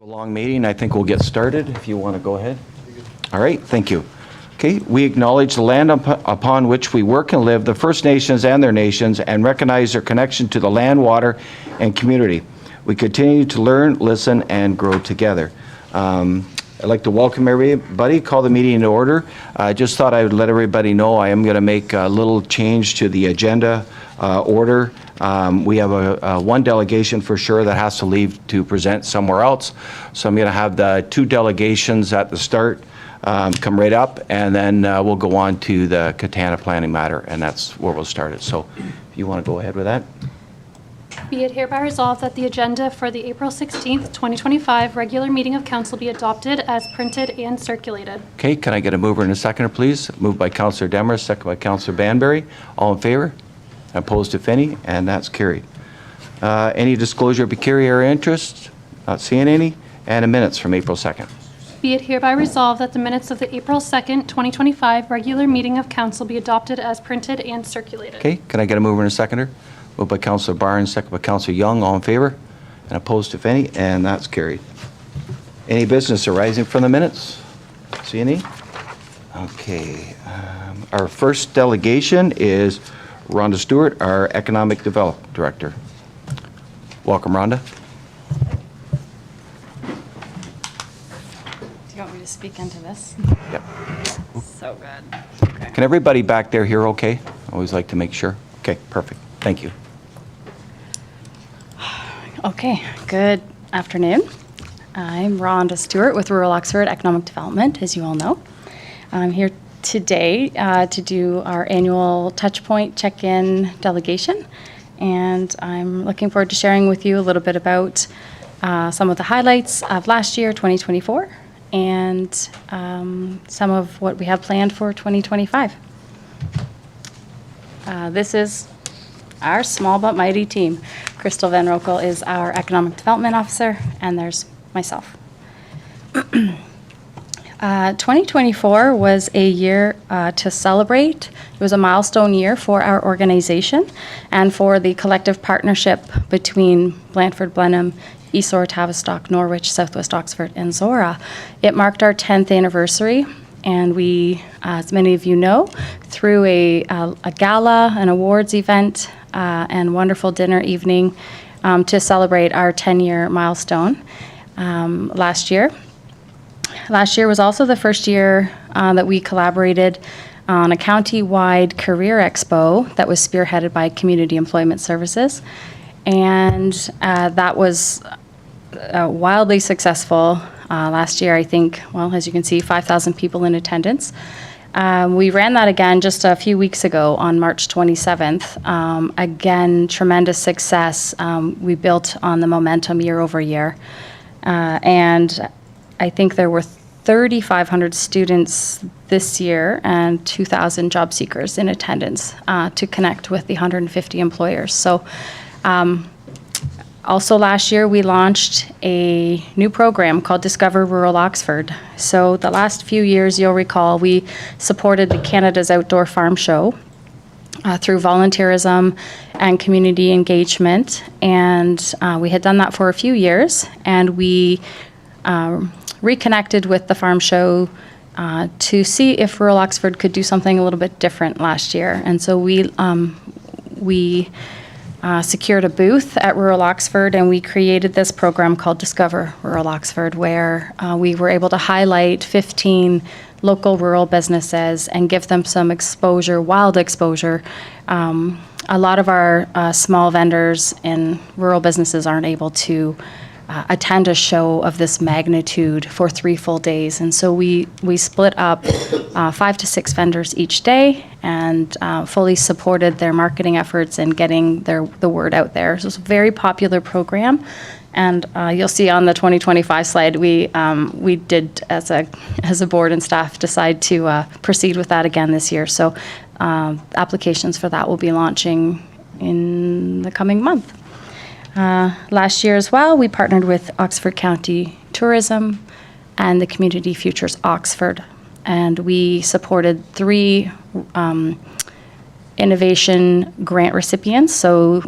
A long meeting. I think we'll get started if you want to go ahead. All right, thank you. Okay, we acknowledge the land upon which we work and live, the First Nations and their nations, and recognize their connection to the land, water, and community. We continue to learn, listen, and grow together. I'd like to welcome everybody, call the meeting to order. I just thought I would let everybody know I am going to make a little change to the agenda order. We have a one delegation for sure that has to leave to present somewhere else. So I'm going to have the two delegations at the start come right up, and then we'll go on to the Katana planning matter, and that's where we'll start it. So if you want to go ahead with that. Be it hereby resolved that the agenda for the April 16th, 2025 regular meeting of council be adopted as printed and circulated. Okay, can I get a mover and a seconder, please? Moved by Councillor Demers, second by Councillor Banbury. All in favor? Opposed, if any, and that's carried. Any disclosure of pecuniary area interest? Not seeing any. And the minutes from April 2nd. Be it hereby resolved that the minutes of the April 2nd, 2025 regular meeting of council be adopted as printed and circulated. Okay, can I get a mover and a seconder? Moved by Councillor Barnes, second by Councillor Young. All in favor? And opposed, if any, and that's carried. Any business arising from the minutes? See any? Okay. Our first delegation is Rhonda Stewart, our Economic Development Director. Welcome, Rhonda. Do you want me to speak into this? Yep. So good. Okay. Can everybody back there hear okay? Always like to make sure. Okay, perfect. Thank you. Okay, good afternoon. I'm Rhonda Stewart with Rural Oxford Economic Development, as you all know. I'm here today to do our annual Touchpoint check-in delegation, and I'm looking forward to sharing with you a little bit about some of the highlights of last year, 2024, and some of what we have planned for 2025. This is our small but mighty team. Crystal Van Rokel is our Economic Development Officer, and there's myself. 2024 was a year to celebrate. It was a milestone year for our organization and for the collective partnership between Blandford-Blenheim, Esor, Tavistock, Norwich, Southwest Oxford, and Zora. It marked our 10th anniversary, and we, as many of you know, through a gala, an awards event, and wonderful dinner evening to celebrate our 10-year milestone last year. Last year was also the first year that we collaborated on a county-wide career expo that was spearheaded by Community Employment Services. And that was wildly successful last year. I think, well, as you can see, 5,000 people in attendance. We ran that again just a few weeks ago on March 27th. Again, tremendous success. We built on the momentum year over year. And I think there were 3,500 students this year and 2,000 job seekers in attendance to connect with the 150 employers. So also last year we launched a new program called Discover Rural Oxford. So the last few years, you'll recall, we supported the Canada's Outdoor Farm Show through volunteerism and community engagement. And we had done that for a few years, and we reconnected with the farm show to see if Rural Oxford could do something a little bit different last year. And so we secured a booth at Rural Oxford, and we created this program called Discover Rural Oxford, where we were able to highlight 15 local rural businesses and give them some exposure, wild exposure. A lot of our small vendors and rural businesses aren't able to attend a show of this magnitude for 3 full days. And so we split up 5 to 6 vendors each day and fully supported their marketing efforts and getting the word out there. So it's a very popular program. And you'll see on the 2025 slide, we did, as a board and staff, decide to proceed with that again this year. So applications for that will be launching in the coming month. Last year as well, we partnered with Oxford County Tourism and the Community Futures Oxford, and we supported 3 innovation grant recipients. So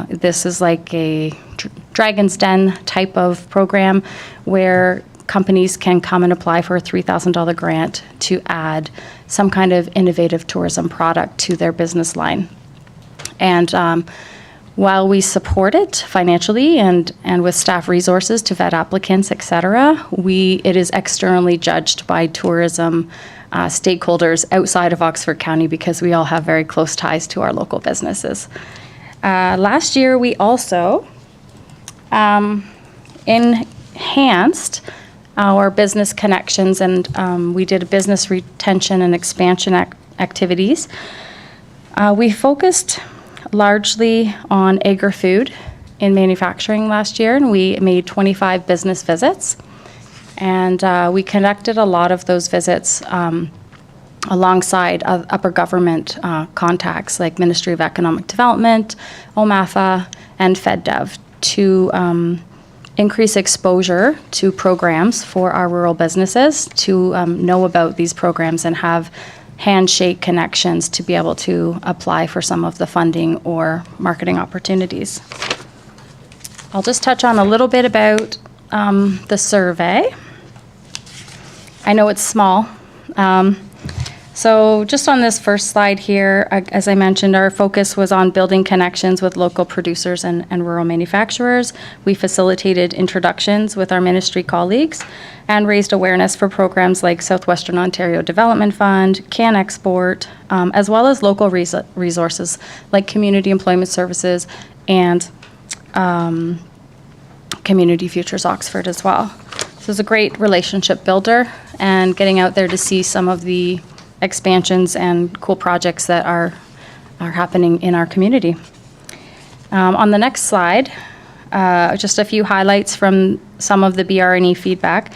this is like a Dragon's Den type of program where companies can come and apply for a $3,000 grant to add some kind of innovative tourism product to their business line. And while we support it financially and with staff resources to vet applicants, et cetera, it is externally judged by tourism stakeholders outside of Oxford County because we all have very close ties to our local businesses. Last year, we also enhanced our business connections, and we did business retention and expansion activities. We focused largely on agri-food in manufacturing last year, and we made 25 business visits. And we conducted a lot of those visits alongside upper government contacts like Ministry of Economic Development, OMAFA, and FedDev to increase exposure to programs for our rural businesses, to know about these programs and have handshake connections to be able to apply for some of the funding or marketing opportunities. I'll just touch on a little bit about the survey. I know it's small. So just on this first slide here, as I mentioned, our focus was on building connections with local producers and rural manufacturers. We facilitated introductions with our ministry colleagues and raised awareness for programs like Southwestern Ontario Development Fund, Can Export, as well as local resources like Community Employment Services and Community Futures Oxford as well. So it's a great relationship builder and getting out there to see some of the expansions and cool projects that are happening in our community. On the next slide, just a few highlights from some of the BRNE feedback.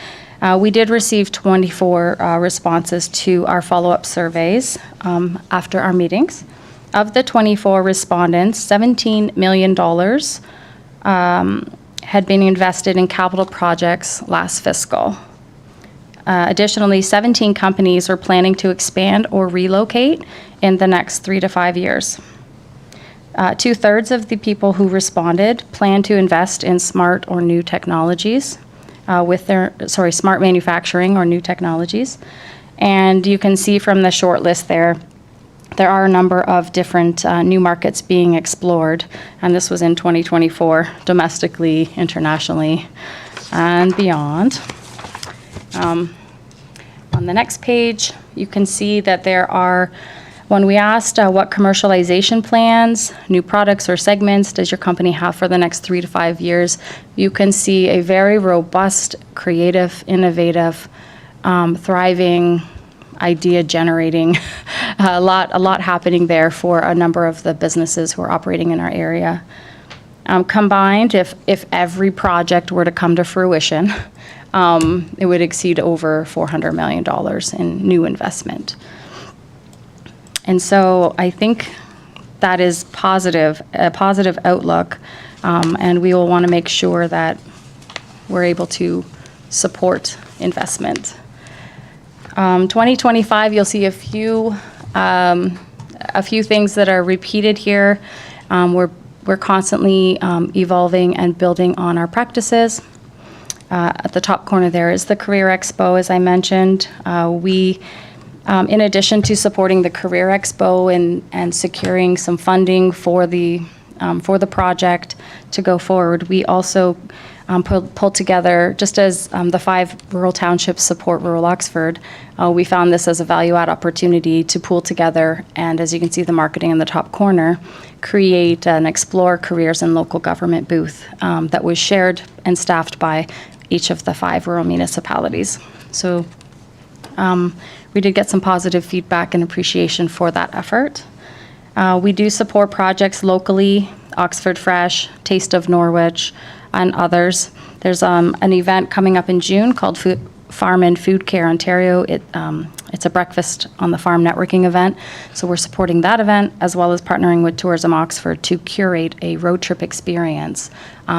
We did receive 24 responses to our follow-up surveys after our meetings. Of the 24 respondents, $17 million had been invested in capital projects last fiscal. Additionally, 17 companies are planning to expand or relocate in the next 3 to 5 years. 2/3 of the people who responded plan to invest in smart or new technologies smart manufacturing or new technologies. And you can see from the short list there are a number of different new markets being explored, and this was in 2024, domestically, internationally, and beyond. On the next page, you can see that there are, when we asked what commercialization plans, new products or segments does your company have for the next 3 to 5 years, you can see a very robust, creative, innovative, thriving, idea-generating, a lot happening there for a number of the businesses who are operating in our area. Combined, if every project were to come to fruition, it would exceed over $400 million in new investment. And so I think that is a positive outlook, and we will want to make sure that we're able to support investment. 2025, you'll see a few things that are repeated here. We're constantly evolving and building on our practices. At the top corner there is the Career Expo, as I mentioned. We, in addition to supporting the Career Expo and securing some funding for the project to go forward, we also pulled together, just as the 5 rural townships support rural Oxford, we found this as a value-add opportunity to pool together, and as you can see the marketing in the top corner, create an Explore Careers in Local Government booth that was shared and staffed by each of the 5 rural municipalities. So we did get some positive feedback and appreciation for that effort. We do support projects locally, Oxford Fresh, Taste of Norwich, and others. There's an event coming up in June called Farm and Food Care Ontario. It's a breakfast on the farm networking event. So we're supporting that event as well as partnering with Tourism Oxford to curate a road trip experience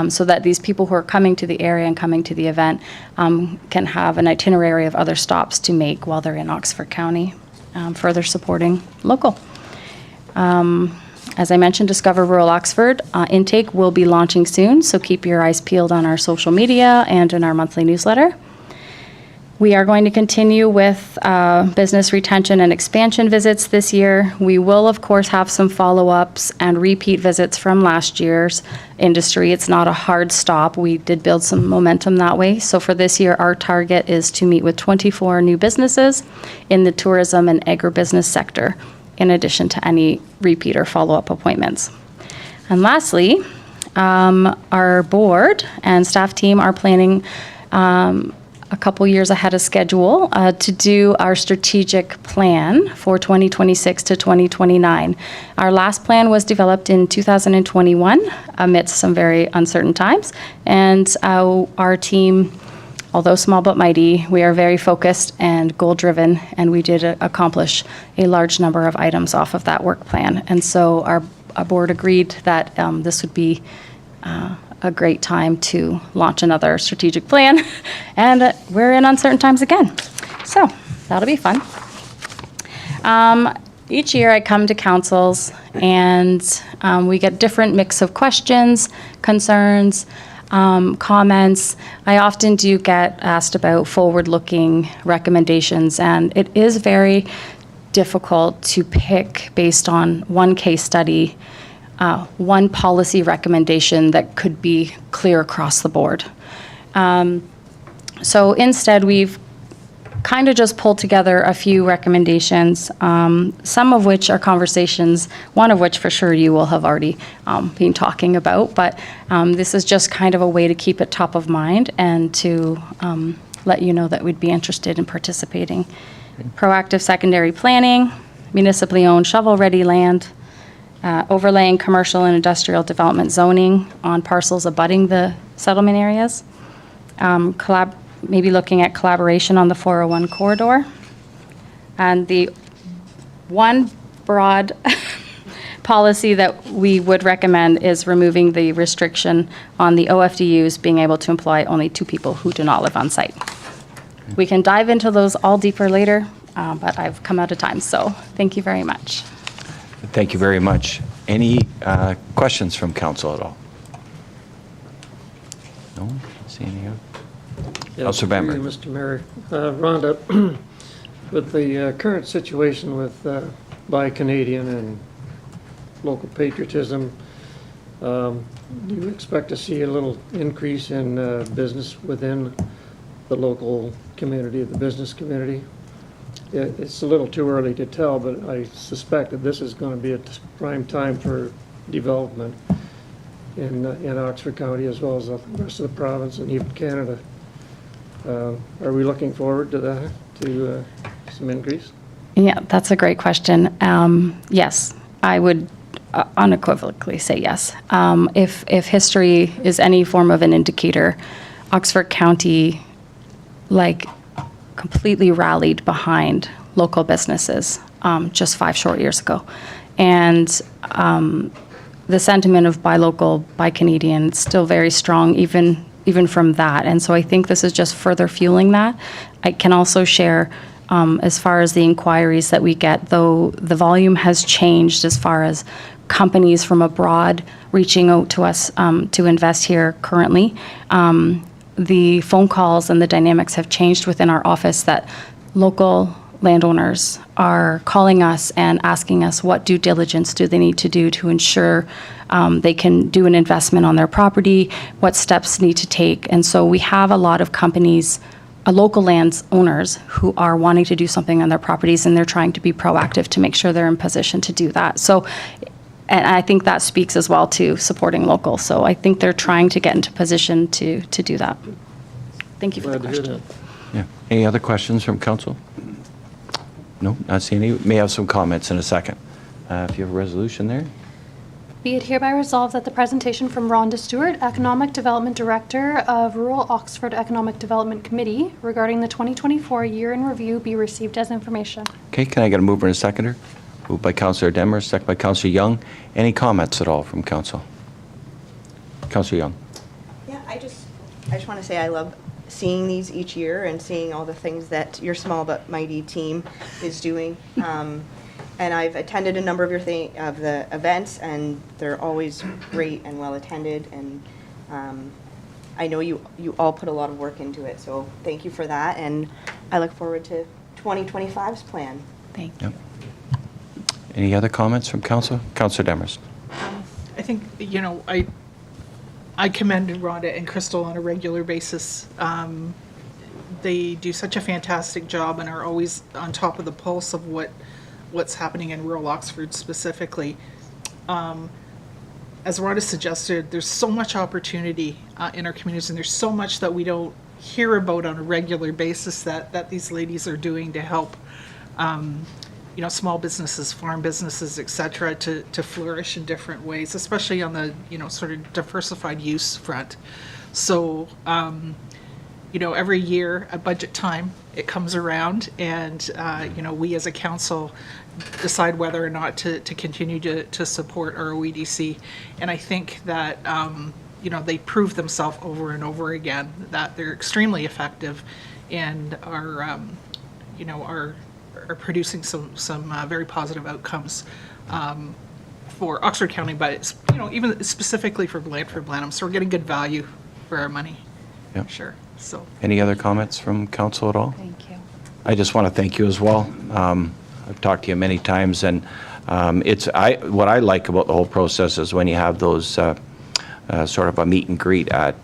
so that these people who are coming to the area and coming to the event can have an itinerary of other stops to make while they're in Oxford County, further supporting local. As I mentioned, Discover Rural Oxford intake will be launching soon, so keep your eyes peeled on our social media and in our monthly newsletter. We are going to continue with business retention and expansion visits this year. We will, of course, have some follow-ups and repeat visits from last year's industry. It's not a hard stop. We did build some momentum that way. So for this year, our target is to meet with 24 new businesses in the tourism and agribusiness sector, in addition to any repeat or follow-up appointments. And lastly, our board and staff team are planning a couple years ahead of schedule to do our strategic plan for 2026 to 2029. Our last plan was developed in 2021 amidst some very uncertain times, and our team, although small but mighty, we are very focused and goal-driven, and we did accomplish a large number of items off of that work plan. And so our board agreed that this would be a great time to launch another strategic plan, and we're in uncertain times again. So that'll be fun. Each year I come to councils, and we get different mix of questions, concerns, comments. I often do get asked about forward-looking recommendations, and it is very difficult to pick based on one case study, one policy recommendation that could be clear across the board. So instead, we've kind of just pulled together a few recommendations, some of which are conversations, one of which for sure you will have already been talking about, but this is just kind of a way to keep it top of mind and to let you know that we'd be interested in participating. Proactive secondary planning, municipally owned shovel-ready land, overlaying commercial and industrial development zoning on parcels abutting the settlement areas, maybe looking at collaboration on the 401 corridor, and the one broad policy that we would recommend is removing the restriction on the OFDUs being able to employ only 2 people who do not live on site. We can dive into those all deeper later, but I've come out of time, so thank you very much. Thank you very much. Any questions from council at all? No? See any? Councilor Bamber. Mr. Mayor. Rhonda, with the current situation with Buy Canadian and local patriotism, do you expect to see a little increase in business within the local community, the business community? It's a little too early to tell, but I suspect that this is going to be a prime time for development in Oxford County as well as the rest of the province and even Canada. Are we looking forward to that, to some increase? Yeah, that's a great question. Yes, I would unequivocally say yes. If history is any form of an indicator, Oxford County, completely rallied behind local businesses just 5 short years ago. And the sentiment of buy local, buy Canadian, is still very strong, even from that. And so I think this is just further fueling that. I can also share, as far as the inquiries that we get, though the volume has changed as far as companies from abroad reaching out to us to invest here currently. The phone calls and the dynamics have changed within our office that local landowners are calling us and asking us what due diligence do they need to do to ensure they can do an investment on their property, what steps need to take. And so we have a lot of companies, local lands owners who are wanting to do something on their properties, and they're trying to be proactive to make sure they're in position to do that. So, and I think that speaks as well to supporting local. So I think they're trying to get into position to do that. Thank you for the question. Yeah. Any other questions from council? No, not seeing any. May have some comments in a second. If you have a resolution there. Be it hereby resolved that the presentation from Rhonda Stewart, Economic Development Director of Rural Oxford Economic Development Committee, regarding the 2024 year in review be received as information. Okay, can I get a mover and a seconder? Moved by Councillor Demmer, second by Councillor Young. Any comments at all from council? Councillor Young. Yeah, I just want to say I love seeing these each year and seeing all the things that your small but mighty team is doing. And I've attended a number of of the events, and they're always great and well attended. And I know you all put a lot of work into it, so thank you for that. And I look forward to 2025's plan. Thank you. Yep. Any other comments from council? Councillor Demers. I think, you know, I commend Rhonda and Crystal on a regular basis. They do such a fantastic job and are always on top of the pulse of what's happening in rural Oxford specifically. As Rhonda suggested, there's so much opportunity in our communities, and there's so much that we don't hear about on a regular basis that these ladies are doing to help you know, small businesses, farm businesses, et cetera, to flourish in different ways, especially on the, you know, sort of diversified use front. So, you know, every year at budget time, it comes around, and, you know, we as a council decide whether or not to continue to support our OEDC. And I think that, you know, they prove themselves over and over again, that they're extremely effective and are, you know, are producing some very positive outcomes for Oxford County, but it's, you know, even specifically for Blandford-Blenheim. So we're getting good value for our money. Yep. Sure. So Any other comments from council at all? Thank you. I just want to thank you as well. I've talked to you many times, and what I like about the whole process is when you have those sort of a meet and greet at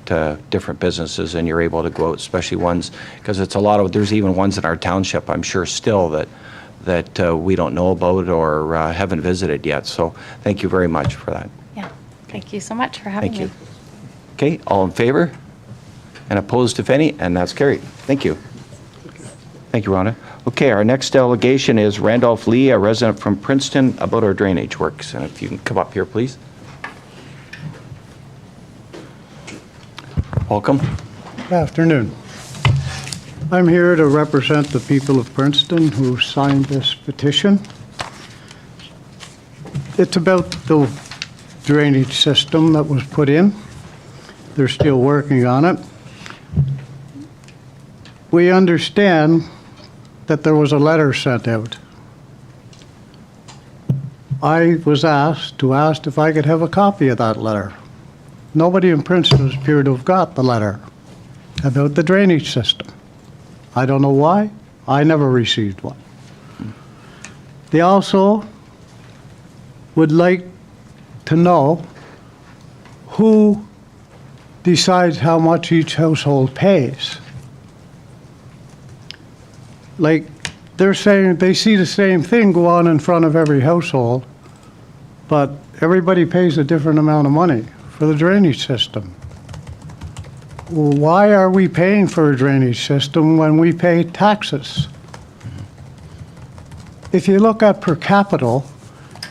different businesses, and you're able to go out, especially ones, because it's a lot of, there's even ones in our township, I'm sure still, that we don't know about or haven't visited yet. So thank you very much for that. Yeah. Thank you so much for having Thank me. you. Okay, all in favor? And opposed, if any? And that's carried. Thank you. Thank you, Rhonda. Okay, our next delegation is Randolph Lee, a resident from Princeton, about our drainage works. And if you can come up here, please. Welcome. Good afternoon. I'm here to represent the people of Princeton who signed this petition. It's about the drainage system that was put in. They're still working on it. We understand that there was a letter sent out. I was asked if I could have a copy of that letter. Nobody in Princeton appeared to have got the letter about the drainage system. I don't know why. I never received one. They also would like to know who decides how much each household pays. Like, they're saying they see the same thing go on in front of every household, but everybody pays a different amount of money for the drainage system. Well, why are we paying for a drainage system when we pay taxes? If you look at per capita,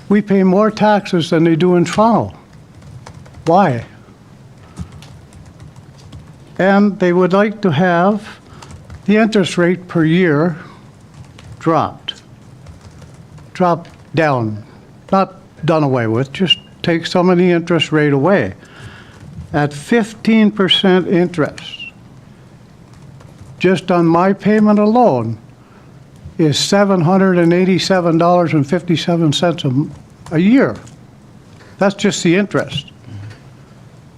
we pay more taxes than they do in Toronto. Why? And they would like to have the interest rate per year dropped down, not done away with, just take some of the interest rate away. At 15% interest, just on my payment alone, is $787.57 a year. That's just the interest.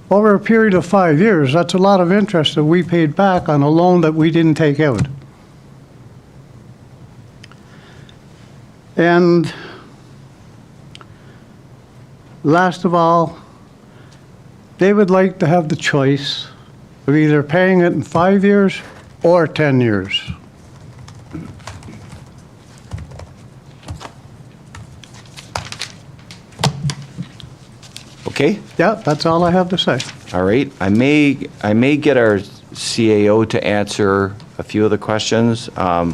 Over a period of 5 years, that's a lot of interest that we paid back on a loan that we didn't take out. And last of all, they would like to have the choice of either paying it in 5 years or 10 years. Okay? Yeah, that's all I have to say. All right. I may get our CAO to answer a few of the questions. I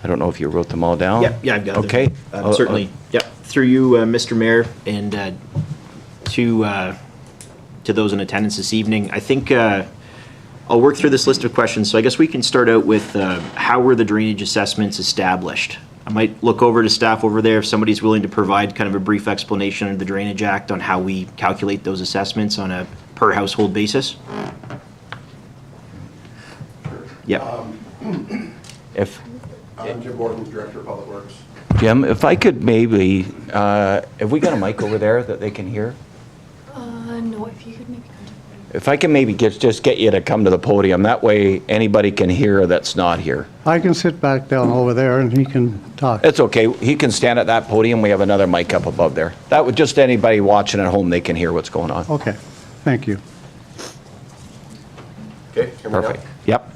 don't know if you wrote them all down. Yeah, I've got them. Okay. Certainly, yep. Through you, Mr. Mayor, and to those in attendance this evening, I think I'll work through this list of questions. So I guess we can start out with how were the drainage assessments established? I might look over to staff over there if somebody's willing to provide kind of a brief explanation of the Drainage Act on how we calculate those assessments on a per household basis. Yeah. If, I'm Jim Morgan, Director of Public Works. Jim, if I could maybe, have we got a mic over there that they can hear? No, if you could maybe come to the podium. If I can maybe just get you to come to the podium, that way anybody can hear that's not here. I can sit back down over there and he can talk. It's okay, he can stand at that podium, we have another mic up above there. That would, just anybody watching at home, they can hear what's going on. Okay, thank you. Okay, hear me now? Perfect, yep.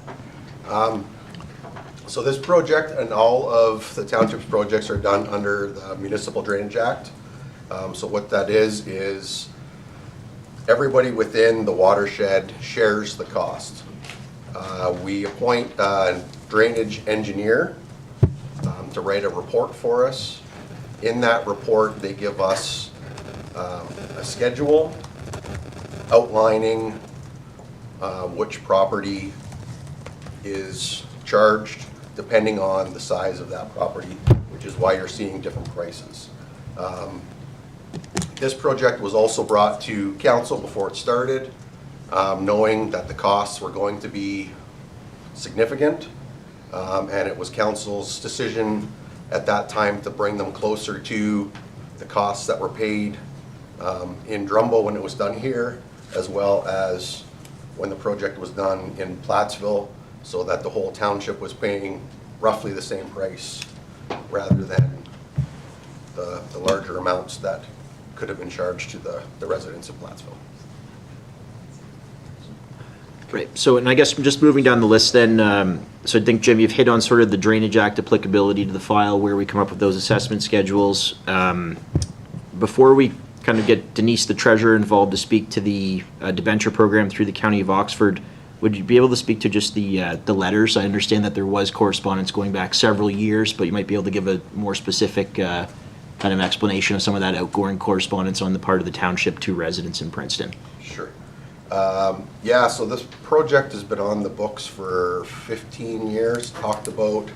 So this project and all of the township's projects are done under the Municipal Drainage Act. So what that is everybody within the watershed shares the cost. We appoint a drainage engineer to write a report for us. In that report, they give us a schedule outlining which property is charged depending on the size of that property, which is why you're seeing different prices. This project was also brought to council before it started, knowing that the costs were going to be significant, and it was council's decision at that time to bring them closer to the costs that were paid in Drumbo when it was done here, as well as when the project was done in Plattsville, so that the whole township was paying roughly the same price rather than the larger amounts that could have been charged to the residents of Plattsville. Right, so, and I guess just moving down the list then, so I think, Jim, you've hit on sort of the Drainage Act applicability to the file, where we come up with those assessment schedules. Before we kind of get Denise, the treasurer, involved to speak to the debenture program through the County of Oxford, would you be able to speak to just the letters? I understand that there was correspondence going back several years, but you might be able to give a more specific kind of explanation of some of that outgoing correspondence on the part of the township to residents in Princeton. Sure. Yeah, so this project has been on the books for 15 years, talked about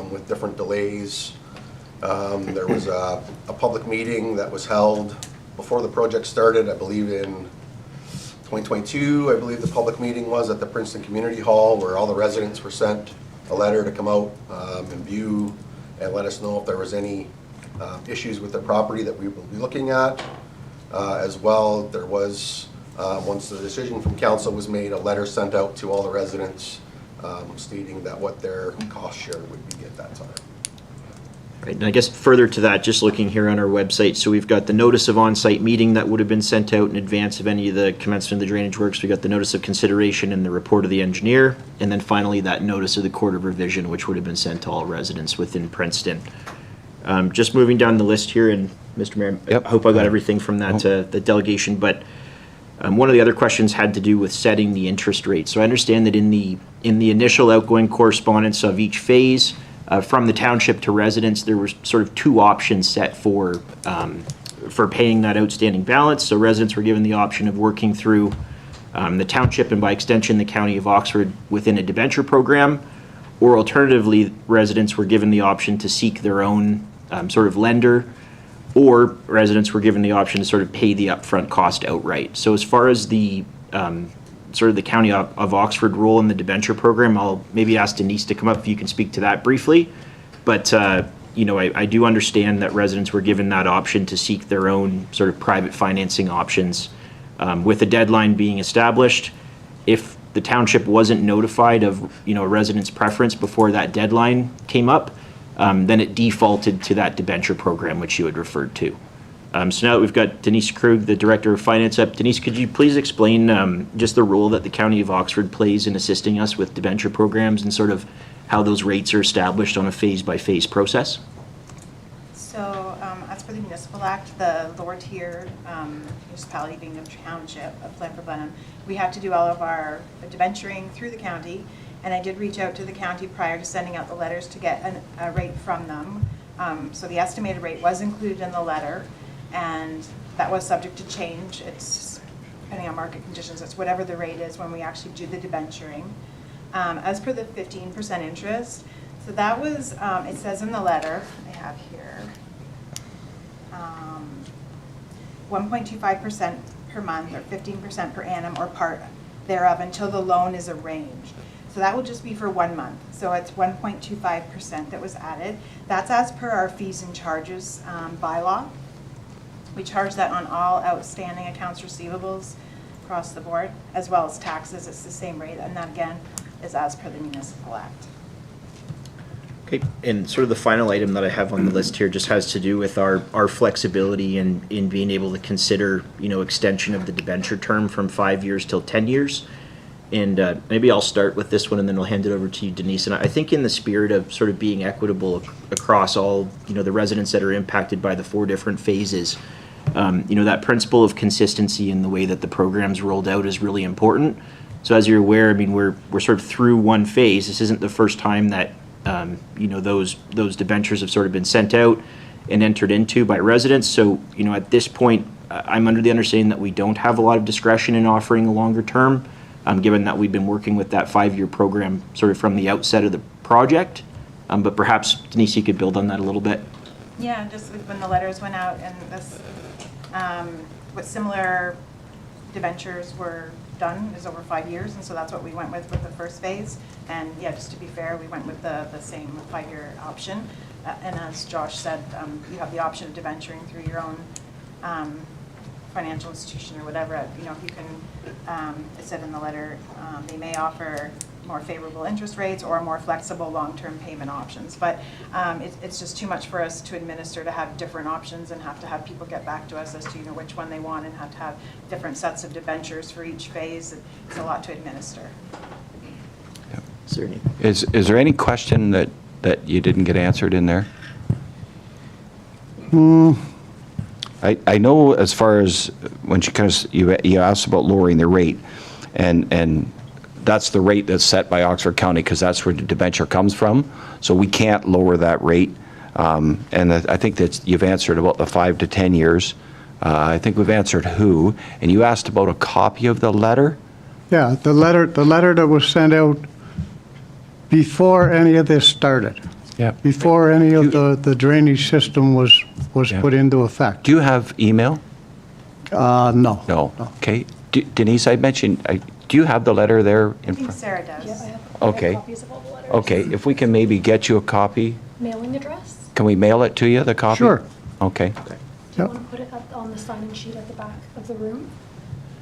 with different delays. There was a public meeting that was held before the project started, I believe in 2022, I believe the public meeting was at the Princeton Community Hall, where all the residents were sent a letter to come out and view and let us know if there was any issues with the property that we will be looking at. As well, there was, once the decision from council was made, a letter sent out to all the residents stating that what their cost share would be at that time. Right, and I guess further to that, just looking here on our website, so we've got the notice of on-site meeting that would have been sent out in advance of any of the commencement of the drainage works. We got the notice of consideration and the report of the engineer, and then finally that notice of the court of revision, which would have been sent to all residents within Princeton. Just moving down the list here, and Mr. Mayor, Yep. I hope I got everything from that the delegation, but one of the other questions had to do with setting the interest rate. So I understand that in the initial outgoing correspondence of each phase, from the township to residents, there were sort of two options set for paying that outstanding balance. So residents were given the option of working through the township and by extension the County of Oxford within a debenture program, or alternatively, residents were given the option to seek their own sort of lender, or residents were given the option to sort of pay the upfront cost outright. So as far as the sort of the County of Oxford role in the debenture program, I'll maybe ask Denise to come up if you can speak to that briefly. But, you know, I do understand that residents were given that option to seek their own sort of private financing options with a deadline being established. If the township wasn't notified of, you know, a resident's preference before that deadline came up, then it defaulted to that debenture program, which you had referred to. So now that we've got Denise Krug, the Director of Finance, up. Denise, could you please explain just the role that the County of Oxford plays in assisting us with debenture programs and sort of how those rates are established on a phase-by-phase process? So as per the Municipal Act, the lower tier municipality being the township of Blandford-Blenheim, we have to do all of our debenturing through the county. And I did reach out to the county prior to sending out the letters to get a rate from them. So the estimated rate was included in the letter, and that was subject to change. It's depending on market conditions. It's whatever the rate is when we actually do the debenturing. As per the 15% interest, so that was, it says in the letter I have here, 1.25% per month or 15% per annum or part thereof until the loan is arranged. So that will just be for 1 month. So it's 1.25% that was added. That's as per our fees and charges bylaw. We charge that on all outstanding accounts receivables across the board, as well as taxes. It's the same rate, and that again is as per the Municipal Act. Okay, and sort of the final item that I have on the list here just has to do with our flexibility in being able to consider, extension of the debenture term from 5 years till 10 years. And maybe I'll start with this one and then I'll hand it over to you, Denise. And I think in the spirit of sort of being equitable across all, the residents that are impacted by the 4 different phases, that principle of consistency in the way that the program's rolled out is really important. So as you're aware, I mean, we're sort of through one phase. This isn't the first time that, those debentures have sort of been sent out and entered into by residents. So, at this point, I'm under the understanding that we don't have a lot of discretion in offering a longer term, given that we've been working with that 5-year program sort of from the outset of the project. But perhaps, Denise, you could build on that a little bit. Yeah, just when the letters went out and this, what similar debentures were done is over 5 years, and so that's what we went with the first phase. And yeah, just to be fair, we went with the same 5-year option. And as Josh said, you have the option of debenturing through your own financial institution or whatever. If you can, it said in the letter, they may offer more favorable interest rates or more flexible long-term payment options. But it's just too much for us to administer to have different options and have to have people get back to us as to which one they want and have to have different sets of debentures for each phase. It's a lot to administer. Is there any question that you didn't get answered in there? I know as far as when you asked about lowering the rate, and that's the rate that's set by Oxford County because that's where the debenture comes from. So we can't lower that rate. And I think that you've answered about the 5 to 10 years. I think we've answered who. And you asked about a copy of the letter? Yeah, the letter that was sent out before any of this started. Yeah. Before any of the drainage system was put into effect. Do you have email? No. No. Okay. Denise, I mentioned, do you have the letter there? I think Sarah does. Yeah, I have Okay. copies of all the letters. Okay, if we can maybe get you a copy, Mailing address? can we mail it to you, the copy? Sure. Okay. Do you Yep. want to put it on the sign-in sheet at the back of the room?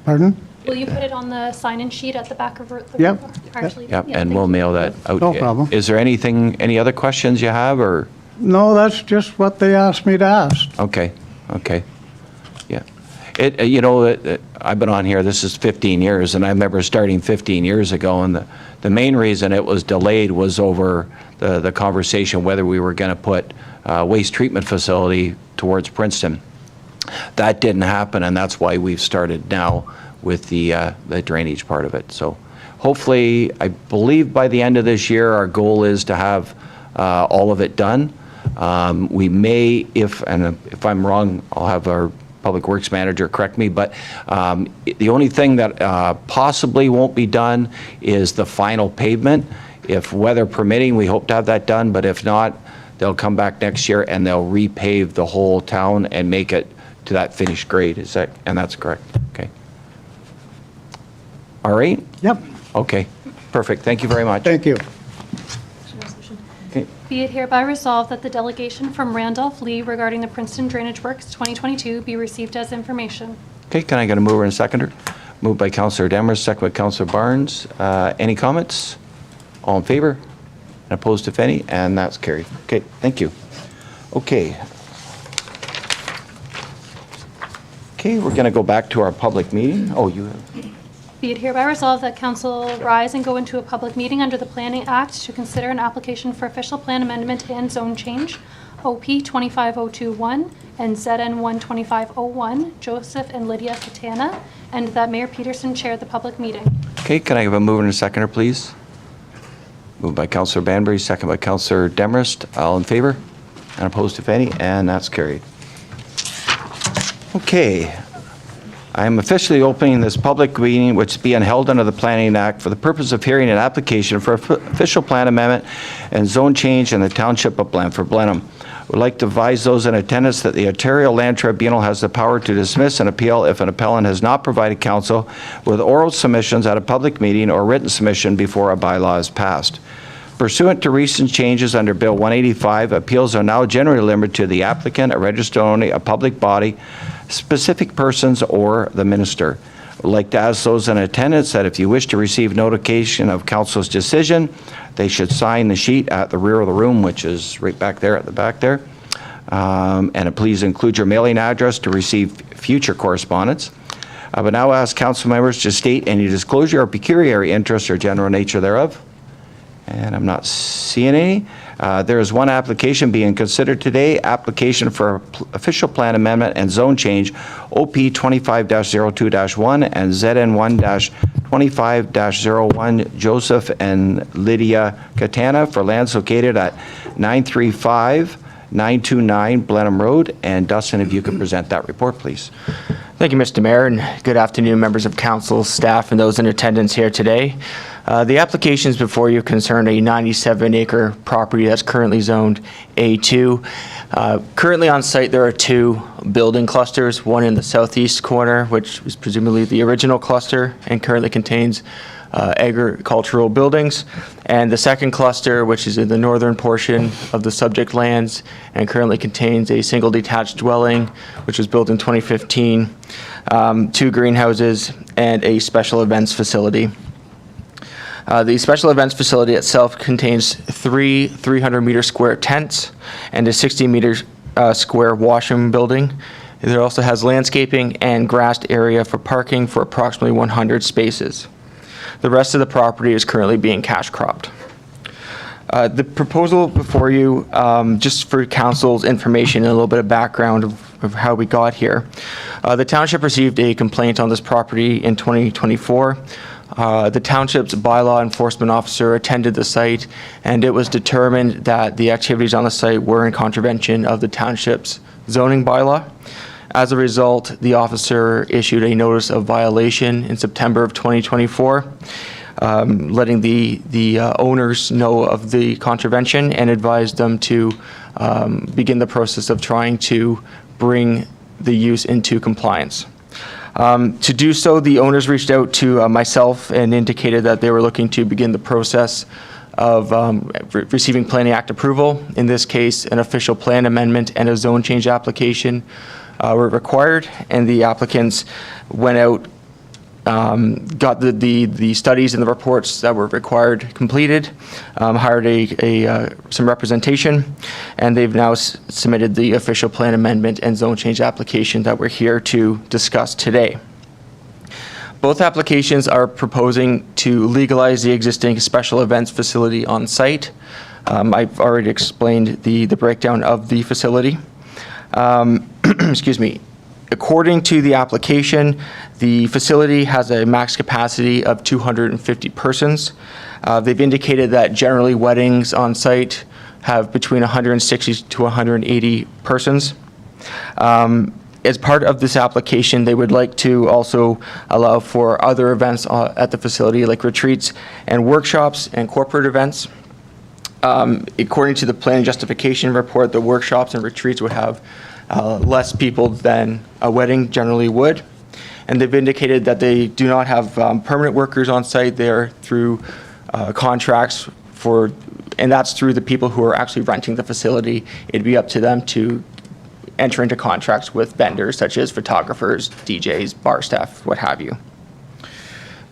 Pardon? Will you put it on the sign-in sheet at the back of the room? Yep. Actually, Yep, yeah, and thank we'll you. mail that out. No problem. Is there any other questions you have, or? No, that's just what they asked me to ask. Okay, yeah. I've been on here, this is 15 years, and I remember starting 15 years ago, and the main reason it was delayed was over the conversation whether we were going to put a waste treatment facility towards Princeton. That didn't happen, and that's why we've started now with the drainage part of it. So hopefully, I believe by the end of this year, our goal is to have all of it done. We may, if I'm wrong, I'll have our Public Works Manager correct me, but the only thing that possibly won't be done is the final pavement. If weather permitting, we hope to have that done, but if not, they'll come back next year and they'll repave the whole town and make it to that finished grade. And that's correct? Okay. All right? Yep, Okay, perfect. Thank you very much. thank you. Okay. Be it hereby resolved that the delegation from Randolph Lee regarding the Princeton Drainage Works 2022 be received as information. Okay, can I get a mover and a seconder? Moved by Councillor Demers, second by Councillor Barnes. Any comments? All in favor? And opposed, if any? And that's carried. Okay, thank you. Okay. Okay, we're going to go back to our public meeting. Oh, you have... Be it hereby resolved that council rise and go into a public meeting under the Planning Act to consider an application for official plan amendment and zone change, OP 25021 and ZN 12501, Joseph and Lydia Katana, and that Mayor Peterson chair the public meeting. Okay, can I have a mover and a seconder, please? Moved by Councillor Banbury, second by Councillor Demarest. All in favor? And opposed, if any? And that's carried. Okay. I am officially opening this public meeting, which is being held under the Planning Act for the purpose of hearing an application for official plan amendment and zone change in the Township of Blandford-Blenheim. Would like to advise those in attendance that the Ontario Land Tribunal has the power to dismiss an appeal if an appellant has not provided counsel with oral submissions at a public meeting or written submission before a bylaw is passed. Pursuant to recent changes under Bill 185, appeals are now generally limited to the applicant, a registered owner, a public body, specific persons, or the minister. I'd like to ask those in attendance that if you wish to receive notification of council's decision, they should sign the sheet at the rear of the room, which is right back there at the back there. And please include your mailing address to receive future correspondence. I would now ask council members to state any disclosure or pecuniary interest or general nature thereof. And I'm not seeing any. There is one application being considered today, application for official plan amendment and zone change, OP 25-02-1 and ZN 1-25-01, Joseph and Lydia Katana for lands located at 935-929 Blenheim Road. And Dustin, if you could present that report, please. Thank you, Mr. Mayor, and good afternoon, members of council, staff, and those in attendance here today. The applications before you concern a 97-acre property that's currently zoned A2. Currently on site, there are 2 building clusters, one in the southeast corner, which was presumably the original cluster and currently contains agricultural buildings, and the second cluster, which is in the northern portion of the subject lands and currently contains a single detached dwelling, which was built in 2015, 2 greenhouses, and a special events facility. The special events facility itself contains 3 300-meter square tents and a 60-meter square washroom building. It also has landscaping and grassed area for parking for approximately 100 spaces. The rest of the property is currently being cash cropped. The proposal before you, just for council's information and a little bit of background of how we got here. The township received a complaint on this property in 2024. The township's bylaw enforcement officer attended the site, and it was determined that the activities on the site were in contravention of the township's zoning bylaw. As a result, the officer issued a notice of violation in September of 2024, letting the owners know of the contravention and advised them to begin the process of trying to bring the use into compliance. To do so, the owners reached out to myself and indicated that they were looking to begin the process of receiving Planning Act approval. In this case, an official plan amendment and a zone change application were required, and the applicants went out, got the studies and the reports that were required completed, hired some representation, and they've now submitted the official plan amendment and zone change application that we're here to discuss today. Both applications are proposing to legalize the existing special events facility on site. I've already explained the breakdown of the facility. Excuse me. According to the application, the facility has a max capacity of 250 persons. They've indicated that generally weddings on site have between 160 to 180 persons. As part of this application, they would like to also allow for other events at the facility, like retreats and workshops and corporate events. According to the planning justification report, the workshops and retreats would have less people than a wedding generally would. And they've indicated that they do not have permanent workers on site. They are through contracts and that's through the people who are actually renting the facility. It'd be up to them to enter into contracts with vendors such as photographers, DJs, bar staff, what have you.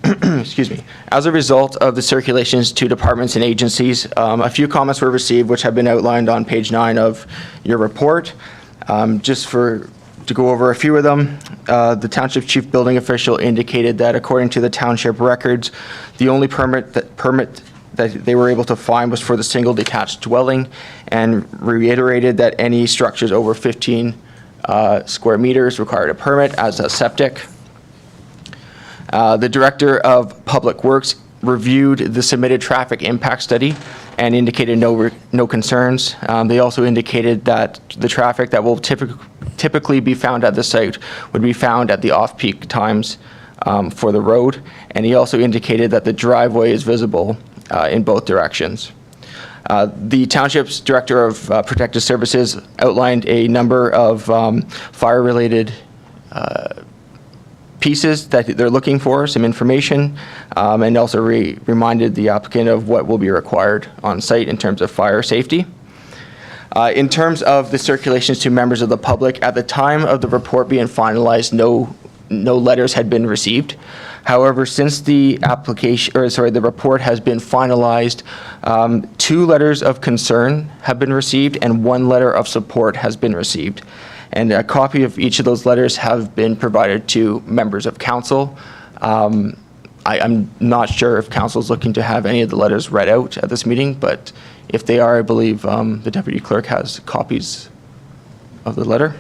Excuse me. As a result of the circulations to departments and agencies, a few comments were received which have been outlined on page 9 of your report. To go over a few of them, the township chief building official indicated that according to the township records, the only permit that they were able to find was for the single detached dwelling, and reiterated that any structures over 15 square meters required a permit as a septic. The director of public works reviewed the submitted traffic impact study and indicated no concerns. They also indicated that the traffic that will typically be found at the site would be found at the off-peak times for the road, and he also indicated that the driveway is visible in both directions. The township's Director of Protective Services outlined a number of fire-related pieces that they're looking for, some information, and also reminded the applicant of what will be required on site in terms of fire safety. In terms of the circulations to members of the public, at the time of the report being finalized, no letters had been received. However, since the the report has been finalized, 2 letters of concern have been received and 1 letter of support has been received. And a copy of each of those letters have been provided to members of council. I'm not sure if council is looking to have any of the letters read out at this meeting, but if they are, I believe the deputy clerk has copies of the letter.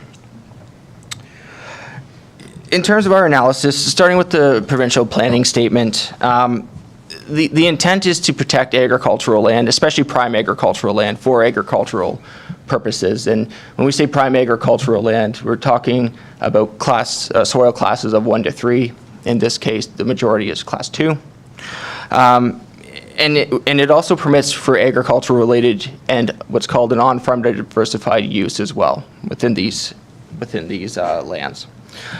In terms of our analysis, starting with the provincial planning statement, the intent is to protect agricultural land, especially prime agricultural land, for agricultural purposes. And when we say prime agricultural land, we're talking about soil classes of 1 to 3. In this case, the majority is class 2. And it also permits for agricultural-related and what's called an on-farm diversified use as well within these lands.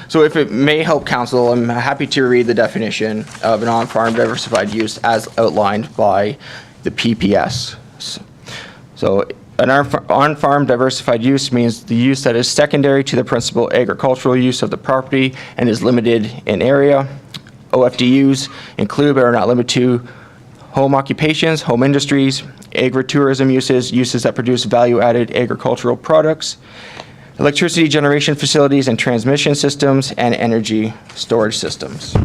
So if it may help council, I'm happy to read the definition of an on-farm diversified use as outlined by the PPS. So an on-farm diversified use means the use that is secondary to the principal agricultural use of the property and is limited in area. OFDUs include but are not limited to home occupations, home industries, agritourism uses that produce value-added agricultural products, electricity generation facilities and transmission systems, and energy storage systems.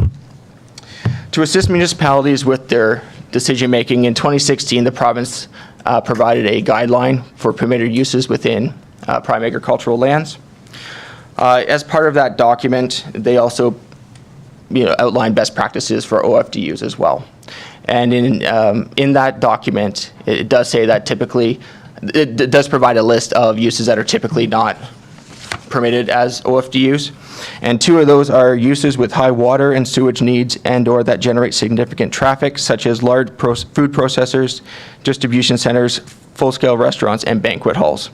To assist municipalities with their decision-making, in 2016, the province provided a guideline for permitted uses within prime agricultural lands. As part of that document, they also outlined best practices for OFDUs as well. And in that document, it does say that typically, it does provide a list of uses that are typically not permitted as OFDUs, and 2 of those are uses with high water and sewage needs and/or that generate significant traffic, such as large food processors, distribution centers, full-scale restaurants, and banquet halls.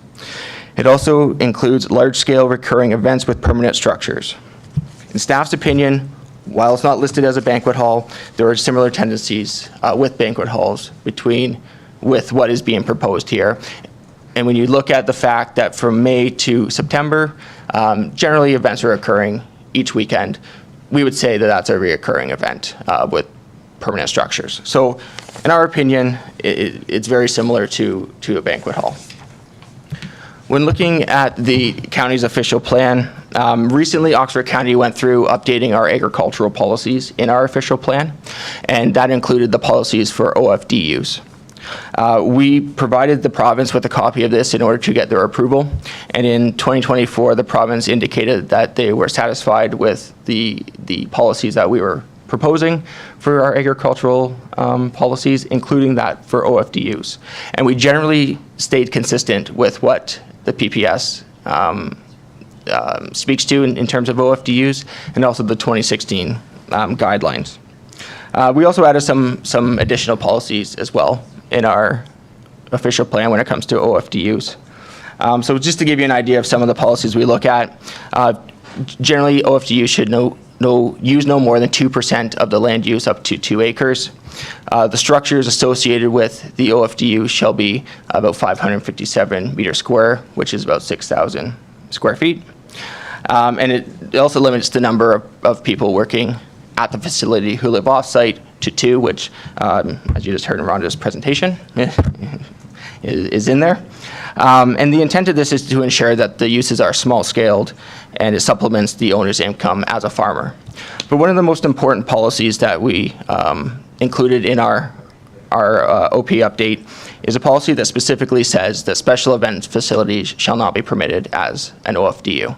It also includes large-scale recurring events with permanent structures. In staff's opinion, while it's not listed as a banquet hall, there are similar tendencies with banquet halls with what is being proposed here. And when you look at the fact that from May to September, generally events are occurring each weekend, we would say that that's a reoccurring event with permanent structures. So in our opinion, it's very similar to a banquet hall. When looking at the county's official plan, recently Oxford County went through updating our agricultural policies in our official plan, and that included the policies for OFDUs. We provided the province with a copy of this in order to get their approval, and in 2024, the province indicated that they were satisfied with the policies that we were proposing for our agricultural policies, including that for OFDUs. And we generally stayed consistent with what the PPS speaks to in terms of OFDUs and also the 2016 guidelines. We also added some additional policies as well in our official plan when it comes to OFDUs. So just to give you an idea of some of the policies we look at, generally OFDUs should use no more than 2% of the land use up to 2 acres. The structures associated with the OFDU shall be about 557 meters square, which is about 6,000 square feet. And it also limits the number of people working at the facility who live off-site to 2, which, as you just heard in Rhonda's presentation, is in there. And the intent of this is to ensure that the uses are small-scaled and it supplements the owner's income as a farmer. But one of the most important policies that we included in our OP update is a policy that specifically says that special event facilities shall not be permitted as an OFDU.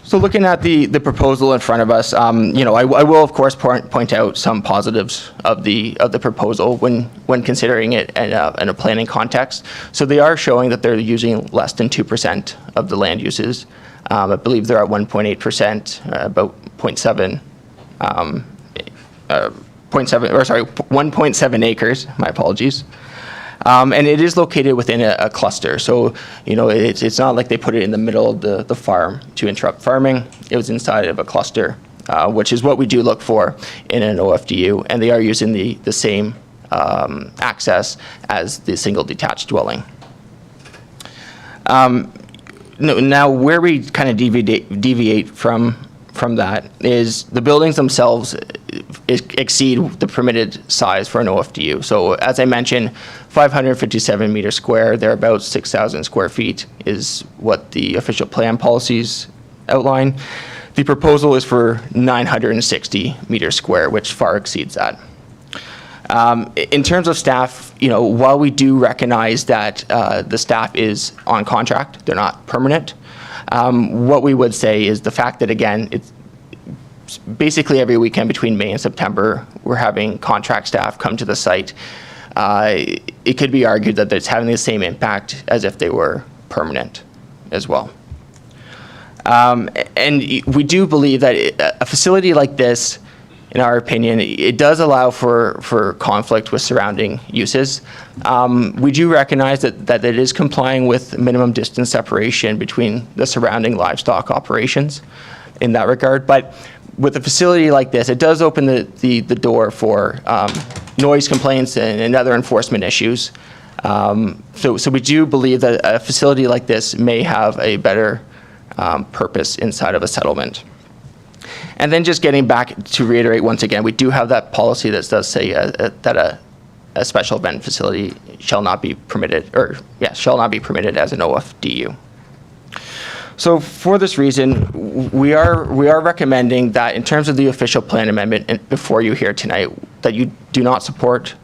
So looking at the proposal in front of us, I will of course point out some positives of the proposal when considering it in a planning context. So they are showing that they're using less than 2% of the land uses. I believe they're at 1.8%, about 1.7 acres. My apologies. And it is located within a cluster. So, it's not like they put it in the middle of the farm to interrupt farming. It was inside of a cluster, which is what we do look for in an OFDU. And they are using the same access as the single detached dwelling. Now, where we kind of deviate from that is the buildings themselves exceed the permitted size for an OFDU. So as I mentioned, 557 meters square, they're about 6,000 square feet is what the official plan policies outline. The proposal is for 960 meters square, which far exceeds that. In terms of staff, while we do recognize that the staff is on contract, they're not permanent, what we would say is the fact that, again, it's basically every weekend between May and September, we're having contract staff come to the site. It could be argued that it's having the same impact as if they were permanent as well. And we do believe that a facility like this, in our opinion, it does allow for conflict with surrounding uses. We do recognize that it is complying with minimum distance separation between the surrounding livestock operations in that regard. But with a facility like this, it does open the door for noise complaints and other enforcement issues. So we do believe that a facility like this may have a better purpose inside of a settlement. And then just getting back to reiterate once again, we do have that policy that does say that a special event facility shall not be permitted, shall not be permitted as an OFDU. So for this reason, we are recommending that in terms of the official plan amendment before you here tonight, that you do not support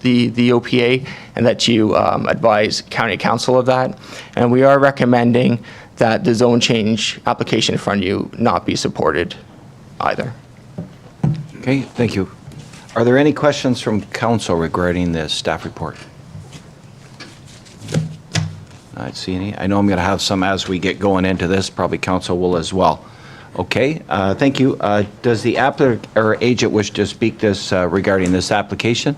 the OPA and that you advise County Council of that. And we are recommending that the zone change application in front of you not be supported either. Okay, thank you. Are there any questions from council regarding the staff report? I don't see any. I know I'm going to have some as we get going into this. Probably council will as well. Okay, thank you. Does the applicant or agent wish to speak this regarding this application?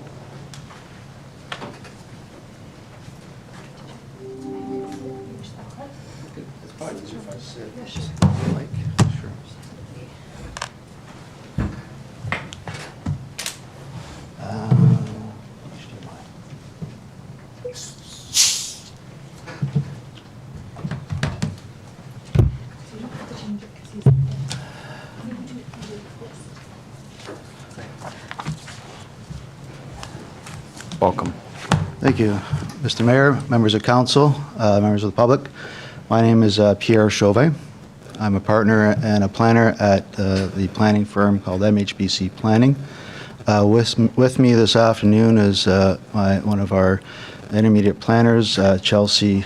Welcome. Thank you, Mr. Mayor, members of council, members of the public. My name is Pierre Chauvet. I'm a partner and a planner at the planning firm called MHBC Planning. With me this afternoon is one of our intermediate planners, Chelsea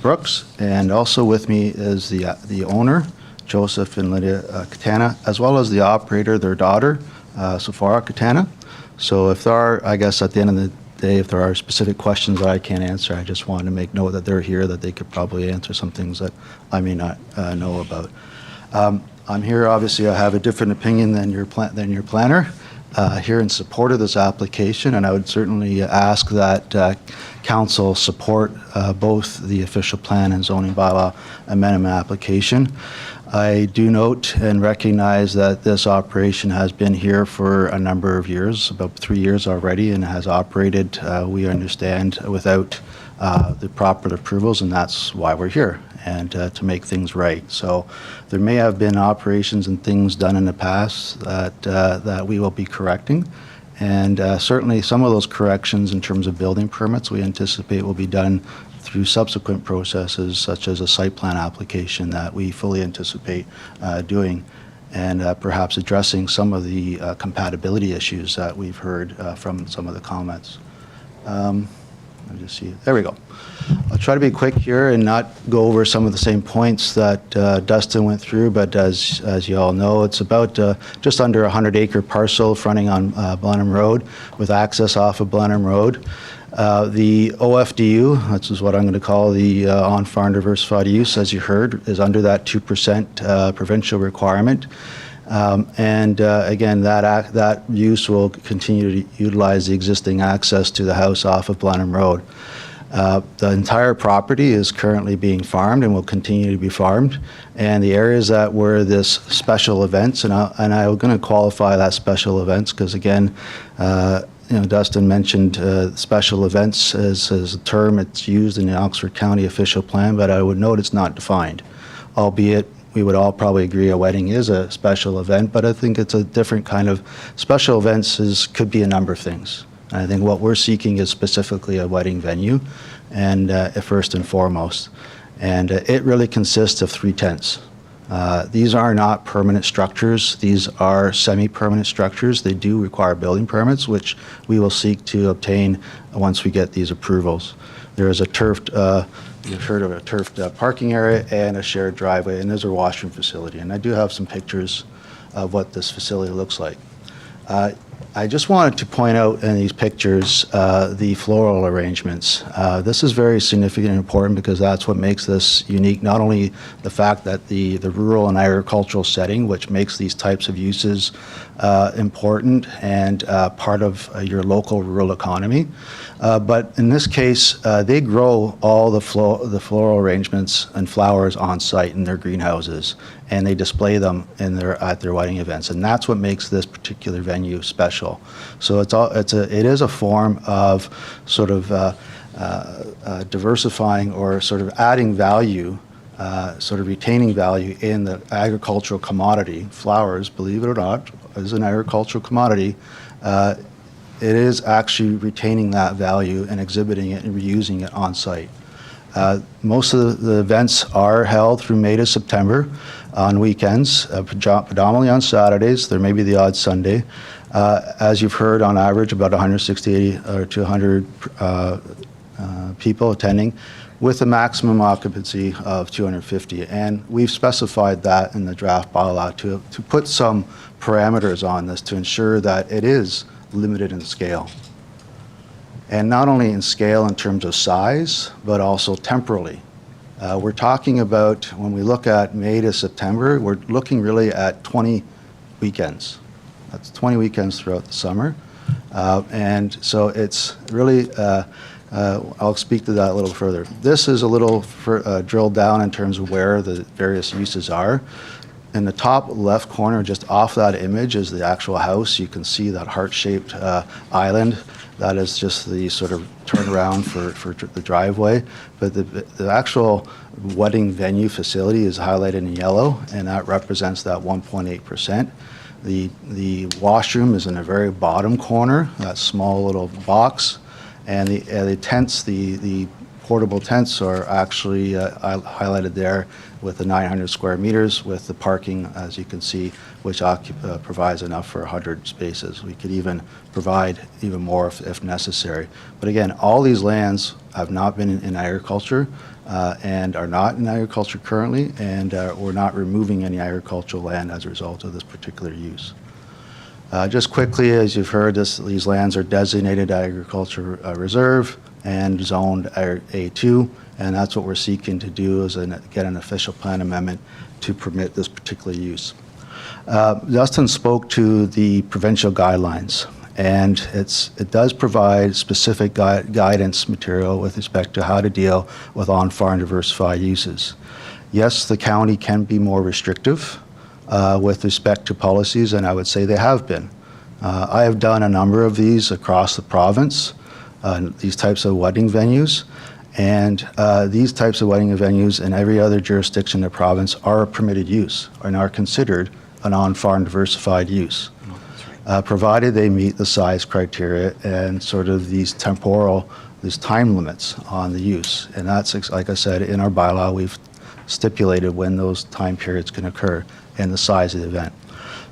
Brooks, and also with me is the owner, Joseph and Lydia Katana, as well as the operator, their daughter, Safara Katana. So if there are, I guess at the end of the day, if there are specific questions that I can't answer, I just wanted to make note that they're here, that they could probably answer some things that I may not know about. I'm here, obviously, I have a different opinion than your planner, here in support of this application, and I would certainly ask that council support both the official plan and zoning bylaw amendment application. I do note and recognize that this operation has been here for a number of years, about 3 years already, and has operated, we understand, without the proper approvals, and that's why we're here, and to make things right. So there may have been operations and things done in the past that we will be correcting, and certainly some of those corrections in terms of building permits we anticipate will be done through subsequent processes such as a site plan application that we fully anticipate doing, and perhaps addressing some of the compatibility issues that we've heard from some of the comments. Let me just see. There we go. I'll try to be quick here and not go over some of the same points that Dustin went through, but as you all know, it's about just under a 100-acre parcel fronting on Blenheim Road with access off of Blenheim Road. The OFDU, which is what I'm going to call the on-farm diversified use, as you heard, is under that 2% provincial requirement. Again, that use will continue to utilize the existing access to the house off of Blenheim Road. The entire property is currently being farmed and will continue to be farmed. And the areas that were this special events, and I'm going to qualify that special events because, again, Dustin mentioned special events as a term. It's used in the Oxford County official plan, but I would note it's not defined, albeit we would all probably agree a wedding is a special event, but I think it's a different kind of special events could be a number of things. And I think what we're seeking is specifically a wedding venue, and first and foremost. And it really consists of 3 tents. These are not permanent structures. These are semi-permanent structures. They do require building permits, which we will seek to obtain once we get these approvals. There is a turfed, you've heard of a turfed parking area and a shared driveway, and there's a washroom facility. And I do have some pictures of what this facility looks like. I just wanted to point out in these pictures the floral arrangements. This is very significant and important because that's what makes this unique, not only the fact that the rural and agricultural setting, which makes these types of uses important and part of your local rural economy, but in this case, they grow all the floral arrangements and flowers on site in their greenhouses, and they display them at their wedding events, and that's what makes this particular venue special. So it is a form of sort of diversifying or sort of adding value, sort of retaining value in the agricultural commodity. Flowers, believe it or not, is an agricultural commodity. It is actually retaining that value and exhibiting it and reusing it on site. Most of the events are held through May to September on weekends, predominantly on Saturdays. There may be the odd Sunday. As you've heard, on average, about 160 or 200 people attending, with a maximum occupancy of 250. And we've specified that in the draft bylaw to put some parameters on this to ensure that it is limited in scale. And not only in scale in terms of size, but also temporally. We're talking about, when we look at May to September, we're looking really at 20 weekends. That's 20 weekends throughout the summer. And so it's really, I'll speak to that a little further. This is a little drilled down in terms of where the various uses are. In the top left corner, just off that image, is the actual house. You can see that heart-shaped island. That is just the sort of turnaround for the driveway. But the actual wedding venue facility is highlighted in yellow, and that represents that 1.8%. The washroom is in the very bottom corner, that small little box. And the tents, the portable tents are actually highlighted there with the 900 square meters with the parking, as you can see, which provides enough for 100 spaces. We could even provide even more if necessary. But again, all these lands have not been in agriculture and are not in agriculture currently, and we're not removing any agricultural land as a result of this particular use. Just quickly, as you've heard, these lands are designated agriculture reserve and zoned A2, and that's what we're seeking to do is get an official plan amendment to permit this particular use. Dustin spoke to the provincial guidelines, and it does provide specific guidance material with respect to how to deal with on-farm diversified uses. Yes, the county can be more restrictive with respect to policies, and I would say they have been. I have done a number of these across the province, these types of wedding venues, and these types of wedding venues in every other jurisdiction in the province are a permitted use and are considered an on-farm diversified use, provided they meet the size criteria and sort of these time limits on the use. And that's, like I said, in our bylaw, we've stipulated when those time periods can occur and the size of the event.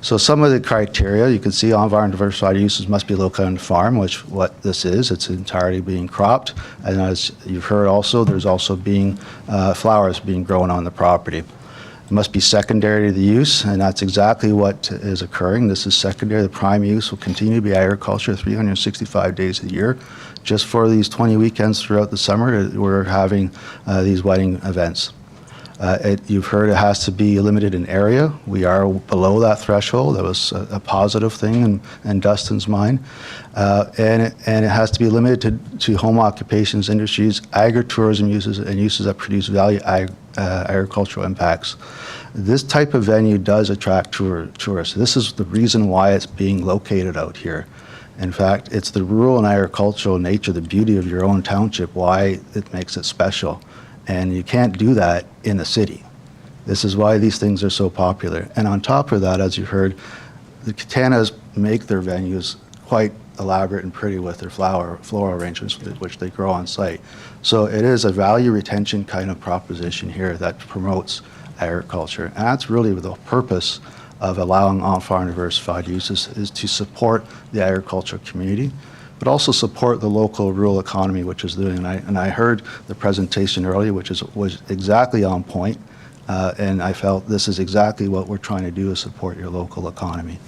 So some of the criteria, you can see on-farm diversified uses must be located on the farm, which what this is, it's entirely being cropped. And as you've heard also, there's also being flowers being grown on the property. It must be secondary to the use, and that's exactly what is occurring. This is secondary. The prime use will continue to be agriculture 365 days a year. Just for these 20 weekends throughout the summer, we're having these wedding events. You've heard it has to be limited in area. We are below that threshold. That was a positive thing in Dustin's mind. And it has to be limited to home occupations, industries, agritourism uses, and uses that produce value agricultural impacts. This type of venue does attract tourists. This is the reason why it's being located out here. In fact, it's the rural and agricultural nature, the beauty of your own township, why it makes it special. And you can't do that in the city. This is why these things are so popular. And on top of that, as you heard, the Katanas make their venues quite elaborate and pretty with their floral arrangements, which they grow on site. So it is a value retention kind of proposition here that promotes agriculture. And that's really the purpose of allowing on-farm diversified uses, is to support the agricultural community, but also support the local rural economy, which is doing. And I heard the presentation earlier, which was exactly on point, and I felt this is exactly what we're trying to do, is support your local economy.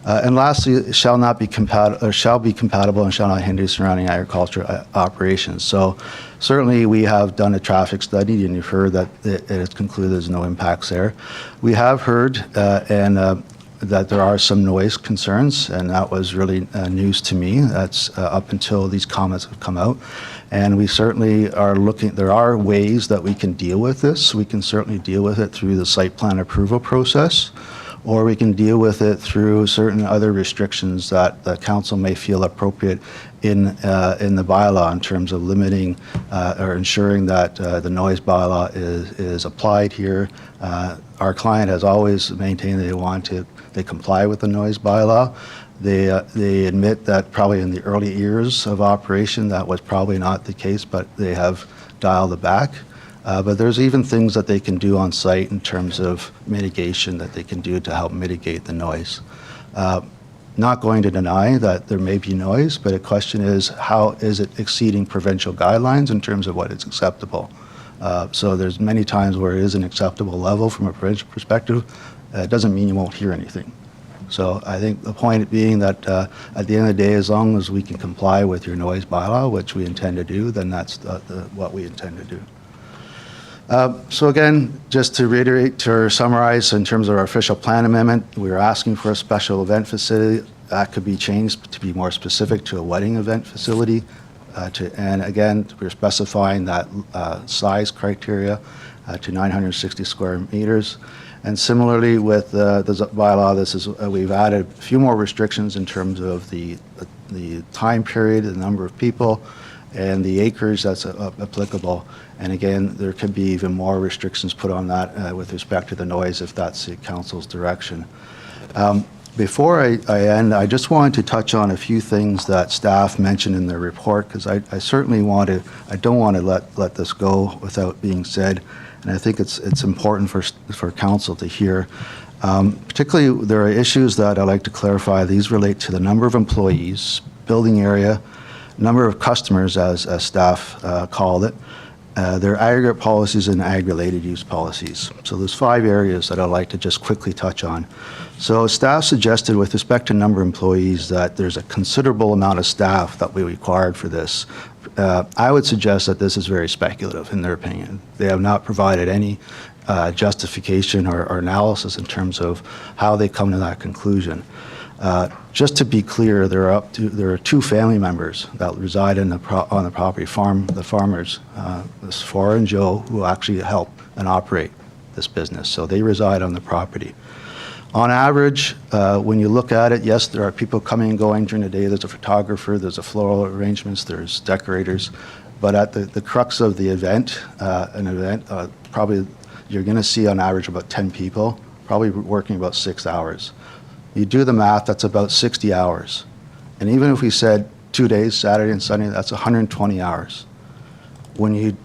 And lastly, it shall be compatible and shall not hinder surrounding agriculture operations. So certainly we have done a traffic study, and you've heard that it has concluded there's no impacts there. We have heard that there are some noise concerns, and that was really news to me. That's up until these comments have come out. And we certainly are looking, there are ways that we can deal with this. We can certainly deal with it through the site plan approval process, or we can deal with it through certain other restrictions that the council may feel appropriate in the bylaw, in terms of limiting or ensuring that the noise bylaw is applied here. Our client has always maintained they comply with the noise bylaw. They admit that probably in the early years of operation that was probably not the case, but they have dialed it back. But there's even things that they can do on site in terms of mitigation that they can do to help mitigate the noise. Not going to deny that there may be noise, but the question is, how is it exceeding provincial guidelines in terms of what is acceptable? So there's many times where it is an acceptable level from a provincial perspective. It doesn't mean you won't hear anything. So I think the point being that at the end of the day, as long as we can comply with your noise bylaw, which we intend to do, then that's what we intend to do. So again, just to reiterate or summarize, in terms of our official plan amendment, we are asking for a special event facility that could be changed to be more specific to a wedding event facility. And again, we're specifying that size criteria to 960 square meters. And similarly with the bylaw, we've added a few more restrictions in terms of the time period, the number of people, and the acres that's applicable. And again, there could be even more restrictions put on that with respect to the noise, if that's the council's direction. Before I end, I just wanted to touch on a few things that staff mentioned in their report, because I certainly I don't want to let this go without being said. And I think it's important for council to hear. Particularly, there are issues that I'd like to clarify. These relate to the number of employees, building area, number of customers, as staff called it, their aggregate policies and ag-related use policies. So there's 5 areas that I'd like to just quickly touch on. So staff suggested, with respect to number of employees, that there's a considerable amount of staff that we required for this. I would suggest that this is very speculative, in their opinion. They have not provided any justification or analysis in terms of how they come to that conclusion. Just to be clear, there are 2 family members that reside on the property, the farmers, Sephora and Joe, who actually help and operate this business. So they reside on the property. On average, when you look at it, yes, there are people coming and going during the day. There's a photographer, there's a floral arrangements, there's decorators. But at the crux of the event, probably you're going to see on average about 10 people, probably working about 6 hours. You do the math, that's about 60 hours. And even if we said 2 days, Saturday and Sunday, that's 120 hours. When you,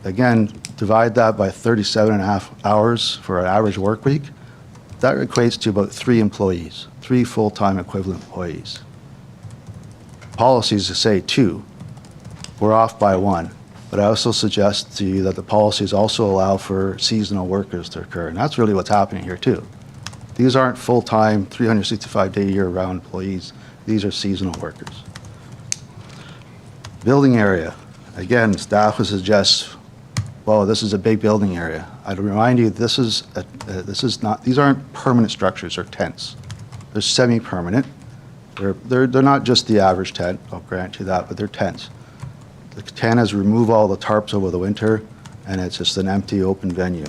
again, divide that by 37.5 hours for an average work week, that equates to about 3 employees, 3 full-time equivalent employees. Policies say 2. We're off by 1. But I also suggest to you that the policies also allow for seasonal workers to occur. And that's really what's happening here too. These aren't full-time, 365-day year-round employees. These are seasonal workers. Building area. Again, staff would suggest well, this is a big building area. I'd remind you, this is not, these aren't permanent structures or tents. They're semi-permanent. They're not just the average tent, I'll grant you that, but they're tents. The tent is remove all the tarps over the winter, and it's just an empty, open venue.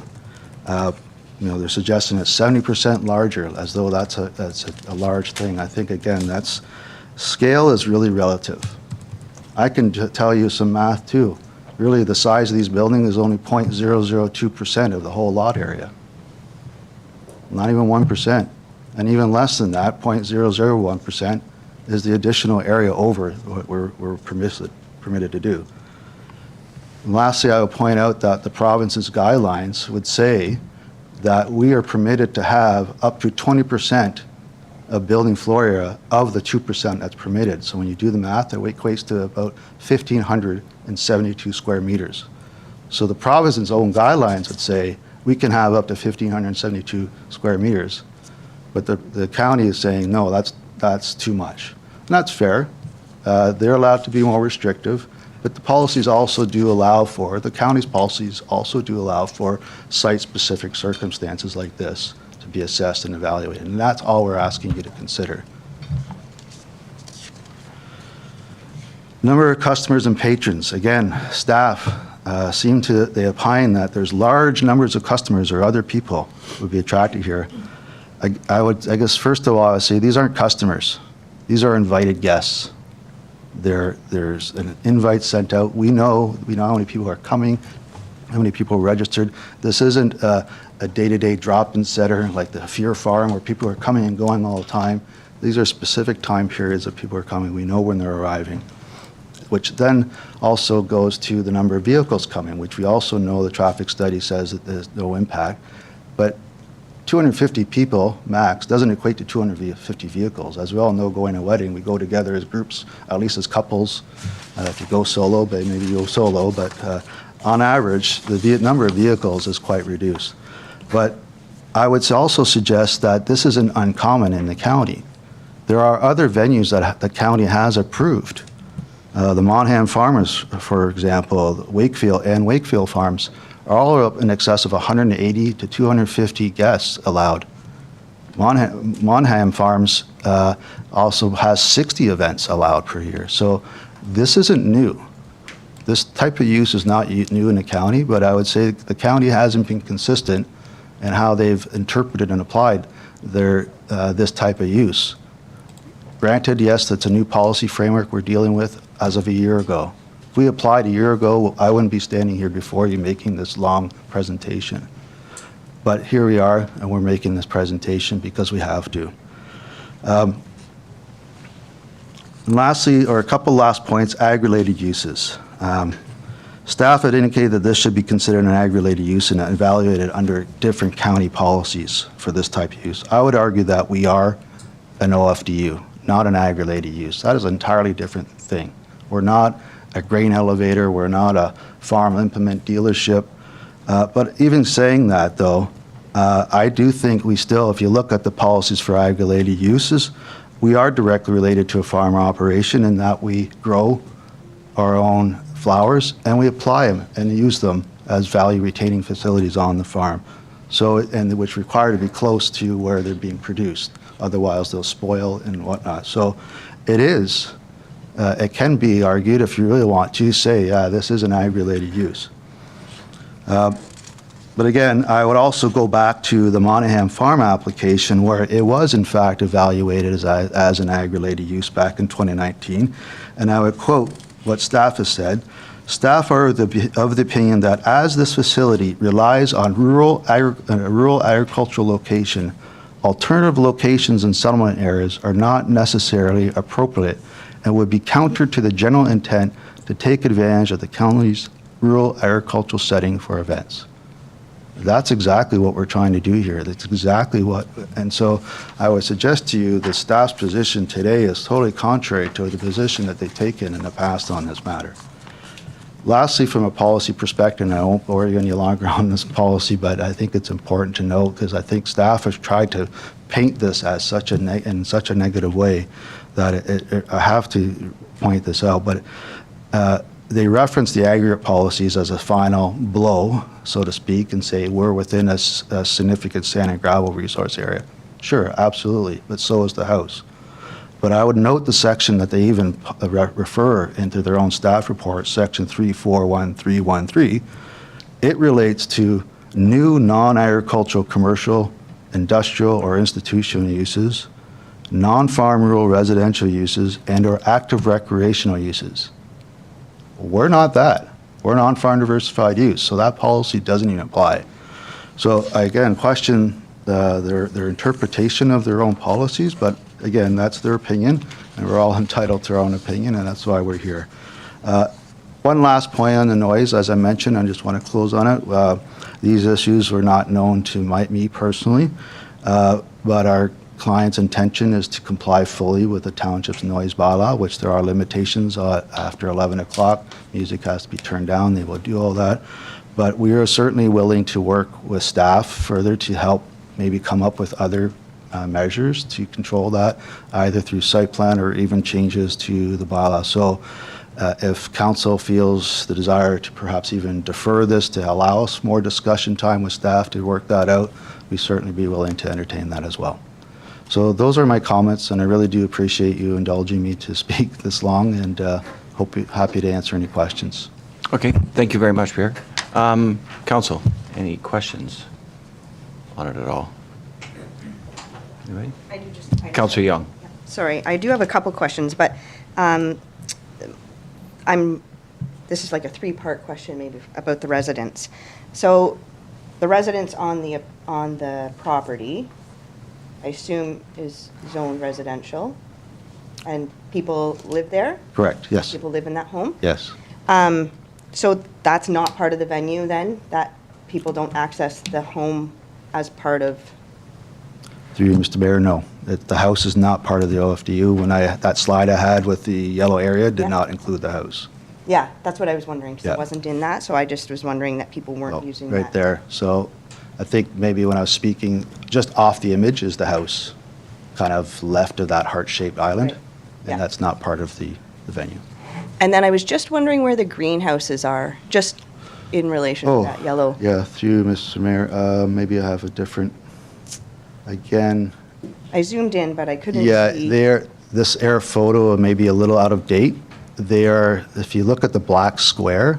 They're suggesting it's 70% larger, as though that's a large thing. I think, again, scale is really relative. I can tell you some math, too. Really, the size of these buildings is only 0.002% of the whole lot area. Not even 1%. And even less than that, 0.001%, is the additional area over what we're permitted to do. And lastly, I will point out that the province's guidelines would say that we are permitted to have up to 20% of building floor area of the 2% that's permitted. So when you do the math, it equates to about 1,572 square meters. So the province's own guidelines would say we can have up to 1,572 square meters, but the county is saying, no, that's too much. And that's fair. They're allowed to be more restrictive, but the policies also do allow for, the county's policies also do allow for site-specific circumstances like this to be assessed and evaluated. And that's all we're asking you to consider. Number of customers and patrons. Again, staff they opine that there's large numbers of customers or other people would be attracted here. I guess first of all, I would say these aren't customers. These are invited guests. There's an invite sent out. We know how many people are coming, how many people are registered. This isn't a day-to-day drop-in center like the Fear Farm where people are coming and going all the time. These are specific time periods that people are coming. We know when they're arriving, which then also goes to the number of vehicles coming, which we also know the traffic study says that there's no impact. But 250 people max doesn't equate to 250 vehicles. As we all know, going to a wedding, we go together as groups, at least as couples. If you go solo, maybe you go solo, but on average, the number of vehicles is quite reduced. But I would also suggest that this isn't uncommon in the county. There are other venues that the county has approved. The Monham Farmers, for example, Wakefield Farms, are all up in excess of 180 to 250 guests allowed. Monham Farms also has 60 events allowed per year. So this isn't new. This type of use is not new in the county, but I would say the county hasn't been consistent in how they've interpreted and applied this type of use. Granted, yes, that's a new policy framework we're dealing with as of a year ago. If we applied a year ago, I wouldn't be standing here before you making this long presentation. But here we are, and we're making this presentation because we have to. And lastly, or a couple last points, ag-related uses. Staff had indicated that this should be considered an ag-related use and evaluated under different county policies for this type of use. I would argue that we are an OFDU, not an ag-related use. That is an entirely different thing. We're not a grain elevator, we're not a farm implement dealership. But even saying that, though, I do think we still, if you look at the policies for ag-related uses, we are directly related to a farm operation in that we grow our own flowers and we apply them and use them as value-retaining facilities on the farm. So, and which require to be close to where they're being produced. Otherwise, they'll spoil and whatnot. So it can be argued, if you really want to, say, yeah, this is an ag-related use. But again, I would also go back to the Monaghan Farm application where it was in fact evaluated as an ag-related use back in 2019. And I would quote what staff has said. Staff are of the opinion that as this facility relies on rural agricultural location, alternative locations and settlement areas are not necessarily appropriate and would be counter to the general intent to take advantage of the county's rural agricultural setting for events. That's exactly what we're trying to do here. That's exactly what, and so I would suggest to you the staff's position today is totally contrary to the position that they've taken in the past on this matter. Lastly, from a policy perspective, and I won't bore you any longer on this policy, but I think it's important to note because I think staff has tried to paint this as in such a negative way that I have to point this out. But they reference the aggregate policies as a final blow, so to speak, and say we're within a significant sand and gravel resource area. Sure, absolutely, but so is the house. But I would note the section that they even refer into their own staff report, section 341313. It relates to new non-agricultural, commercial, industrial, or institutional uses, non-farm rural residential uses, and/or active recreational uses. We're not that. We're non-farm diversified use, so that policy doesn't even apply. So I again question their interpretation of their own policies, but again, that's their opinion, and we're all entitled to our own opinion, and that's why we're here. One last point on the noise, as I mentioned, I just want to close on it. These issues were not known to me personally, but our client's intention is to comply fully with the township's noise bylaw, which there are limitations after 11 o'clock. Music has to be turned down. They will do all that. But we are certainly willing to work with staff further to help maybe come up with other measures to control that, either through site plan or even changes to the bylaw. So if council feels the desire to perhaps even defer this to allow us more discussion time with staff to work that out, we certainly be willing to entertain that as well. So those are my comments, and I really do appreciate you indulging me to speak this long, and happy to answer any questions. Okay, thank you very much, Pierre. Council, any questions on it at all? Anybody? I do just. Councillor Young. Sorry, I do have a couple questions, but this is like a three-part question maybe about the residents. So the residents on the property, I assume is zoned residential, and people live there? Correct, yes. People live in that home? Yes. So that's not part of the venue then? That people don't access the home as part of? Through you, Mr. Mayor, no. The house is not part of the OFDU. That slide I had with the yellow area did not include the house. Yeah, that's what I was wondering, because Yeah. it wasn't in that, so I just was wondering that people weren't using that. Right there. So I think maybe when I was speaking, just off the image is the house, kind of left of that heart-shaped island. Right. Yeah. And that's not part of the venue. And then I was just wondering where the greenhouses are, just in relation to that yellow. Yeah, through Mr. Mayor, maybe I have a different, again. I zoomed in, but I couldn't Yeah, see. this air photo may be a little out of date. They are, if you look at the black square,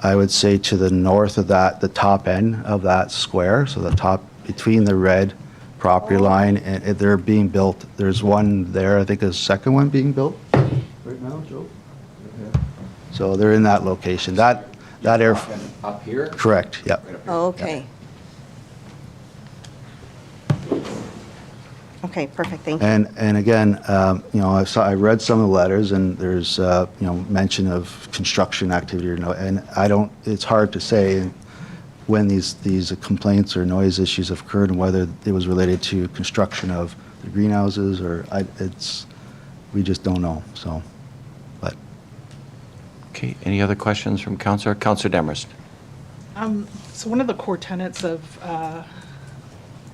I would say to the north of that, the top end of that square, so the top between the red property line, and they're being built. There's one there, I think a second one being built right now, Joe? So they're in that location. That air. Up here? Correct, yep. Oh, okay. Okay, perfect, thank you. And again, I read some of the letters, and there's, mention of construction activity, and it's hard to say when these complaints or noise issues have occurred and whether it was related to construction of the greenhouses or we just don't know, so, but. Okay, any other questions from Councillor? Councillor Demers. So one of the core tenets of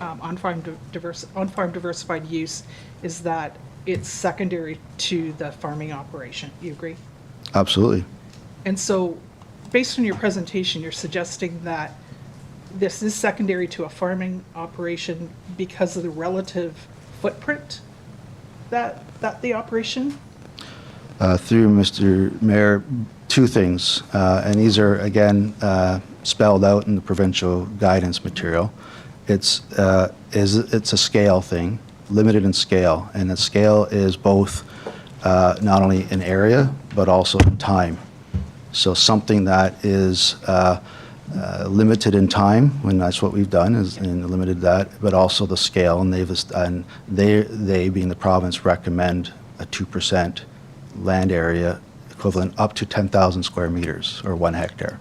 on-farm diversified use is that it's secondary to the farming operation. You agree? Absolutely. And so, based on your presentation, you're suggesting that this is secondary to a farming operation because of the relative footprint that the operation? Through Mr. Mayor, two things, and these are, again, spelled out in the provincial guidance material. It's a scale thing, limited in scale, and the scale is both not only in area, but also in time. So something that is limited in time, when that's what we've done, is and limited that, but also the scale, and they being the province recommend a 2% land area equivalent up to 10,000 square meters or 1 hectare.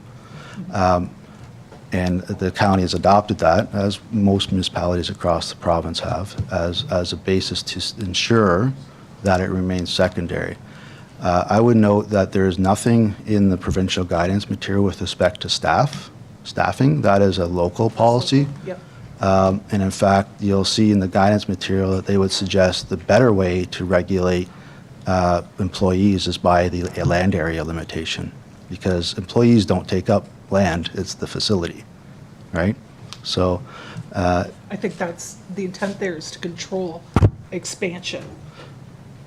And the county has adopted that, as most municipalities across the province have, as a basis to ensure that it remains secondary. I would note that there is nothing in the provincial guidance material with respect to staffing. That is a local policy. Yep. And in fact, you'll see in the guidance material that they would suggest the better way to regulate employees is by the land area limitation. because employees don't take up land, it's the facility, right? So, I think that's, the intent there is to control expansion.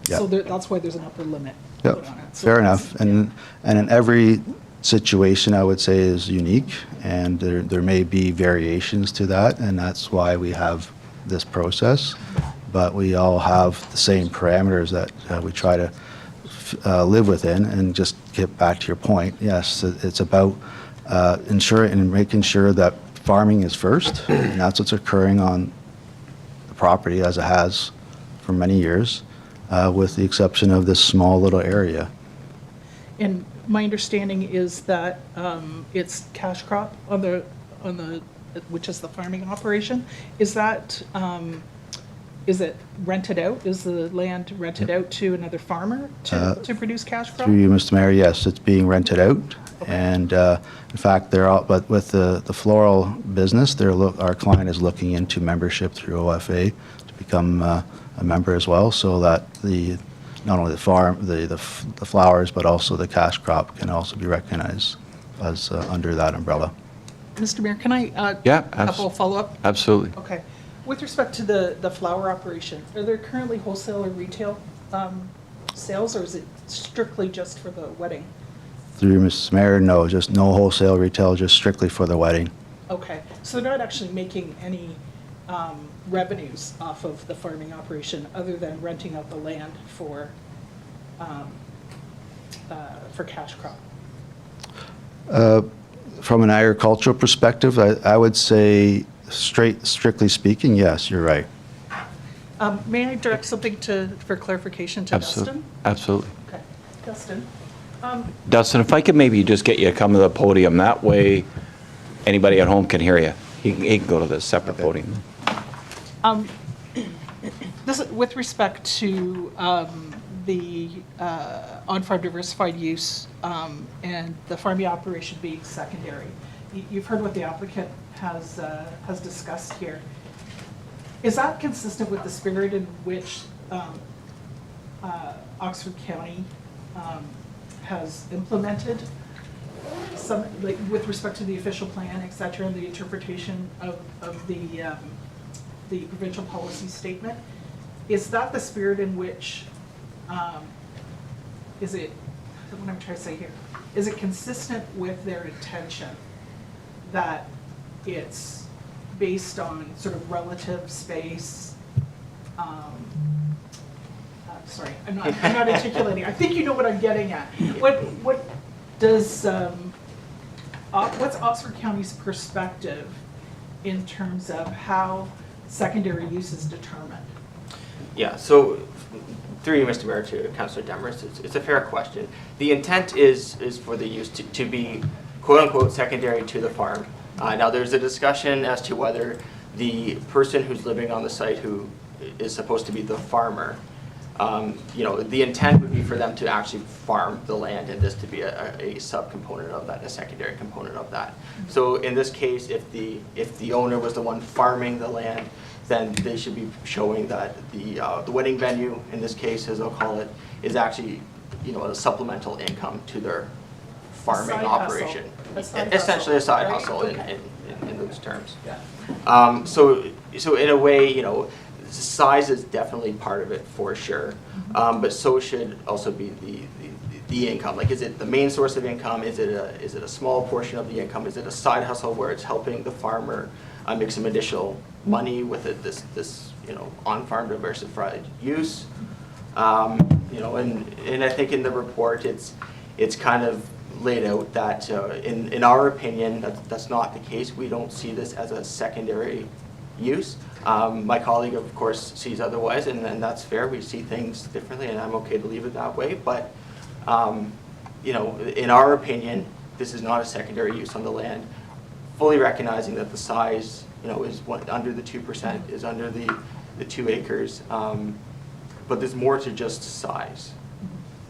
So Yeah. that's why there's an upper limit Yep, put on it. So fair that's- enough. And in every situation, I would say, is unique, and there may be variations to that, and that's why we have this process. But we all have the same parameters that we try to live within. And just get back to your point, yes, it's about ensuring and making sure that farming is first, and that's what's occurring on the property as it has for many years, with the exception of this small little area. And my understanding is that it's cash crop on the, which is the farming operation. Is that, is it rented out? Is the land rented out to another farmer to produce cash crop? Through you, Mr. Mayor, yes, it's being rented out. And in fact, but with the floral business, our client is looking into membership through OFA to become a member as well, so that not only the farm, the flowers, but also the cash crop can also be recognized as under that umbrella. Mr. Mayor, can I, Yeah, couple follow-up? Absolutely. Okay. With respect to the flower operation, are there currently wholesale or retail sales, or is it strictly just for the wedding? Through you, Mr. Mayor, no, just no wholesale retail, just strictly for the wedding. Okay, so they're not actually making any revenues off of the farming operation other than renting out the land for cash crop? From an agricultural perspective, I would say, strictly speaking, yes, you're right. May I direct something for clarification to Dustin? Absolutely. Okay, Dustin. Dustin, if I could maybe just get you to come to the podium, that way anybody at home can hear you. He can go to the separate podium. With respect to the on-farm diversified use and the farming operation being secondary, you've heard what the applicant has discussed here. Is that consistent with the spirit in which Oxford County has implemented some, like, with respect to the official plan, et cetera, and the interpretation of the provincial policy statement? Is that the spirit in which, is it, what I'm trying to say here, is it consistent with their intention that it's based on sort of relative space? Sorry, I'm not articulating. I think you know what I'm getting at. What does, what's Oxford County's perspective in terms of how secondary use is determined? Yeah, so through you, Mr. Mayor, to Councillor Demers, it's a fair question. The intent is for the use to be quote-unquote secondary to the farm. Now, there's a discussion as to whether the person who's living on the site who is supposed to be the farmer, the intent would be for them to actually farm the land and this to be a subcomponent of that, a secondary component of that. So in this case, if the owner was the one farming the land, then they should be showing that the wedding venue, in this case, as I'll call it, is actually, a supplemental income to their farming operation. Essentially a side hustle in those terms. Yeah. So in a way, size is definitely part of it for sure, but so should also be the income. Like, is it the main source of income? Is it a small portion of the income? Is it a side hustle where it's helping the farmer make some additional money with this on-farm diversified use? And I think in the report it's kind of laid out that in our opinion that's not the case. We don't see this as a secondary use. My colleague, of course, sees otherwise, and that's fair. We see things differently, and I'm okay to leave it that way. But in our opinion, this is not a secondary use on the land. Fully recognizing that the size, is under the 2%, is under the 2 acres. But there's more to just size.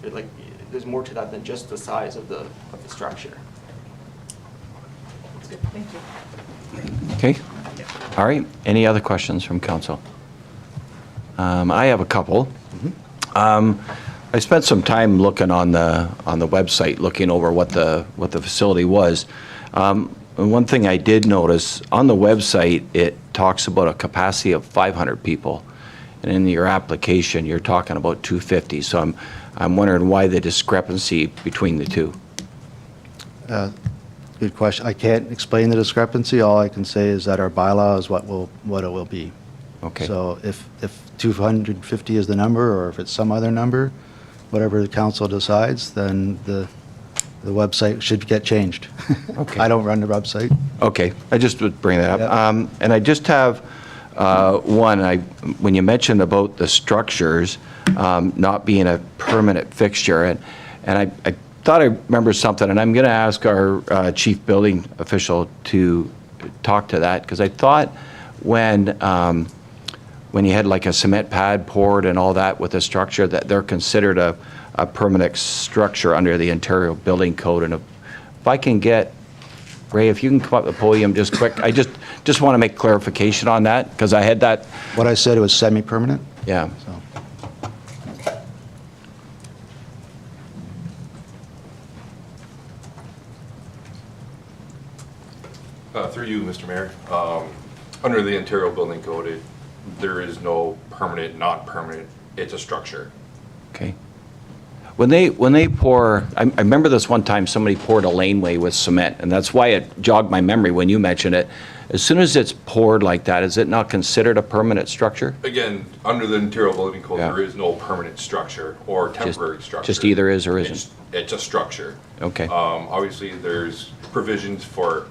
There's more to that than just the size of the structure. That's good, thank you. Okay. All right. Any other questions from council? I have a couple. I spent some time looking on the website, looking over what the facility was. And one thing I did notice, on the website, it talks about a capacity of 500 people. And in your application, you're talking about 250. So I'm wondering why the discrepancy between the two. Good question. I can't explain the discrepancy. All I can say is that our bylaw is what it will be. Okay. So if 250 is the number, or if it's some other number, whatever the council decides, then the website should get changed. Okay. I don't run the website. Okay, I just would bring that up. Yep. And I just have one, when you mentioned about the structures not being a permanent fixture, and I thought I remembered something, and I'm going to ask our chief building official to talk to that, because I thought when you had like a cement pad poured and all that with a structure, that they're considered a permanent structure under the Ontario Building Code. And if I can get, Ray, if you can come up to the podium just quick, I just want to make clarification on that, because I had that. What I said, it was semi-permanent. Yeah. So. Through you, Mr. Mayor, under the Ontario Building Code, there is no permanent, not permanent, it's a structure. Okay. When they pour, I remember this one time somebody poured a laneway with cement, and that's why it jogged my memory when you mentioned it. As soon as it's poured like that, is it not considered a permanent structure? Again, under the Ontario Building Code, Yeah. there is no permanent structure or temporary structure. Just either is or isn't? It's a structure. Okay. Obviously, there's provisions for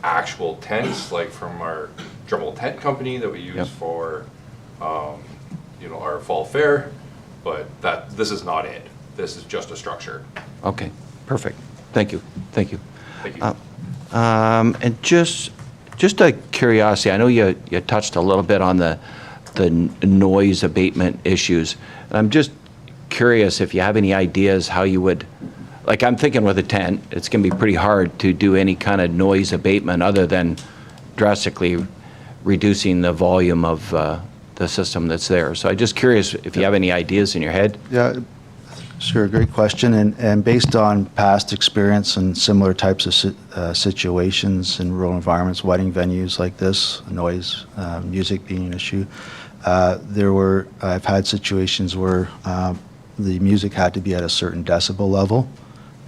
actual tents, like from our Dremel Tent Company that we use Yep. for, our fall fair, but this is not it. This is just a structure. Okay, perfect. Thank you. Thank you. Thank you. And just a curiosity, I know you touched a little bit on the noise abatement issues. And I'm just curious if you have any ideas how you would, like I'm thinking with a tent, it's going to be pretty hard to do any kind of noise abatement other than drastically reducing the volume of the system that's there. So I'm just curious if you have any ideas in your head. Yeah, sure, great question. And based on past experience and similar types of situations in rural environments, wedding venues like this, noise, music being an issue, I've had situations where the music had to be at a certain decibel level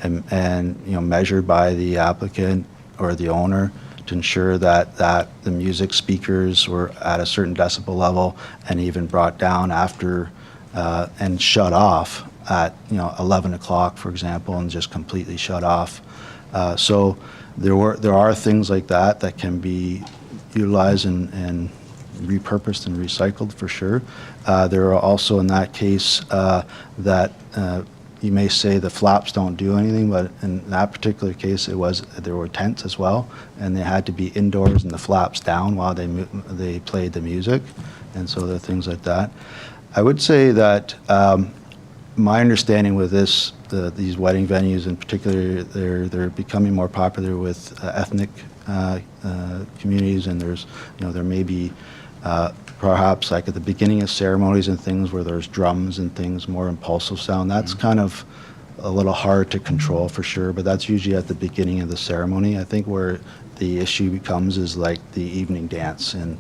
and measured by the applicant or the owner to ensure that the music speakers were at a certain decibel level and even brought down after and shut off at 11 o'clock, for example, and just completely shut off. So there are things like that can be utilized and repurposed and recycled for sure. There are also in that case that you may say the flaps don't do anything, but in that particular case there were tents as well, and they had to be indoors and the flaps down while they played the music, and so there are things like that. I would say that my understanding with these wedding venues in particular, they're becoming more popular with ethnic communities, and there may be perhaps like at the beginning of ceremonies and things where there's drums and things, more impulsive sound. That's kind of a little hard to control for sure, but that's usually at the beginning of the ceremony. I think where the issue becomes is like the evening dance and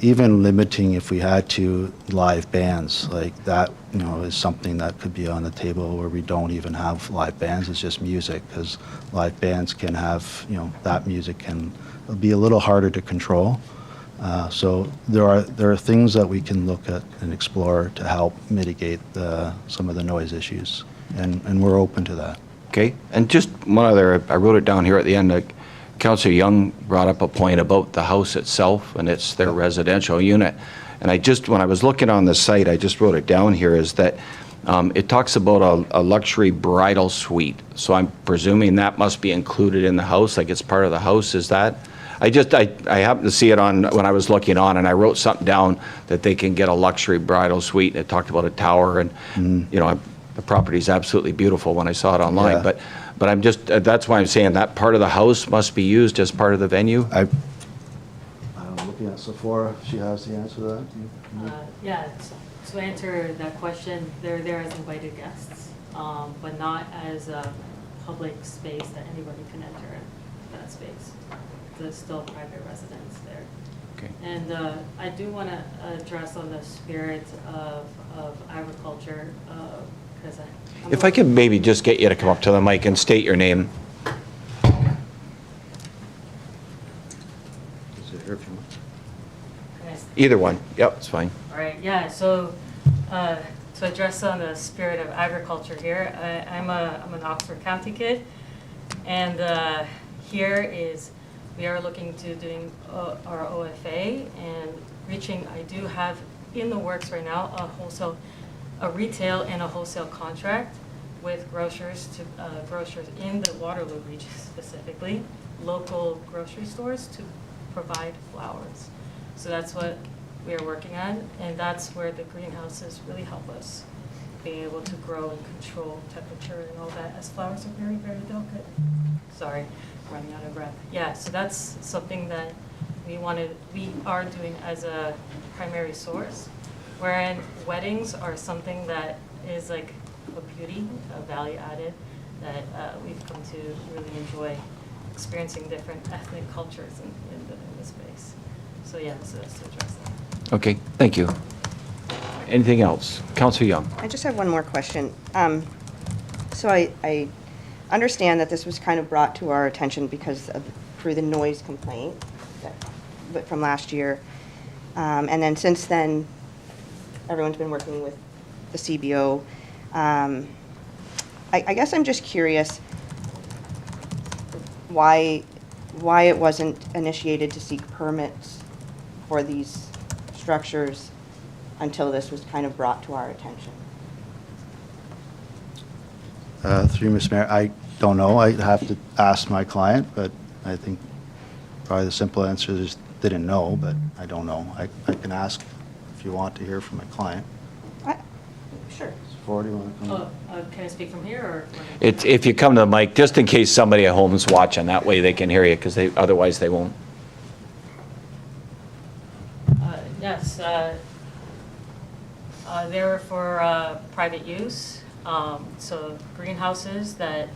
even limiting, if we had to, live bands like that, is something that could be on the table where we don't even have live bands. It's just music, because live bands can have, that music can be a little harder to control. So there are things that we can look at and explore to help mitigate some of the noise issues, and we're open to that. Okay, and just one other, I wrote it down here at the end, Councillor Young brought up a point about the house itself, and it's their residential unit. And when I was looking on the site, I just wrote it down here, is that it talks about a luxury bridal suite. So I'm presuming that must be included in the house, like it's part of the house, is that? I happened to see it on when I was looking on, and I wrote something down that they can get a luxury bridal suite, and it talked about a tower, and the property is absolutely beautiful when I saw it online. Yeah. But I'm just, that's why I'm saying that part of the house must be used as part of the venue? I'm Yeah, Sephora, she has the answer to that. Yeah, to answer that question, they're there as invited guests, but not as a public space that anybody can enter that space. There's still private residence there. Okay. And I do want to address on the spirit of agriculture, because If I could maybe just get you to come up to the mic and state your name. Is it here if you want? Either one. Yep, it's fine. All right, yeah, so to address on the spirit of agriculture here, I'm an Oxford County kid, and here is, we are looking to doing our OFA and reaching, I do have in the works right now a retail and a wholesale contract with grocers in the Waterloo region specifically, local grocery stores to provide flowers. So that's what we are working on, and that's where the greenhouses really help us being able to grow and control temperature and all that, as flowers are very, very delicate. Sorry, running out of breath. Yeah, so that's something that we are doing as a primary source, wherein weddings are something that is like a beauty, a value added, that we've come to really enjoy experiencing different ethnic cultures in the space. So yeah, so that's to address that. Okay, thank you. Anything else? Councillor Young. I just have one more question. So I understand that this was kind of brought to our attention because through the noise complaint from last year. And then since then, everyone's been working with the CBO. I guess I'm just curious why it wasn't initiated to seek permits for these structures until this was kind of brought to our attention. Through Ms. Mayor, I don't know. I have to ask my client, but I think probably the simple answer is didn't know, but I don't know. I can ask if you want to hear from my client. Sure. Sephora, do you want to come? Can I speak from here, or? If you come to the mic, just in case somebody at home is watching, that way they can hear you, because otherwise they won't. Yes, they're for private use, so greenhouses that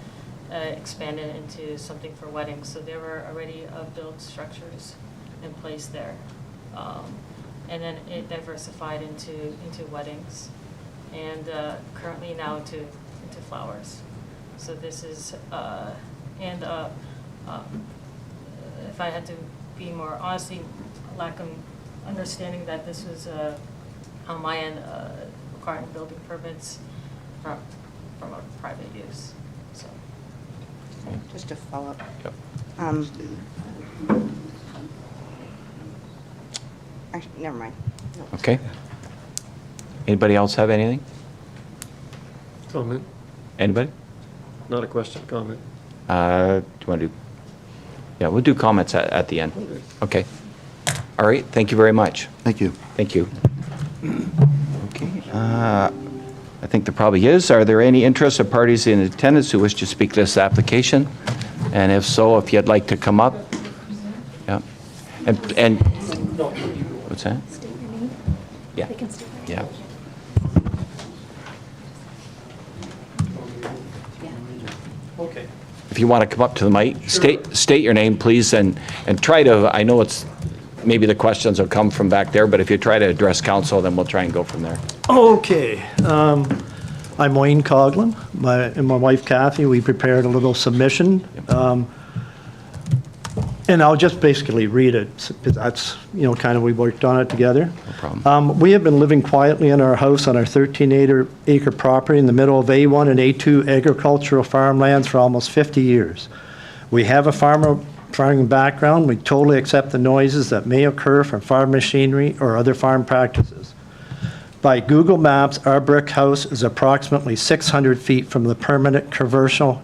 expanded into something for weddings. So there were already built structures in place there, and then it diversified into weddings, and currently now into flowers. So this is and if I had to be more honestly, lack of understanding that this was on my end requiring building permits from a private use. So Just to follow up. Yep. Actually, never mind. No. Okay. Anybody else have anything? Comment? Anybody? Not a question, comment. Do you want to do? Yeah, we'll do comments at the end. Okay. All right, thank you very much. Thank you. Thank you. Okay, I think there probably is. Are there any interested parties in attendance who wish to speak to this application? And if so, if you'd like to come up. Yeah. And what's that? State your name. Yeah. They can state their name. Yeah. Okay. If you want to come up to the mic, state your name, please, and try to, I know it's, maybe the questions will come from back there, but if you try to address council, then we'll try and go from there. Okay. I'm Wayne Coughlin. And my wife Kathy, we prepared a little submission. And I'll just basically read it. That's, kind of we worked on it together. No problem. We have been living quietly in our house on our 13-acre property in the middle of A1 and A2 agricultural farmlands for almost 50 years. We have a farming background. We totally accept the noises that may occur from farm machinery or other farm practices. By Google Maps, our brick house is approximately 600 feet from the permanent commercial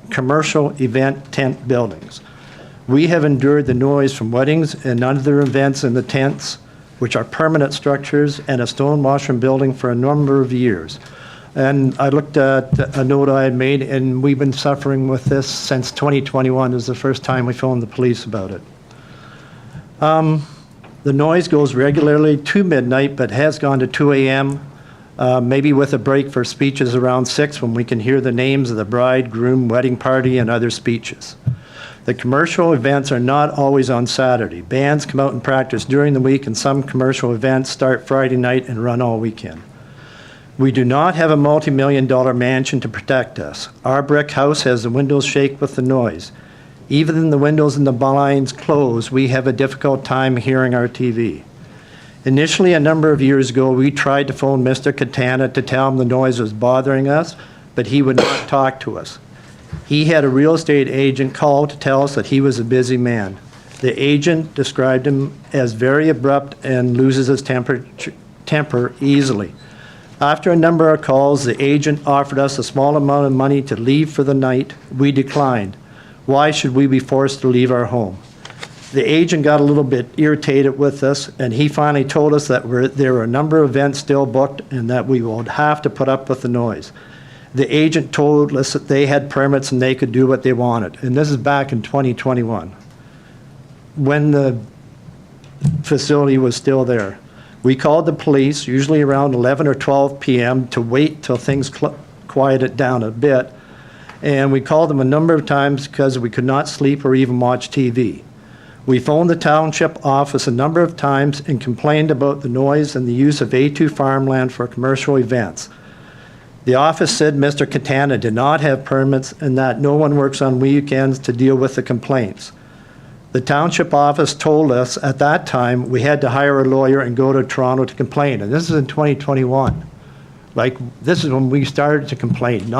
event tent buildings. We have endured the noise from weddings and other events in the tents, which are permanent structures, and a stone washroom building for a number of years. And I looked at a note I had made, and we've been suffering with this since 2021 is the first time we phoned the police about it. The noise goes regularly to midnight, but has gone to 2 a.m., maybe with a break for speeches around 6 when we can hear the names of the bride, groom, wedding party, and other speeches. The commercial events are not always on Saturday. Bands come out and practice during the week, and some commercial events start Friday night and run all weekend. We do not have a multi-million-dollar mansion to protect us. Our brick house has the windows shake with the noise. Even when the windows and the blinds close, we have a difficult time hearing our TV. Initially, a number of years ago, we tried to phone Mr. Katana to tell him the noise was bothering us, but he would not talk to us. He had a real estate agent call to tell us that he was a busy man. The agent described him as very abrupt and loses his temper easily. After a number of calls, the agent offered us a small amount of money to leave for the night. We declined. Why should we be forced to leave our home? The agent got a little bit irritated with us, and he finally told us that there were a number of events still booked and that we would have to put up with the noise. The agent told us that they had permits and they could do what they wanted. And this is back in 2021, when the facility was still there. We called the police, usually around 11 or 12 p.m., to wait till things quieted down a bit. And we called them a number of times because we could not sleep or even watch TV. We phoned the township office a number of times and complained about the noise and the use of A2 farmland for commercial events. The office said Mr. Katana did not have permits and that no one works on weekends to deal with the complaints. The township office told us at that time we had to hire a lawyer and go to Toronto to complain. And this is in 2021. Like, this is when we started to complain.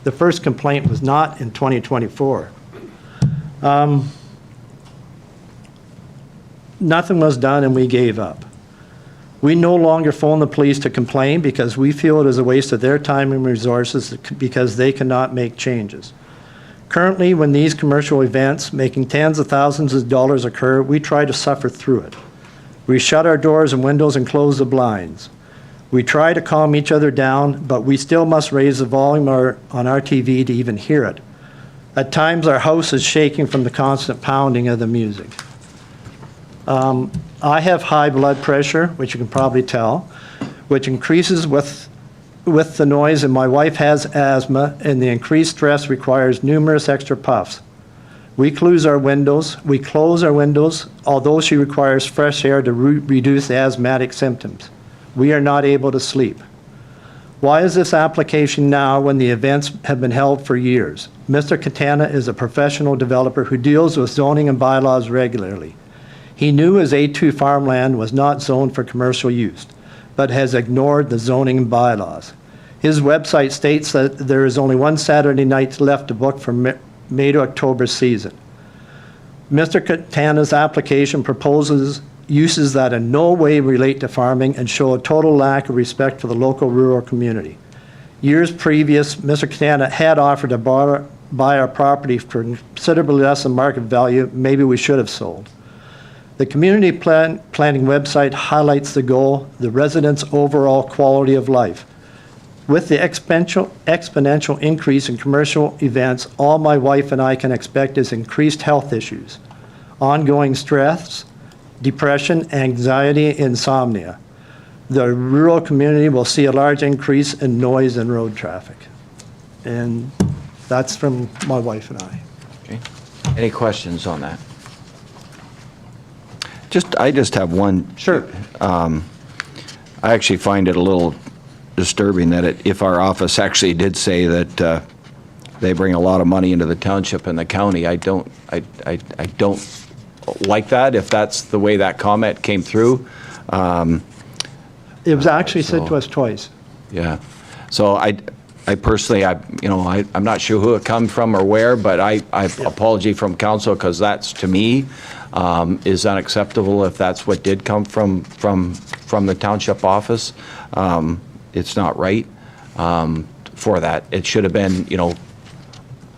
The first complaint was not in 2024. Nothing was done and we gave up. We no longer phone the police to complain because we feel it is a waste of their time and resources because they cannot make changes. Currently, when these commercial events making tens of thousands of dollars occur, we try to suffer through it. We shut our doors and windows and close the blinds. We try to calm each other down, but we still must raise the volume on our TV to even hear it. At times, our house is shaking from the constant pounding of the music. I have high blood pressure, which you can probably tell, which increases with the noise, and my wife has asthma, and the increased stress requires numerous extra puffs. We close our windows, although she requires fresh air to reduce the asthmatic symptoms. We are not able to sleep. Why is this application now when the events have been held for years? Mr. Katana is a professional developer who deals with zoning and bylaws regularly. He knew his A2 farmland was not zoned for commercial use, but has ignored the zoning and bylaws. His website states that there is only one Saturday night left to book for May to October season. Mr. Katana's application proposes uses that in no way relate to farming and show a total lack of respect for the local rural community. Years previous, Mr. Katana had offered to buy our property for considerably less than market value. Maybe we should have sold. The community planning website highlights the goal, the residents' overall quality of life. With the exponential increase in commercial events, all my wife and I can expect is increased health issues, ongoing stress, depression, anxiety, insomnia. The rural community will see a large increase in noise and road traffic. And that's from my wife and I. Okay. Any questions on that? I just have one. Sure. I actually find it a little disturbing that if our office actually did say that they bring a lot of money into the township and the county, I don't like that, if that's the way that comment came through. It was actually said to us twice. Yeah. So I personally, I'm not sure who it come from or where, but I apology from council, because that's, to me, is unacceptable if that's what did come from the township office. It's not right for that. It should have been,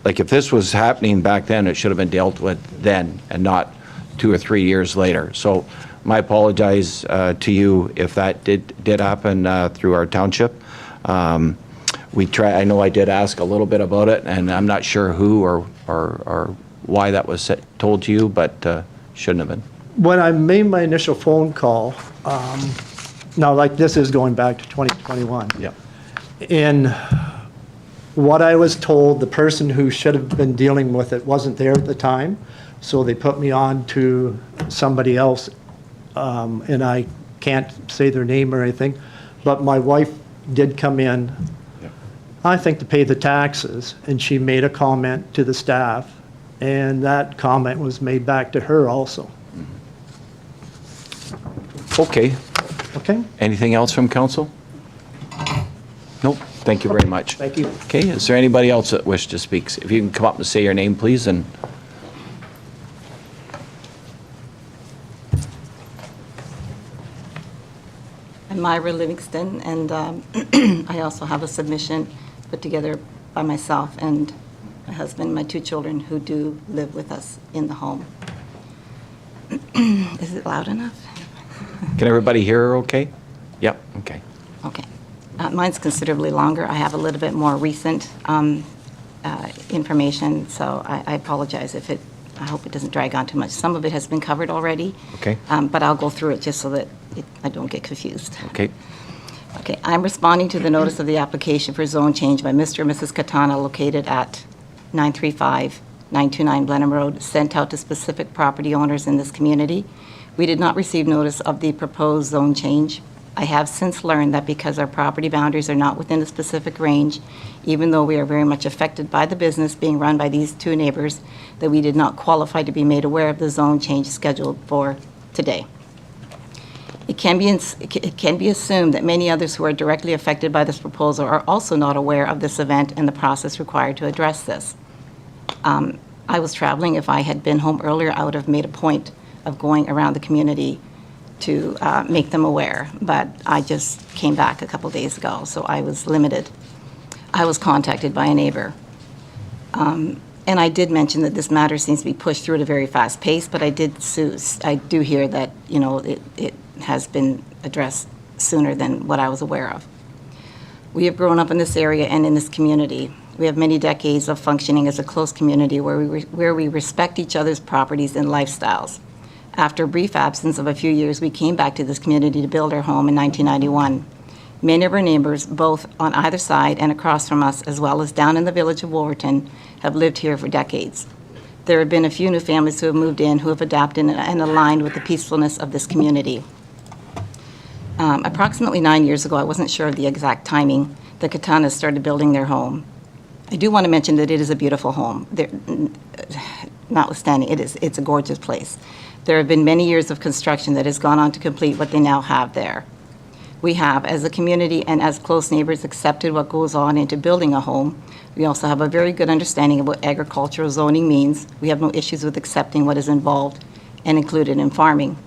like, if this was happening back then, it should have been dealt with then and not 2 or 3 years later. So my apologize to you if that did happen through our township. I know I did ask a little bit about it, and I'm not sure who or why that was told to you, but shouldn't have been. when I made my initial phone call, now like this is going back to 2021. Yeah. In what I was told, the person who should have been dealing with it wasn't there at the time, so they put me on to somebody else, and I can't say their name or anything, but my wife did come in, I think, to pay the taxes, and she made a comment to the staff, and that comment was made back to her also. Okay. Okay? Anything else from council? Nope. Thank you very much. Thank you. Okay, is there anybody else that wishes to speak? If you can come up and say your name, please, and... I'm Myra Livingston, and I also have a submission put together by myself and my husband and my 2 children who do live with us in the home. Is it loud enough? Can everybody hear her okay? Yep, okay. Okay. Mine's considerably longer. I have a little bit more recent information, so I apologize if I hope it doesn't drag on too much. Some of it has been covered already. Okay. But I'll go through it just so that I don't get confused. Okay. Okay, I'm responding to the notice of the application for zone change by Mr. and Mrs. Katana located at 935-929 Blenheim Road, sent out to specific property owners in this community. We did not receive notice of the proposed zone change. I have since learned that because our property boundaries are not within a specific range, even though we are very much affected by the business being run by these 2 neighbors, that we did not qualify to be made aware of the zone change scheduled for today. It can be assumed that many others who are directly affected by this proposal are also not aware of this event and the process required to address this. I was traveling. If I had been home earlier, I would have made a point of going around the community to make them aware, but I just came back a couple days ago, so I was limited. I was contacted by a neighbor. And I did mention that this matter seems to be pushed through at a very fast pace, but I do hear that, it has been addressed sooner than what I was aware of. We have grown up in this area and in this community. We have many decades of functioning as a close community where we respect each other's properties and lifestyles. After a brief absence of a few years, we came back to this community to build our home in 1991. Many of our neighbors, both on either side and across from us, as well as down in the village of Wolverton, have lived here for decades. There have been a few new families who have moved in who have adapted and aligned with the peacefulness of this community. Approximately 9 years ago, I wasn't sure of the exact timing, the Katanas started building their home. I do want to mention that it is a beautiful home. Notwithstanding, it's a gorgeous place. There have been many years of construction that has gone on to complete what they now have there. We have, as a community and as close neighbors, accepted what goes on into building a home. We also have a very good understanding of what agricultural zoning means. We have no issues with accepting what is involved and included in farming.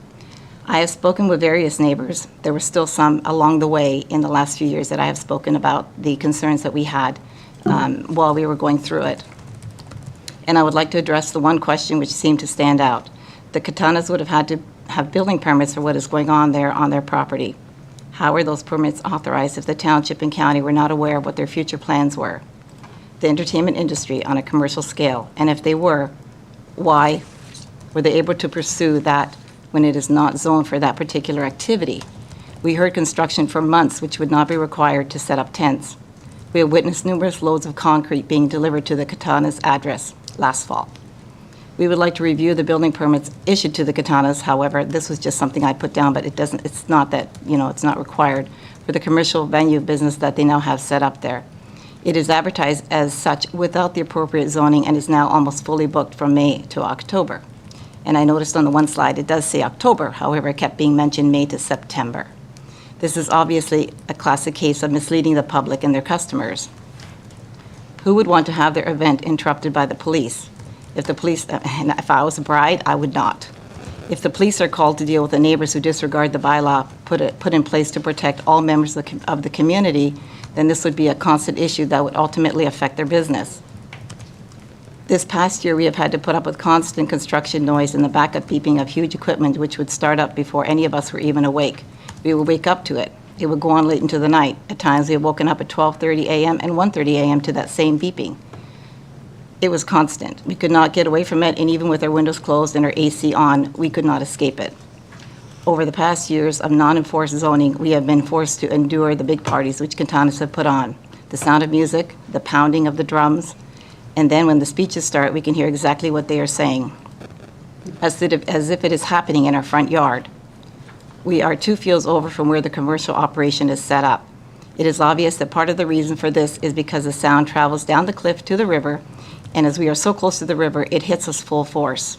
I have spoken with various neighbors. There were still some along the way in the last few years that I have spoken about the concerns that we had while we were going through it. And I would like to address the one question which seemed to stand out. The Katanas would have had to have building permits for what is going on there on their property. How are those permits authorized if the township and county were not aware of what their future plans were? The entertainment industry on a commercial scale, and if they were, why were they able to pursue that when it is not zoned for that particular activity? We heard construction for months which would not be required to set up tents. We have witnessed numerous loads of concrete being delivered to the Katanas' address last fall. We would like to review the building permits issued to the Katanas. However, this was just something I put down, but it's not that, it's not required for the commercial venue business that they now have set up there. It is advertised as such without the appropriate zoning and is now almost fully booked from May to October. And I noticed on the one slide it does say October, however, it kept being mentioned May to September. This is obviously a classic case of misleading the public and their customers. Who would want to have their event interrupted by the police? If I was a bride, I would not. If the police are called to deal with the neighbors who disregard the bylaw put in place to protect all members of the community, then this would be a constant issue that would ultimately affect their business. This past year, we have had to put up with constant construction noise and the backup beeping of huge equipment which would start up before any of us were even awake. We would wake up to it. It would go on late into the night. At times, we have woken up at 12:30 a.m. and 1:30 a.m. to that same beeping. It was constant. We could not get away from it, and even with our windows closed and our AC on, we could not escape it. Over the past years of non-enforced zoning, we have been forced to endure the big parties which Kantanas have put on. The sound of music, the pounding of the drums, and then when the speeches start, we can hear exactly what they are saying, as if it is happening in our front yard. We are 2 fields over from where the commercial operation is set up. It is obvious that part of the reason for this is because the sound travels down the cliff to the river, and as we are so close to the river, it hits us full force.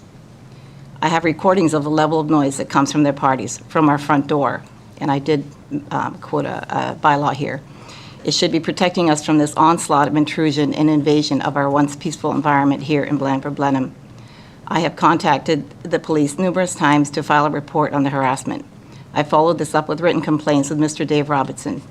I have recordings of the level of noise that comes from their parties, from our front door, and I did quote a bylaw here. It should be protecting us from this onslaught of intrusion and invasion of our once peaceful environment here in Blandford-Blenheim. I have contacted the police numerous times to file a report on the harassment. I followed this up with written complaints with Mr. Dave Robertson.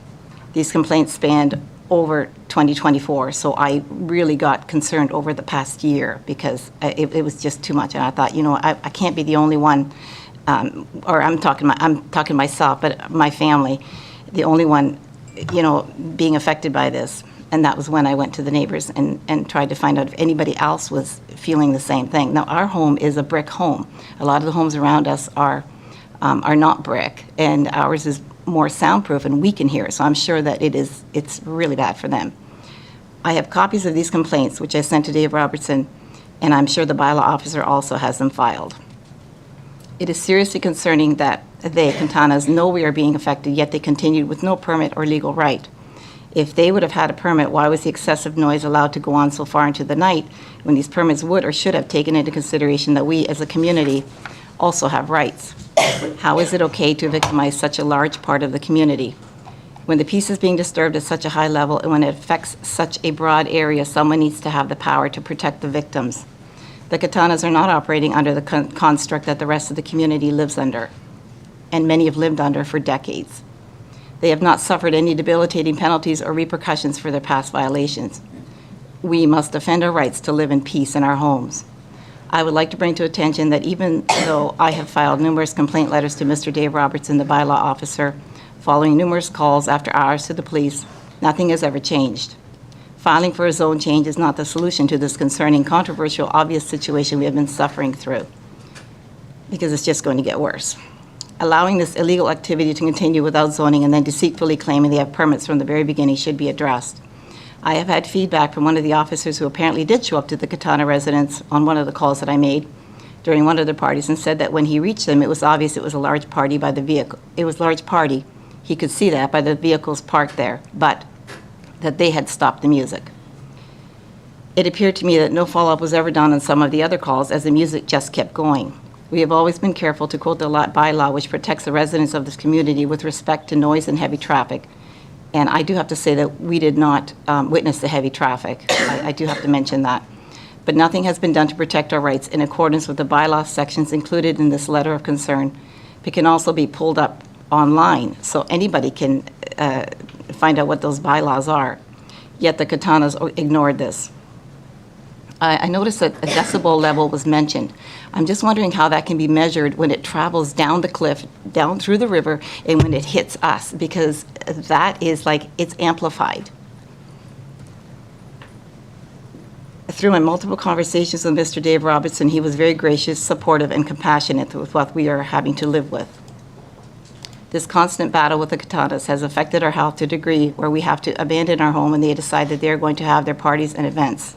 These complaints spanned over 2024, so I really got concerned over the past year because it was just too much, and I thought, I can't be the only one, or I'm talking myself, but my family, the only one, being affected by this. And that was when I went to the neighbors and tried to find out if anybody else was feeling the same thing. Now, our home is a brick home. A lot of the homes around us are not brick, and ours is more soundproof, and we can hear it. So I'm sure that it's really bad for them. I have copies of these complaints, which I sent to Dave Robertson, and I'm sure the bylaw officer also has them filed. It is seriously concerning that they, Kantanas, know we are being affected, yet they continued with no permit or legal right. If they would have had a permit, why was the excessive noise allowed to go on so far into the night when these permits would or should have taken into consideration that we as a community also have rights? How is it okay to victimize such a large part of the community? When the peace is being disturbed at such a high level and when it affects such a broad area, someone needs to have the power to protect the victims. The Kantanas are not operating under the construct that the rest of the community lives under, and many have lived under for decades. They have not suffered any debilitating penalties or repercussions for their past violations. We must defend our rights to live in peace in our homes. I would like to bring to attention that even though I have filed numerous complaint letters to Mr. Dave Robertson, the bylaw officer, following numerous calls after hours to the police, nothing has ever changed. Filing for a zone change is not the solution to this concerning, controversial, obvious situation we have been suffering through, because it's just going to get worse. Allowing this illegal activity to continue without zoning and then deceitfully claiming they have permits from the very beginning should be addressed. I have had feedback from one of the officers who apparently did show up to the Katana residence on one of the calls that I made during one of the parties and said that when he reached them, it was obvious it was a large party by the vehicle. It was a large party. He could see that by the vehicles parked there, but that they had stopped the music. It appeared to me that no follow-up was ever done on some of the other calls as the music just kept going. We have always been careful to quote the bylaw which protects the residents of this community with respect to noise and heavy traffic. And I do have to say that we did not witness the heavy traffic. I do have to mention that. But nothing has been done to protect our rights in accordance with the bylaw sections included in this letter of concern. It can also be pulled up online, so anybody can find out what those bylaws are. Yet the Katanas ignored this. I noticed that a decibel level was mentioned. I'm just wondering how that can be measured when it travels down the cliff, down through the river, and when it hits us, because that is like, it's amplified. Through my multiple conversations with Mr. Dave Robertson, he was very gracious, supportive, and compassionate with what we are having to live with. This constant battle with the Katanas has affected our health to a degree where we have to abandon our home when they decide that they're going to have their parties and events.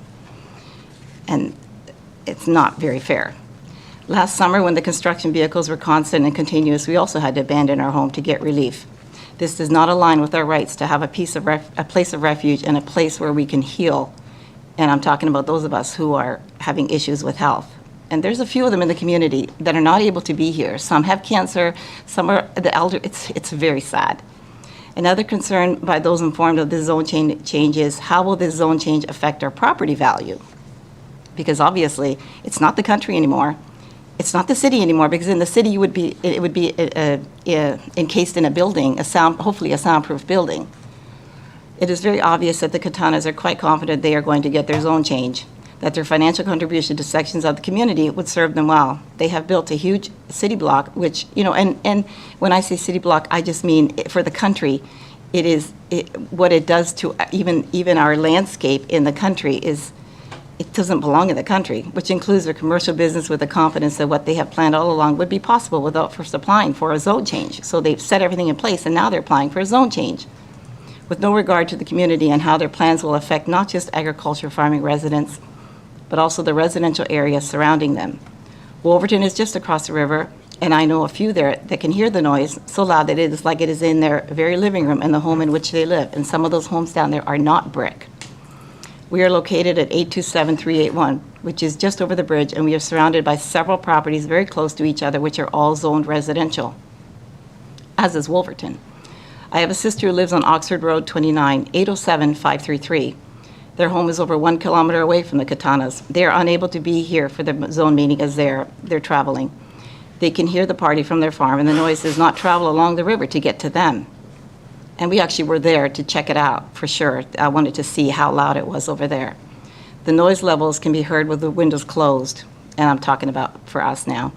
And it's not very fair. Last summer, when the construction vehicles were constant and continuous, we also had to abandon our home to get relief. This does not align with our rights to have a place of refuge and a place where we can heal. And I'm talking about those of us who are having issues with health. And there's a few of them in the community that are not able to be here. Some have cancer, some are the elder. It's very sad. Another concern by those informed of the zone change is how will this zone change affect our property value? Because obviously, it's not the country anymore. It's not the city anymore, because in the city it would be encased in a building, hopefully a soundproof building. It is very obvious that the Katanas are quite confident they are going to get their zone change, that their financial contribution to sections of the community would serve them well. They have built a huge city block, which, and when I say city block, I just mean for the country. What it does to even our landscape in the country is it doesn't belong in the country, which includes their commercial business with the confidence that what they have planned all along would be possible without first applying for a zone change. So they've set everything in place, and now they're applying for a zone change with no regard to the community and how their plans will affect not just agriculture farming residents, but also the residential area surrounding them. Wolverton is just across the river, and I know a few there that can hear the noise so loud that it is like it is in their very living room in the home in which they live. And some of those homes down there are not brick. We are located at 827381, which is just over the bridge, and we are surrounded by several properties very close to each other, which are all zoned residential, as is Wolverton. I have a sister who lives on Oxford Road 29, 807533. Their home is over 1 kilometer away from the Katanas. They are unable to be here for the zone meeting as they're traveling. They can hear the party from their farm, and the noise does not travel along the river to get to them. And we actually were there to check it out for sure. I wanted to see how loud it was over there. The noise levels can be heard with the windows closed, and I'm talking about for us now.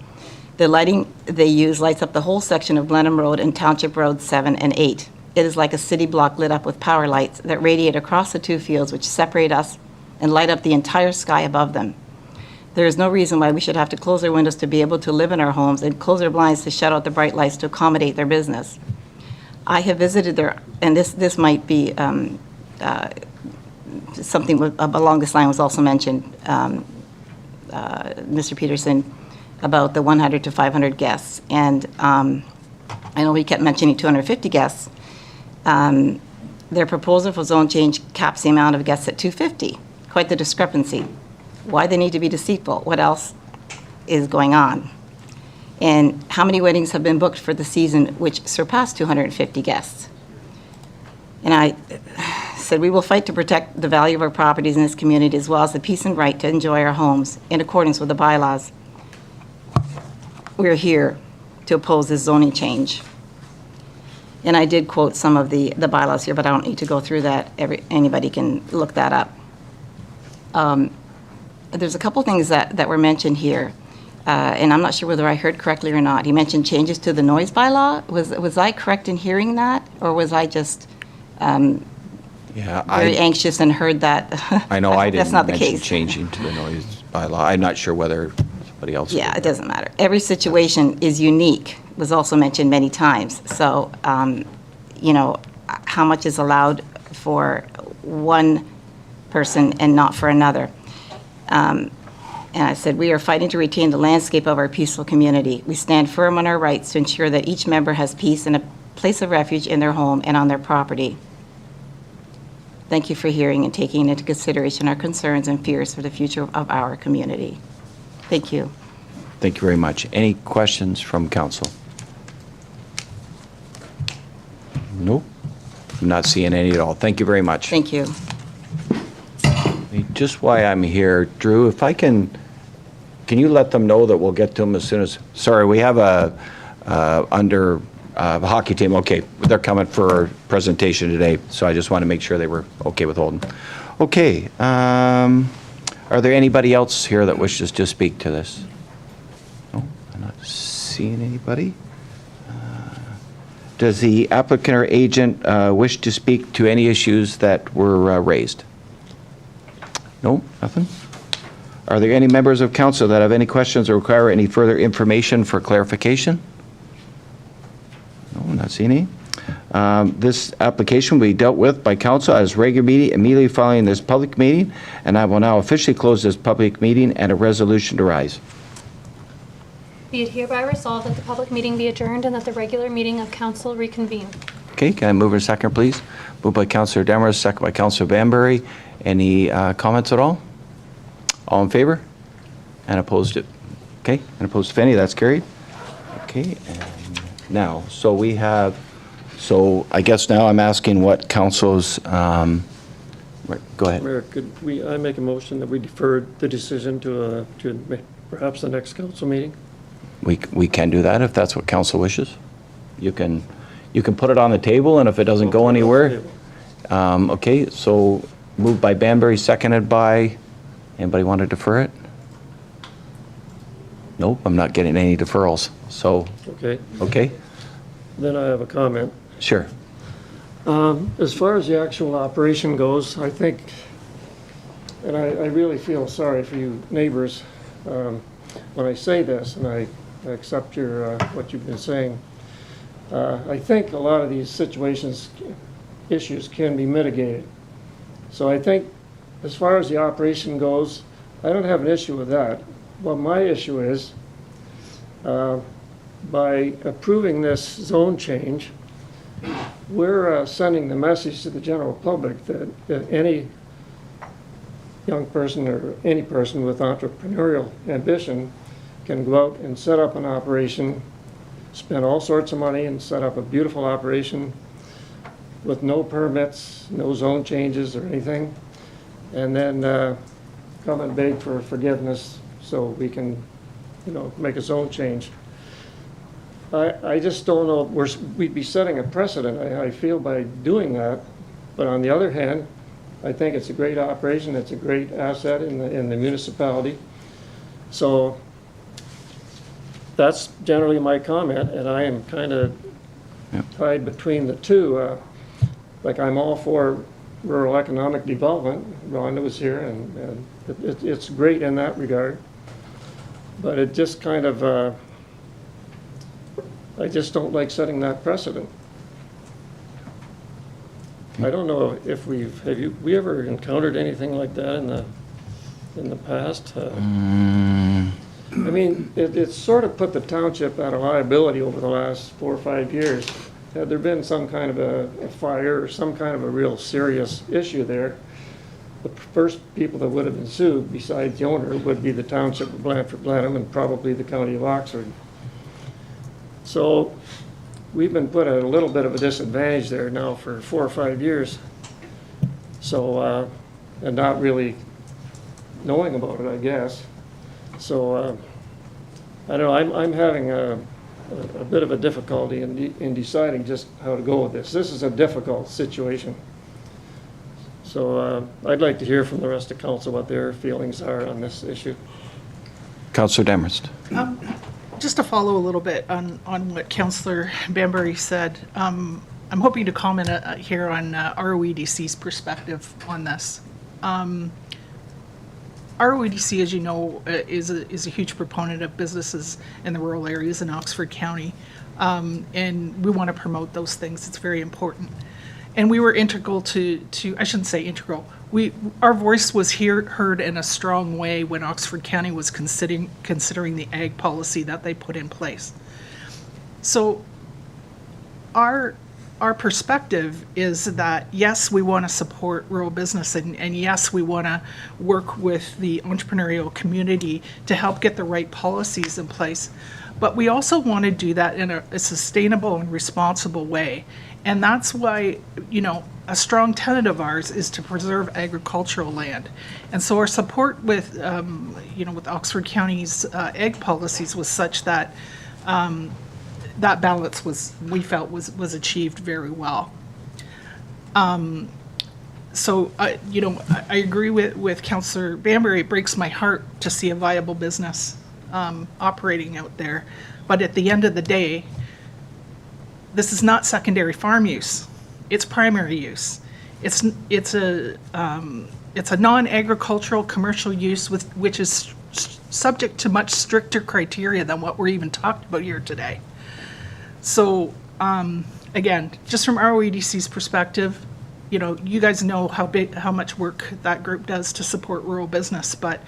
The lighting they use lights up the whole section of Blenheim Road and Township Road 7 and 8. It is like a city block lit up with power lights that radiate across the two fields which separate us and light up the entire sky above them. There is no reason why we should have to close our windows to be able to live in our homes and close our blinds to shut out the bright lights to accommodate their business. I have visited their, and this might be something along this line was also mentioned, Mr. Peterson, about the 100 to 500 guests. And I know he kept mentioning 250 guests. Their proposal for zone change caps the amount of guests at 250. Quite the discrepancy. Why they need to be deceitful? What else is going on? And how many weddings have been booked for the season which surpassed 250 guests? And I said, we will fight to protect the value of our properties in this community as well as the peace and right to enjoy our homes in accordance with the bylaws. We're here to oppose this zoning change. And I did quote some of the bylaws here, but I don't need to go through that. Anybody can look that up. There's a couple things that were mentioned here, and I'm not sure whether I heard correctly or not. He mentioned changes to the noise bylaw. Was I correct in hearing that, or was I just very anxious and heard that? I know I that's didn't not the mention case. changing to the noise bylaw. I'm not sure whether somebody else. Yeah, it doesn't matter. Every situation is unique, was also mentioned many times. So, you know, how much is allowed for one person and not for another. And I said, we are fighting to retain the landscape of our peaceful community. We stand firm on our rights to ensure that each member has peace and a place of refuge in their home and on their property. Thank you for hearing and taking into consideration our concerns and fears for the future of our community. Thank you. Thank you very much. Any questions from council? Nope. I'm not seeing any at all. Thank you very much. Thank you. Just why I'm here, Drew, if I can you let them know that we'll get to them as soon as, sorry, we have under hockey team, okay, they're coming for a presentation today, so I just want to make sure they were okay with holding. Okay, are there anybody else here that wishes to speak to this? No, I'm not seeing anybody. Does the applicant or agent wish to speak to any issues that were raised? No, nothing? Are there any members of council that have any questions or require any further information for clarification? No, not seeing any. This application will be dealt with by council as regular meeting immediately following this public meeting, and I will now officially close this public meeting and a resolution to rise. Be it hereby resolved that the public meeting be adjourned and that the regular meeting of council reconvene. Okay, can I move in a second, please? Moved by Councillor Demers, second by Councillor Banbury. Any comments at all? All in favor? And opposed? Okay, and opposed if any, that's carried. Okay, and now, so we have, so I guess now I'm asking what council's, go ahead. Mayor, I make a motion that we defer the decision to perhaps the next council meeting? We can do that if that's what council wishes. You can put it on the table, and if it doesn't go anywhere. Okay, so moved by Banbury, seconded by, anybody want to defer it? Nope, I'm not getting any deferrals, so. Okay. Then I have a comment. Sure. As far as the actual operation goes, I think and I really feel sorry for you neighbors when I say this, and I accept your what you've been saying. I think a lot of these issues can be mitigated. So I think as far as the operation goes, I don't have an issue with that. What my issue is, by approving this zone change, we're sending the message to the general public that any young person or any person with entrepreneurial ambition can go out and set up an operation, spend all sorts of money and set up a beautiful operation with no permits, no zone changes or anything, and then come and beg for forgiveness so we can, make a zone change. I just don't know, we'd be setting a precedent, I feel, by doing that. But on the other hand, I think it's a great operation, it's a great asset in the municipality. So that's generally my comment, and I am kind of tied between the two. Like, I'm all for rural economic development. Rhonda was here, and it's great in that regard. But it just kind of, I just don't like setting that precedent. I don't know if have we ever encountered anything like that in the past? I mean, it's sort of put the township at a liability over the last 4 or 5 years. Had there been some kind of a fire or some kind of a real serious issue there, the first people that would have been sued, besides the owner, would be the township of Blandford-Blenheim and probably the county of Oxford. So we've been put at a little bit of a disadvantage there now for 4 or 5 years. So, and not really knowing about it, I guess. So, I don't know, I'm having a bit of a difficulty in deciding just how to go with this. This is a difficult situation. So I'd like to hear from the rest of council what their feelings are on this issue. Councillor Demhurst. Just to follow a little bit on what Councillor Banbury said, I'm hoping to comment here on ROEDC's perspective on this. ROEDC, as you know, is a huge proponent of businesses in the rural areas in Oxford County, and we want to promote those things. It's very important. And we were integral to I shouldn't say integral, our voice was heard in a strong way when Oxford County was considering the ag policy that they put in place. So our perspective is that, yes, we want to support rural business, and yes, we want to work with the entrepreneurial community to help get the right policies in place. But we also want to do that in a sustainable and responsible way. And that's why, a strong tenet of ours is to preserve agricultural land. And so our support with, with Oxford County's ag policies was such that that balance we felt was achieved very well. So, I agree with Councillor Banbury. It breaks my heart to see a viable business operating out there. But at the end of the day, this is not secondary farm use. It's primary use. It's a non-agricultural commercial use which is subject to much stricter criteria than what we're even talking about here today. So, again, just from ROEDC's perspective, you guys know how much work that group does to support rural business, but,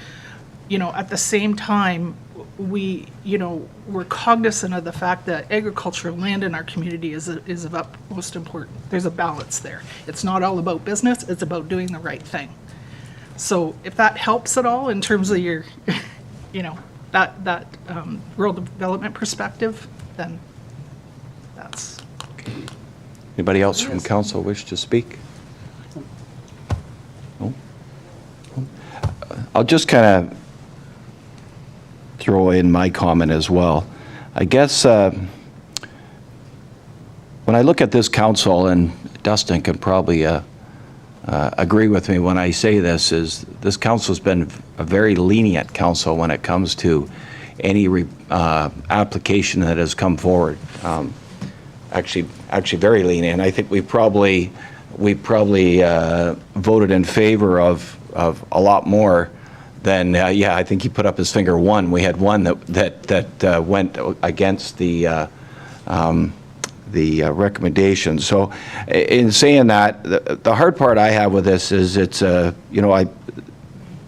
at the same time, we're cognizant of the fact that agricultural land in our community is of utmost importance. There's a balance there. It's not all about business, it's about doing the right thing. So if that helps at all in terms of your, that rural development perspective, then that's. Anybody else from council wish to speak? No? I'll just kind of throw in my comment as well. I guess when I look at this council, and Dustin can probably agree with me when I say this, is this council's been a very lenient council when it comes to any application that has come forward. Actually very lenient. I think we probably voted in favor of of a lot more than, yeah, I think he put up his finger one. We had one that went against the recommendation. So in saying that, the hard part I have with this is it's, you know,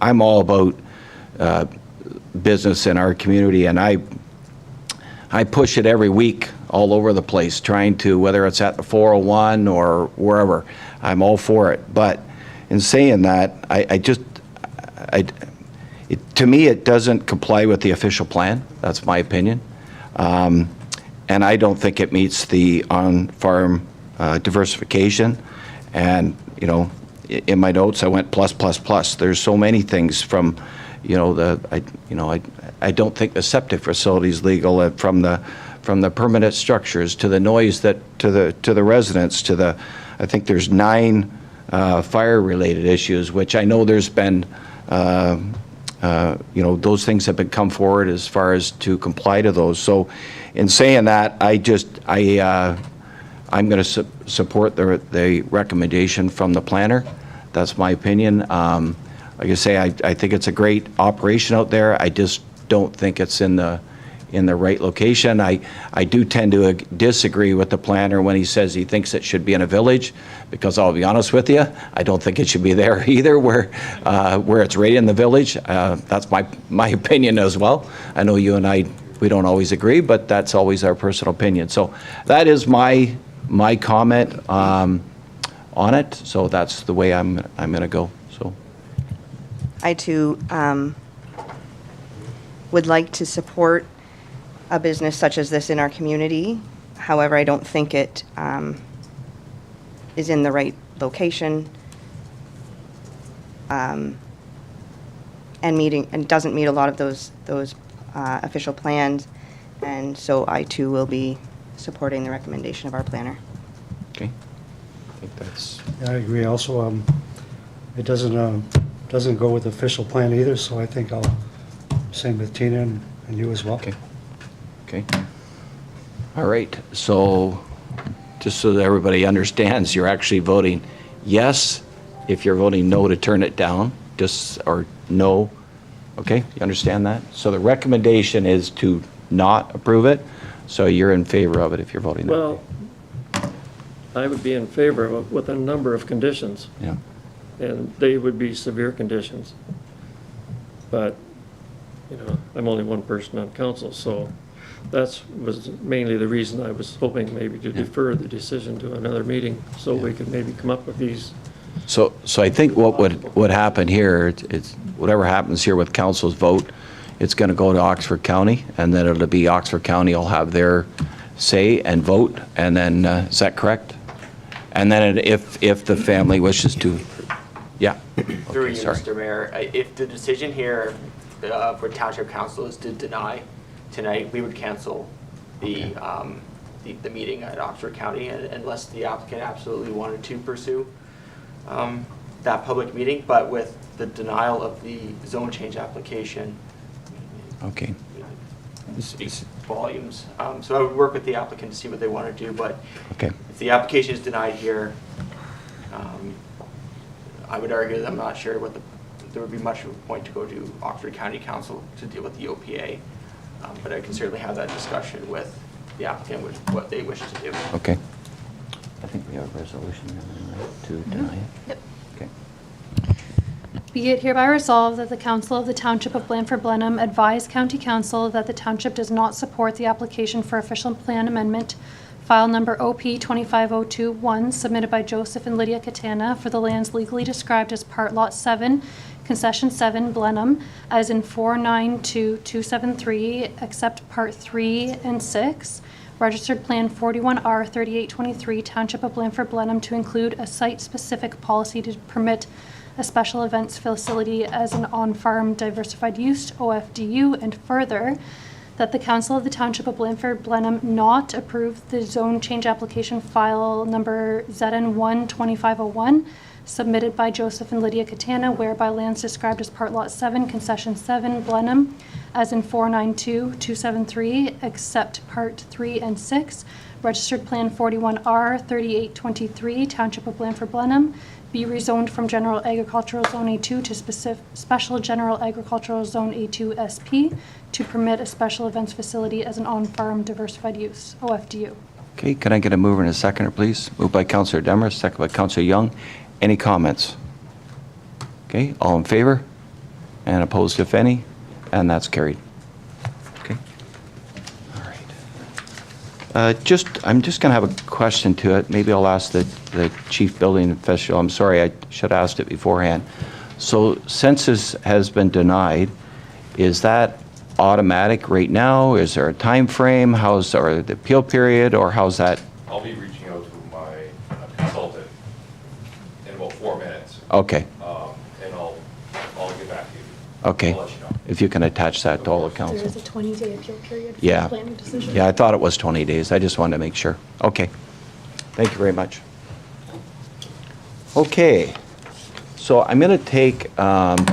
I'm all about business in our community, and I push it every week all over the place, trying to, whether it's at the 401 or wherever, I'm all for it. But in saying that, to me, it doesn't comply with the official plan. That's my opinion. And I don't think it meets the on-farm diversification. And, you know, in my notes, I went plus, plus, plus. There's so many things from, you know, I don't think the septic facility is legal, from the permanent structures to the noise to the residents to the, I think there's 9 fire-related issues, which I know there's been, you know, those things have been come forward as far as to comply to those. So in saying that, I'm going to support the recommendation from the planner. That's my opinion. Like I say, I think it's a great operation out there. I just don't think it's in the right location. I do tend to disagree with the planner when he says he thinks it should be in a village, because I'll be honest with you, I don't think it should be there either, where it's right in the village. That's my opinion as well. I know you and I, we don't always agree, but that's always our personal opinion. So that is my comment on it. So that's the way I'm going to go. So I too would like to support a business such as this in our community. However, I don't think it is in the right location and doesn't meet a lot of those official plans. And so I too will be supporting the recommendation of our planner. okay, I think that's I agree also. It doesn't go with the official plan either, so I think I'll, same with Tina and you as well. okay. Okay. All right. So just so that everybody understands, you're actually voting yes if you're voting no to turn it down, or no. Okay, you understand that? So the recommendation is to not approve it, so you're in favor of it if you're voting no. Well, I would be in favor of it with a number of conditions, Yeah. and they would be severe conditions. But, you know, I'm only one person on council, so that was mainly the reason I was hoping maybe to defer the decision to another meeting, so we could maybe come up with these. So I think what would happen here, it's whatever happens here with council's vote, it's going to go to Oxford County, and then it'll be Oxford County will have their say and vote, and then, is that correct? And then if the family wishes to, yeah. Through Okay, you, sorry. Mr. Mayor, if the decision here for Township Council is to deny tonight, we would cancel the meeting at Oxford County unless the applicant absolutely wanted to pursue that public meeting. But with the denial of the zone change application, Okay. it speaks volumes. So I would work with the applicant to see what they want to do. But Okay. if the application is denied here, I would argue that I'm not sure there would be much of a point to go to Oxford County Council to deal with the OPA. But I can certainly have that discussion with the applicant with what they wish to do. Okay. I think we have a resolution to deny it. Yep. Okay. Be it hereby resolved that the Council of the Township of Blandford-Blenheim advise County Council that the Township does not support the application for official plan amendment, file number OP 25021, submitted by Joseph and Lydia Catana for the lands legally described as Part Lot 7, Concession 7, Blenheim, as in 492273, except Part 3 and 6, Registered Plan 41R 3823, Township of Blandford-Blenheim, to include a site-specific policy to permit a special events facility as an on-farm diversified use, OFDU, and further, that the Council of the Township of Blandford-Blenheim not approve the zone change application file number ZN1 2501, submitted by Joseph and Lydia Catana, whereby lands described as Part Lot 7, Concession 7, Blenheim, as in 492273, except Part 3 and 6, Registered Plan 41R 3823, Township of Blandford-Blenheim, be rezoned from General Agricultural Zone A2 to Special General Agricultural Zone A2 SP to permit a special events facility as an on-farm diversified use, OFDU. Okay, can I get a mover and a seconder, please? Moved by Councillor Demers, second by Councillor Young. Any comments? Okay, all in favor? And opposed, if any? And that's carried. Okay. All right. I'm just going to have a question to it. Maybe I'll ask the chief building official. I'm sorry, I should have asked it beforehand. So since this has been denied, is that automatic right now? Is there a time frame? Or the appeal period, or how's that? I'll be reaching out to my consultant in about 4 minutes. Okay, And I'll get back to you. okay. I'll let you know. If you can attach that to all the There council. is a 20-day appeal period for Yeah. the planning decision. Yeah, I thought it was 20 days. I just wanted to make sure. Okay. Thank you very much. Okay. So I'm going to take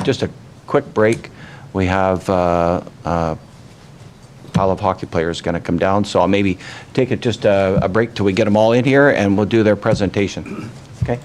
just a quick break. We have a pile of hockey players going to come down, so I'll maybe take it just a break till we get them all in here, and we'll do their presentation. Okay?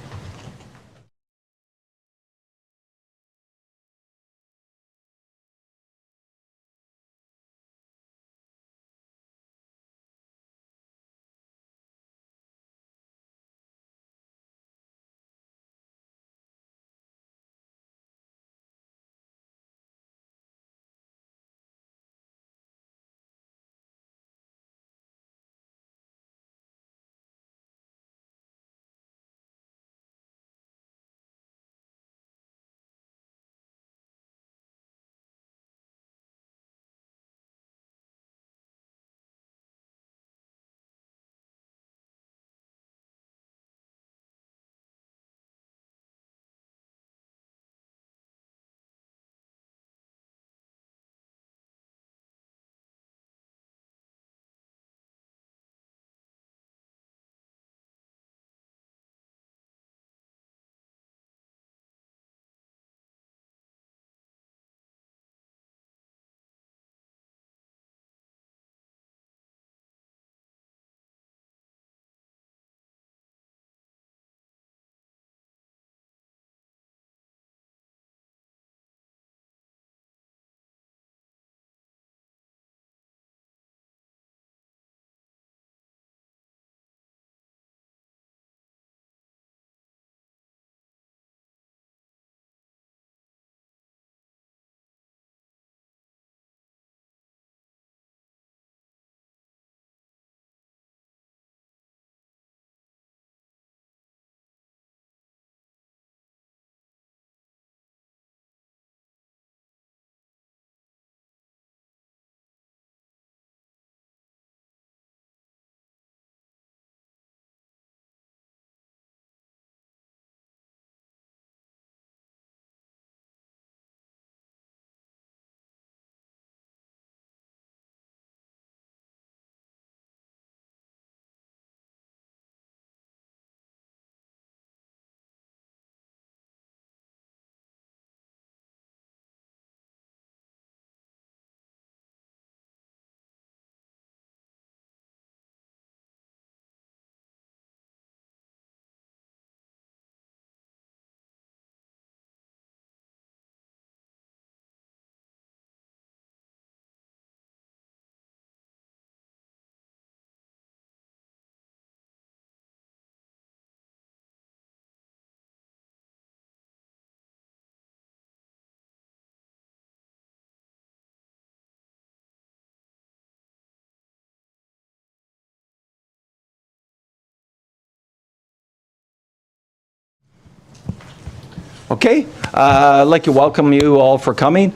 Okay, I'd like to welcome you all for coming.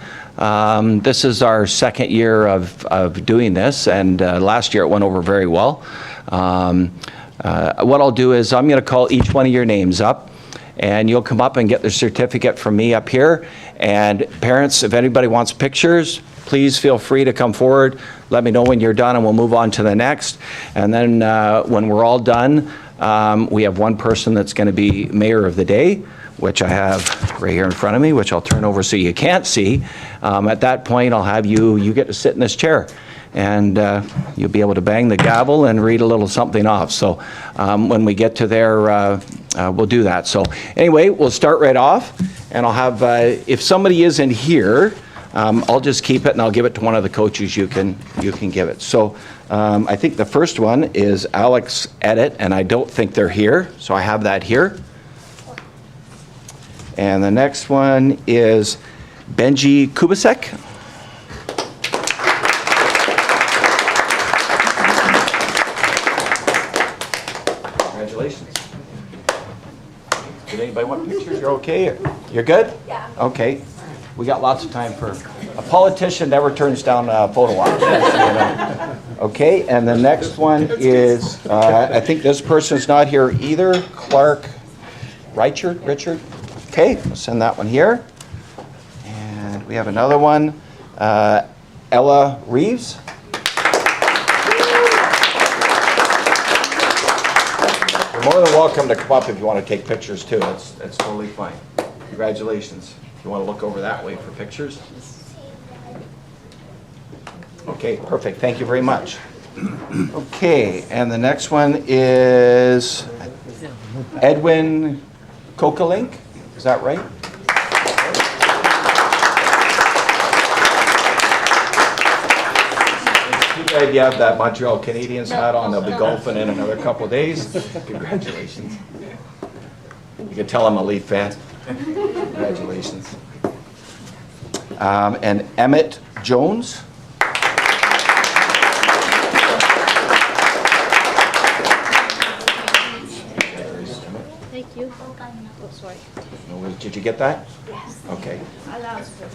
This is our second year of doing this, and last year it went over very well. What I'll do is I'm going to call each one of your names up, and you'll come up and get the certificate from me up here. And parents, if anybody wants pictures, please feel free to come forward. Let me know when you're done, and we'll move on to the next. And then when we're all done, we have one person that's going to be Mayor of the Day, which I have right here in front of me, which I'll turn over so you can't see. At that point, I'll have you get to sit in this chair. and you'll be able to bang the gavel and read a little something off. So when we get to there, we'll do that. So anyway, we'll start right off, and I'll have, if somebody isn't here, I'll just keep it and I'll give it to one of the coaches. You can give it. So I think the first one is Alex Edit, and I don't think they're here, so I have that here. And the next one is Benji Kubasek. Congratulations. Did anybody want pictures? You're okay? You're good? Yeah. Okay. We got lots of time for, a politician never turns down photo ops. Okay, and the next one is, I think this person's not here either, Clark Richard? Okay, we'll send that one here. And we have another one, Ella Reeves. You're more than welcome to come up if you want to take pictures too. That's totally fine. Congratulations. If you want to look over that way for pictures. Okay, perfect. Thank you very much. Okay, and the next one is Edwin Kokalink. Is that right? It's too bad you have that Montreal Canadiens hat on. They'll be golfing in another couple of days. Congratulations. You can tell I'm a Leaf fan. Congratulations. And Emmett Jones. Thank you. Oh, sorry. No worries. Did you get that? Yes. Okay. Allows for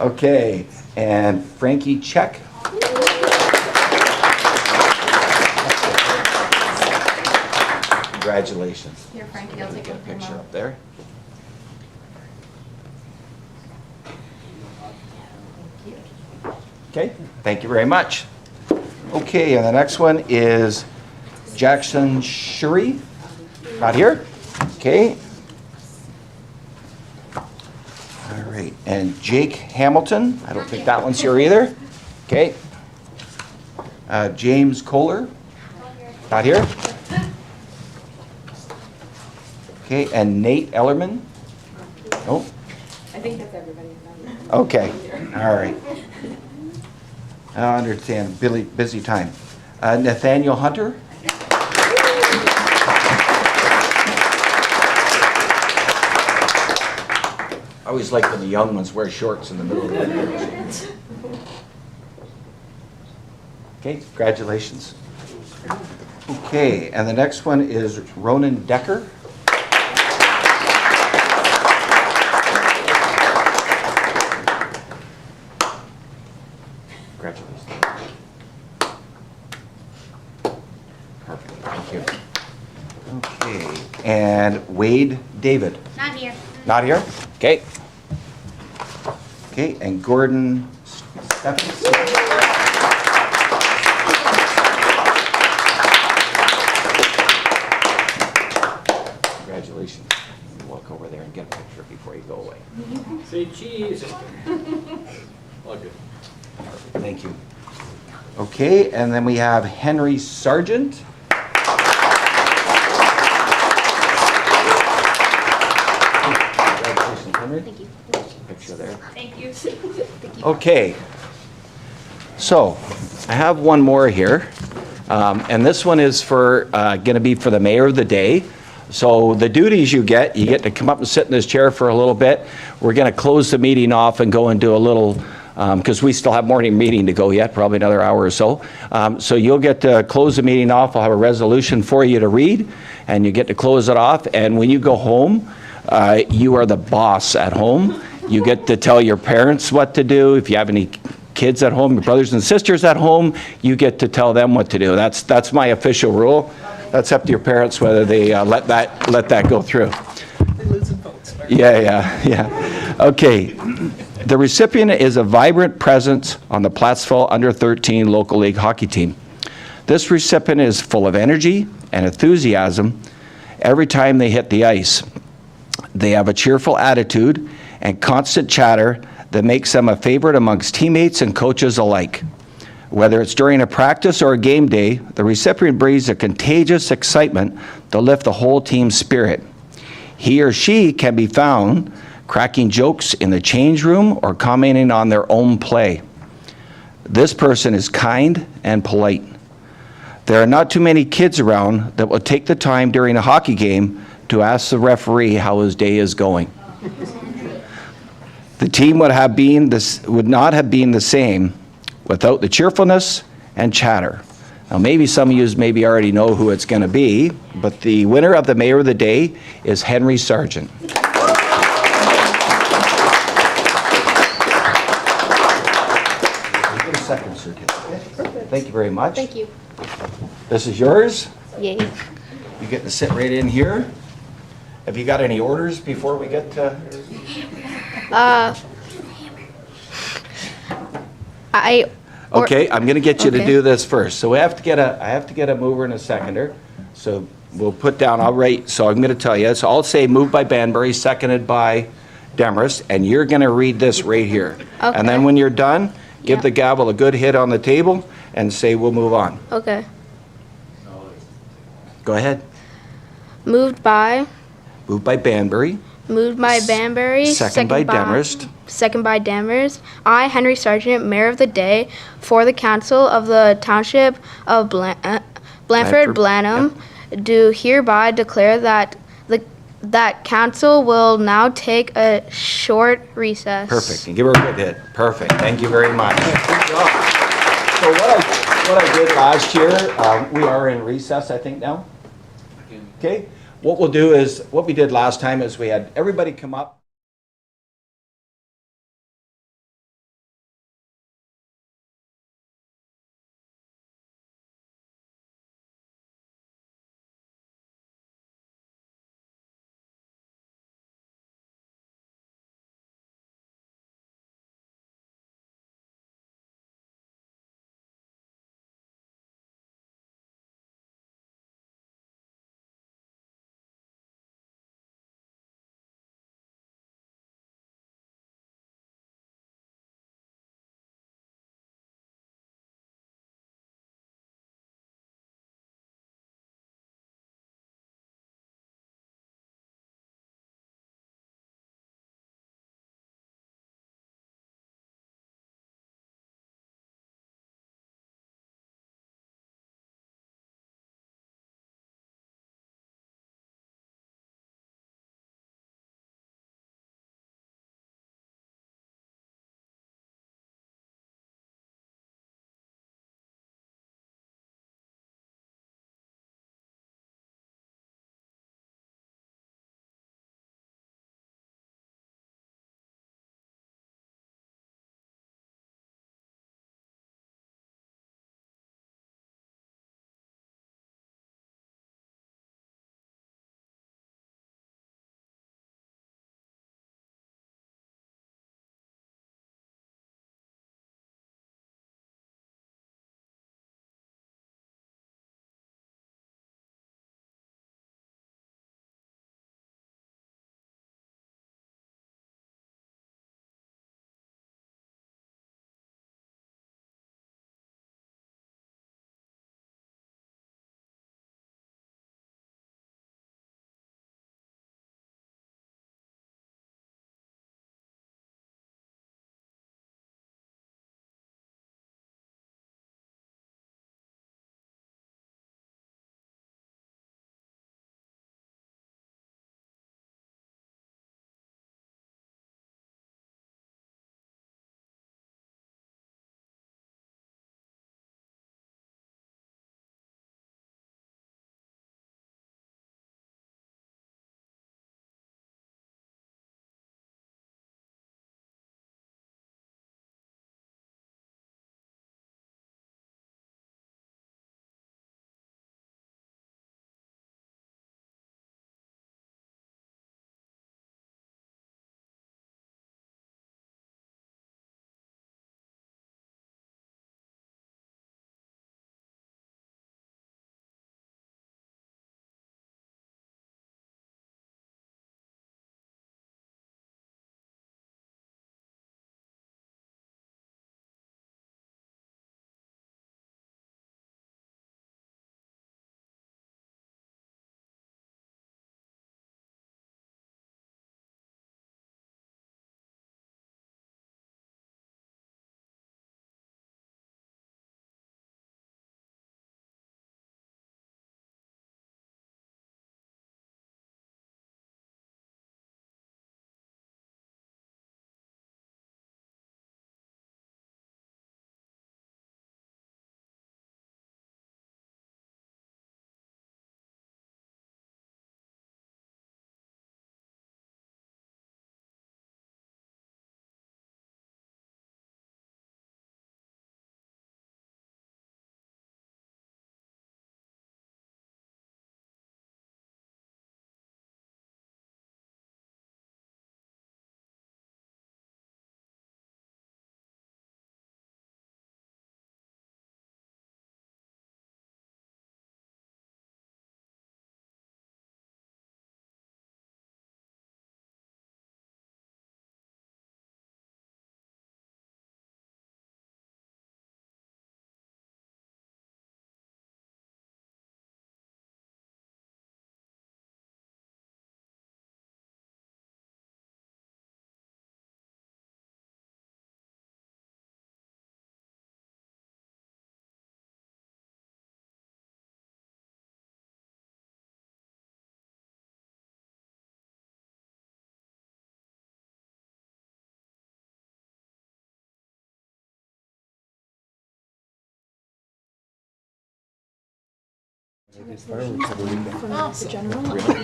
Okay. And Frankie Check. Congratulations. Here, Frankie, I'll take Get a one. picture up there. Okay, thank you very much. Okay, and the next one is Jackson Shuri. Not here? Okay. All right, and Jake Hamilton. I don't think that one's here either. Okay. James Kohler. Not here? Okay, and Nate Ellerman. Nope. I think that's everybody. Okay, all right. I understand, busy time. Nathaniel Hunter? I always like when the young ones wear shorts in the middle of the year. Okay, congratulations. Okay, and the next one is Ronan Decker. Congratulations. Perfect, thank you. Okay, and Wade David. Not here. Not here? Okay. Okay, and Gordon Stephens. Congratulations. Walk over there and get a picture before you go away. Say cheese. All good. Thank you. Okay, and then we have Henry Sargent. Congratulations, Henry. Thank you. Picture there. Thank you. Okay. So, I have one more here. And this one is for, going to be for the mayor of the day. So the duties you get to come up and sit in this chair for a little bit. We're going to close the meeting off and go and do a little, because we still have morning meeting to go yet, probably another hour or so. So you'll get to close the meeting off. I'll have a resolution for you to read, and you get to close it off. And when you go home, you are the boss at home. You get to tell your parents what to do. If you have any kids at home, your brothers and sisters at home, you get to tell them what to do. That's my official rule. That's up to your parents whether they let that go through. They're losing votes. Yeah. Okay. The recipient is a vibrant presence on the Plattsville Under 13 Local League hockey team. This recipient is full of energy and enthusiasm every time they hit the ice. They have a cheerful attitude and constant chatter that makes them a favorite amongst teammates and coaches alike. Whether it's during a practice or a game day, the recipient breathes a contagious excitement to lift the whole team's spirit. He or she can be found cracking jokes in the change room or commenting on their own play. This person is kind and polite. There are not too many kids around that will take the time during a hockey game to ask the referee how his day is going. The team would not have been the same without the cheerfulness and chatter. Now, maybe some of you maybe already know who it's going to be, but the winner of the Mayor of the Day is Henry Sargent. Second certificate. Thank you very much. Thank you. This is yours. Yay. You get to sit right in here. Have you got any orders before we get to? Okay, I'm going to get you to do this first. So I have to get a mover and a seconder. So we'll put down. I'll write. So I'm going to tell you. So I'll say moved by Banbury, seconded by Demarest, and you're going to read this right here. Okay. And then when you're done, give the gavel a good hit on the table and say we'll move on. Okay. Go ahead. Moved by Banbury. Moved by Banbury. Second by Demarest. Second by Demarest. I, Henry Sargent, Mayor of the Day, for the Council of the Township of Blandford-Blenheim, do hereby declare that that council will now take a short recess. Perfect. And give her a good hit. Perfect. Thank you very much. Good job. So what I did last year, we are in recess, I think, now. Okay. What we'll do is, what we did last time is we had everybody come up.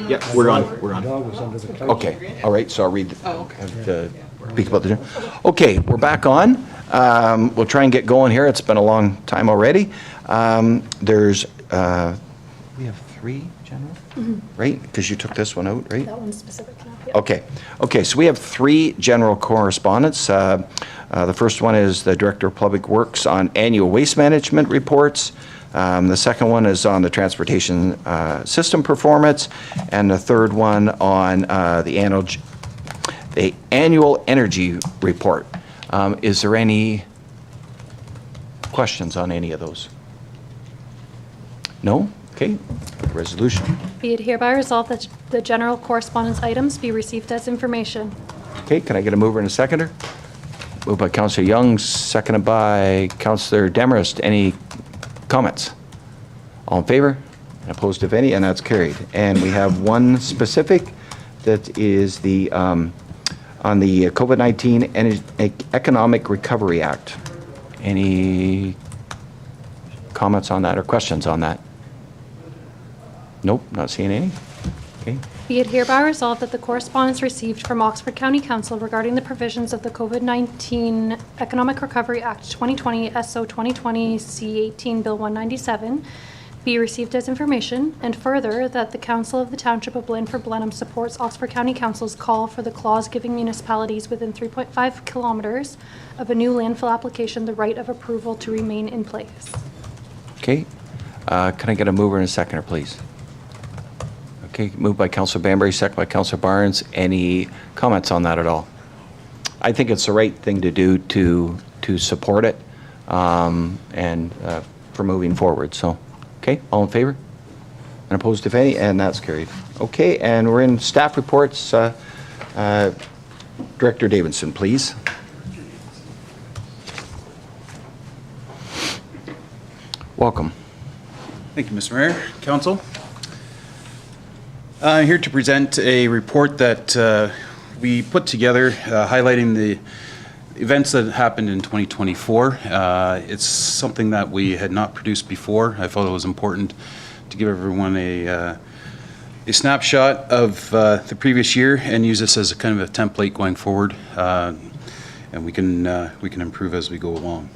Yeah, we're on. Okay, all right, so I'll read, speak about the, okay, we're back on. We'll try and get going here. It's been a long time already. There's, we have 3 general, right? Because you took this one out, right? That one's specific enough, yeah. Okay, so we have 3 general correspondence. The first one is the Director of Public Works on annual waste management reports. The second one is on the transportation system performance, and the third one on the annual energy report. Is there any questions on any of those? No? Okay, resolution. Be it hereby resolved that the general correspondence items be received as information. Okay, can I get a mover and a seconder? Moved by Councillor Young, seconded by Councillor Demarest. Any comments? All in favor? And opposed, if any, and that's carried. And we have one specific that is the on the COVID-19 Economic Recovery Act. Any comments on that or questions on that? Nope, not seeing any. Okay. Be it hereby resolved that the correspondence received from Oxford County Council regarding the provisions of the COVID-19 Economic Recovery Act 2020 SO 2020 C18 Bill 197 be received as information, and further, that the Council of the Township of Blandford-Blenheim supports Oxford County Council's call for the clause giving municipalities within 3.5 kilometers of a new landfill application the right of approval to remain in place. Okay. Can I get a mover and a seconder, please? Okay, moved by Councillor Banbury, second by Councillor Barnes. Any comments on that at all? I think it's the right thing to do to support it and for moving forward. So, okay, all in favor? And opposed, if any, and that's carried. Okay, and we're in staff reports. Director Davidson, please. Welcome. Thank you, Mr. Mayor, Council. I'm here to present a report that we put together highlighting the events that happened in 2024. It's something that we had not produced before. I felt it was important to give everyone a snapshot of the previous year and use this as a kind of a template going forward, and we can improve as we go along.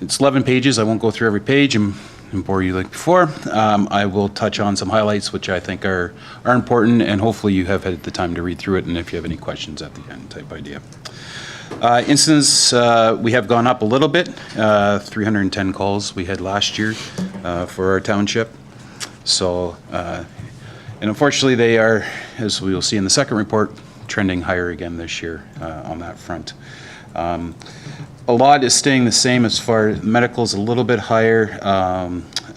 It's 11 pages. I won't go through every page and bore you like before. I will touch on some highlights which I think are important, and hopefully you have had the time to read through it, and if you have any questions at the end type idea. Incidents, we have gone up a little bit, 310 calls we had last year for our township. So, and unfortunately they are, as we will see in the second report, trending higher again this year on that front. A lot is staying the same as far as medical is a little bit higher,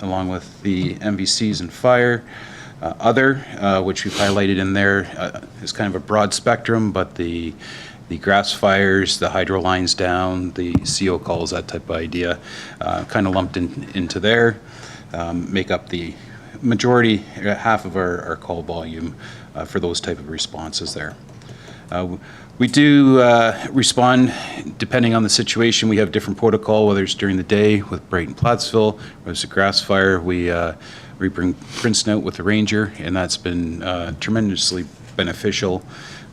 along with the MVCs and fire. Other, which we've highlighted in there, is kind of a broad spectrum, but the grass fires, the hydro lines down, the CO calls, that type of idea, kind of lumped into there, make up the majority, half of our call volume for those type of responses there. We do respond depending on the situation. We have different protocol, whether it's during the day with Brighton Plattsville, or it's a grass fire. We bring Princeton out with the Ranger, and that's been tremendously beneficial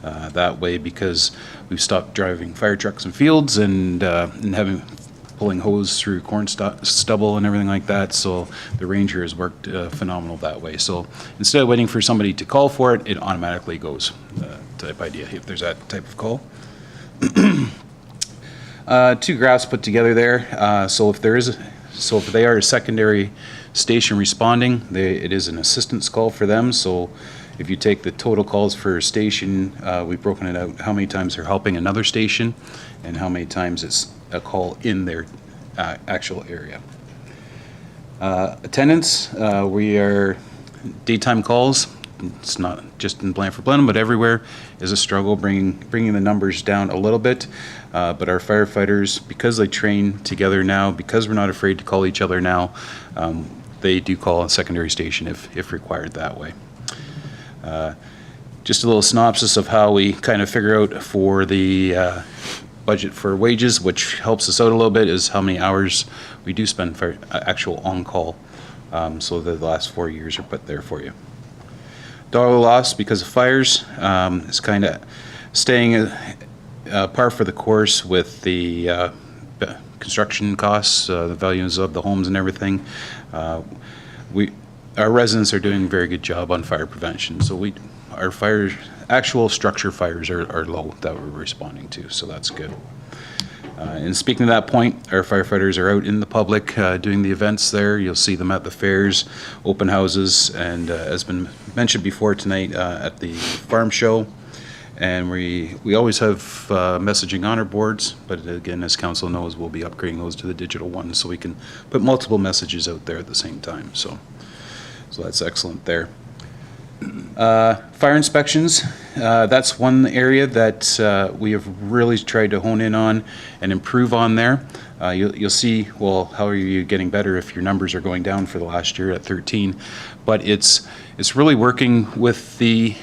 that way, because we've stopped driving fire trucks in fields and pulling hose through corn stubble and everything like that. So the Ranger has worked phenomenal that way. So instead of waiting for somebody to call for it, it automatically goes. Type idea if there's that type of call. 2 graphs put together there. So if they are a secondary station responding, it is an assistance call for them. So if you take the total calls for a station, we've broken it out how many times they're helping another station and how many times it's a call in their actual area. Attendance, we are daytime calls. It's not just in Blandford-Blenheim, but everywhere is a struggle bringing the numbers down a little bit. But our firefighters, because they train together now, because we're not afraid to call each other now, they do call a secondary station if required that way. Just a little synopsis of how we kind of figure out for the budget for wages, which helps us out a little bit, is how many hours we do spend for actual on-call So the last 4 years are put there for you. Dollar loss because of fires is kind of staying par for the course with the construction costs, the values of the homes and everything. Our residents are doing a very good job on fire prevention. So our fires, actual structure fires are low that we're responding to, so that's good. And speaking to that point, our firefighters are out in the public doing the events there. You'll see them at the fairs, open houses, and as been mentioned before tonight, at the farm show. And we always have messaging on our boards, but again, as council knows, we'll be upgrading those to the digital ones so we can put multiple messages out there at the same time. So that's excellent there. Fire inspections, that's one area that we have really tried to hone in on and improve on there. You'll see, well, how are you getting better if your numbers are going down for the last year at 13? But it's really working with the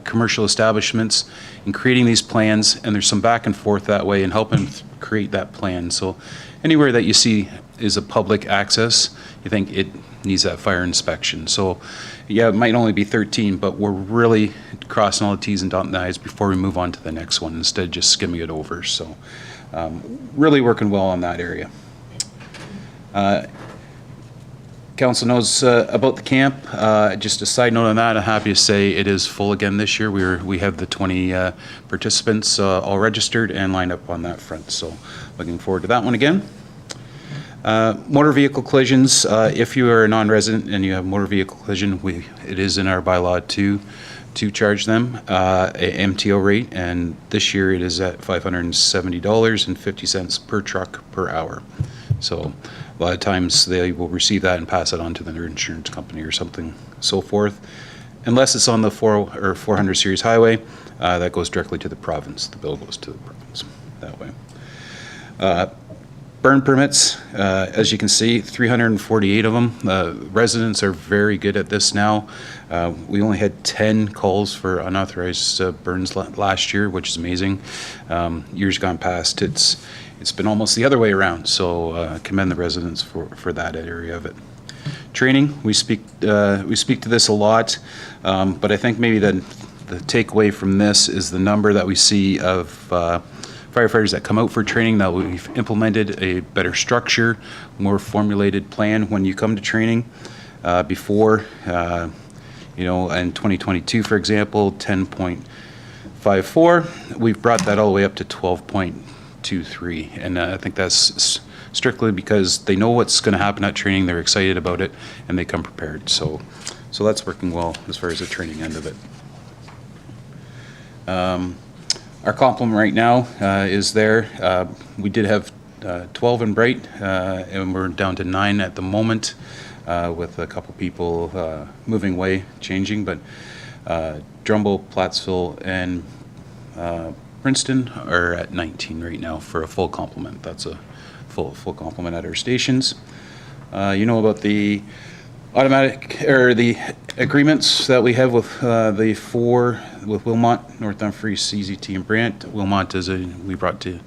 commercial establishments and creating these plans, and there's some back and forth that way and helping create that plan. So anywhere that you see is a public access, you think it needs that fire inspection. So yeah, it might only be 13, but we're really crossing all the T's and dotting the I's before we move on to the next one instead of just skimming it over. So really working well on that area. Council knows about the camp. Just a side note on that, I'm happy to say it is full again this year. We have the 20 participants all registered and lined up on that front. So looking forward to that one again. Motor vehicle collisions, if you are a non-resident and you have motor vehicle collision, it is in our bylaw to charge them a MTO rate, and this year it is at $570.50 per truck per hour. So a lot of times they will receive that and pass it on to their insurance company or something, so forth. Unless it's on the 400 series highway, that goes directly to the province. The bill goes to the province that way. Burn permits, as you can see, 348 of them. Residents are very good at this now. We only had 10 calls for unauthorized burns last year, which is amazing. Years gone past, it's been almost the other way around. So commend the residents for that area of it. Training, we speak to this a lot, but I think maybe the takeaway from this is the number that we see of firefighters that come out for training, that we've implemented a better structure, more formulated plan when you come to training. Before, in 2022, for example, 10.54, we've brought that all the way up to 12.23. And I think that's strictly because they know what's going to happen at training, they're excited about it, and they come prepared. So that's working well as far as the training end of it. Our complement right now is there. We did have 12 in Bright, and we're down to 9 at the moment, with a couple people moving away, changing. But Drumbo, Plattsville, and Princeton are at 19 right now for a full complement. That's a full complement at our stations. You know about the automatic or the agreements that we have with the 4 with Wilmot, North Dumfries, CZT, and Brant. Wilmot we brought to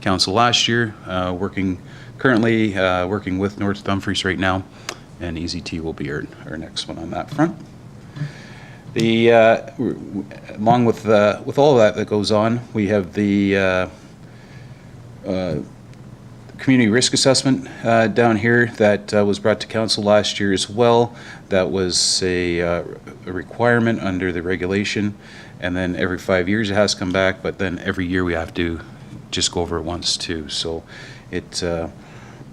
council last year, currently working with North Dumfries right now, and EZT will be our next one on that front. Along with all of that goes on, we have the community risk assessment down here that was brought to council last year as well. That was a requirement under the regulation, and then every 5 years it has to come back, but then every year we have to just go over it once too. So that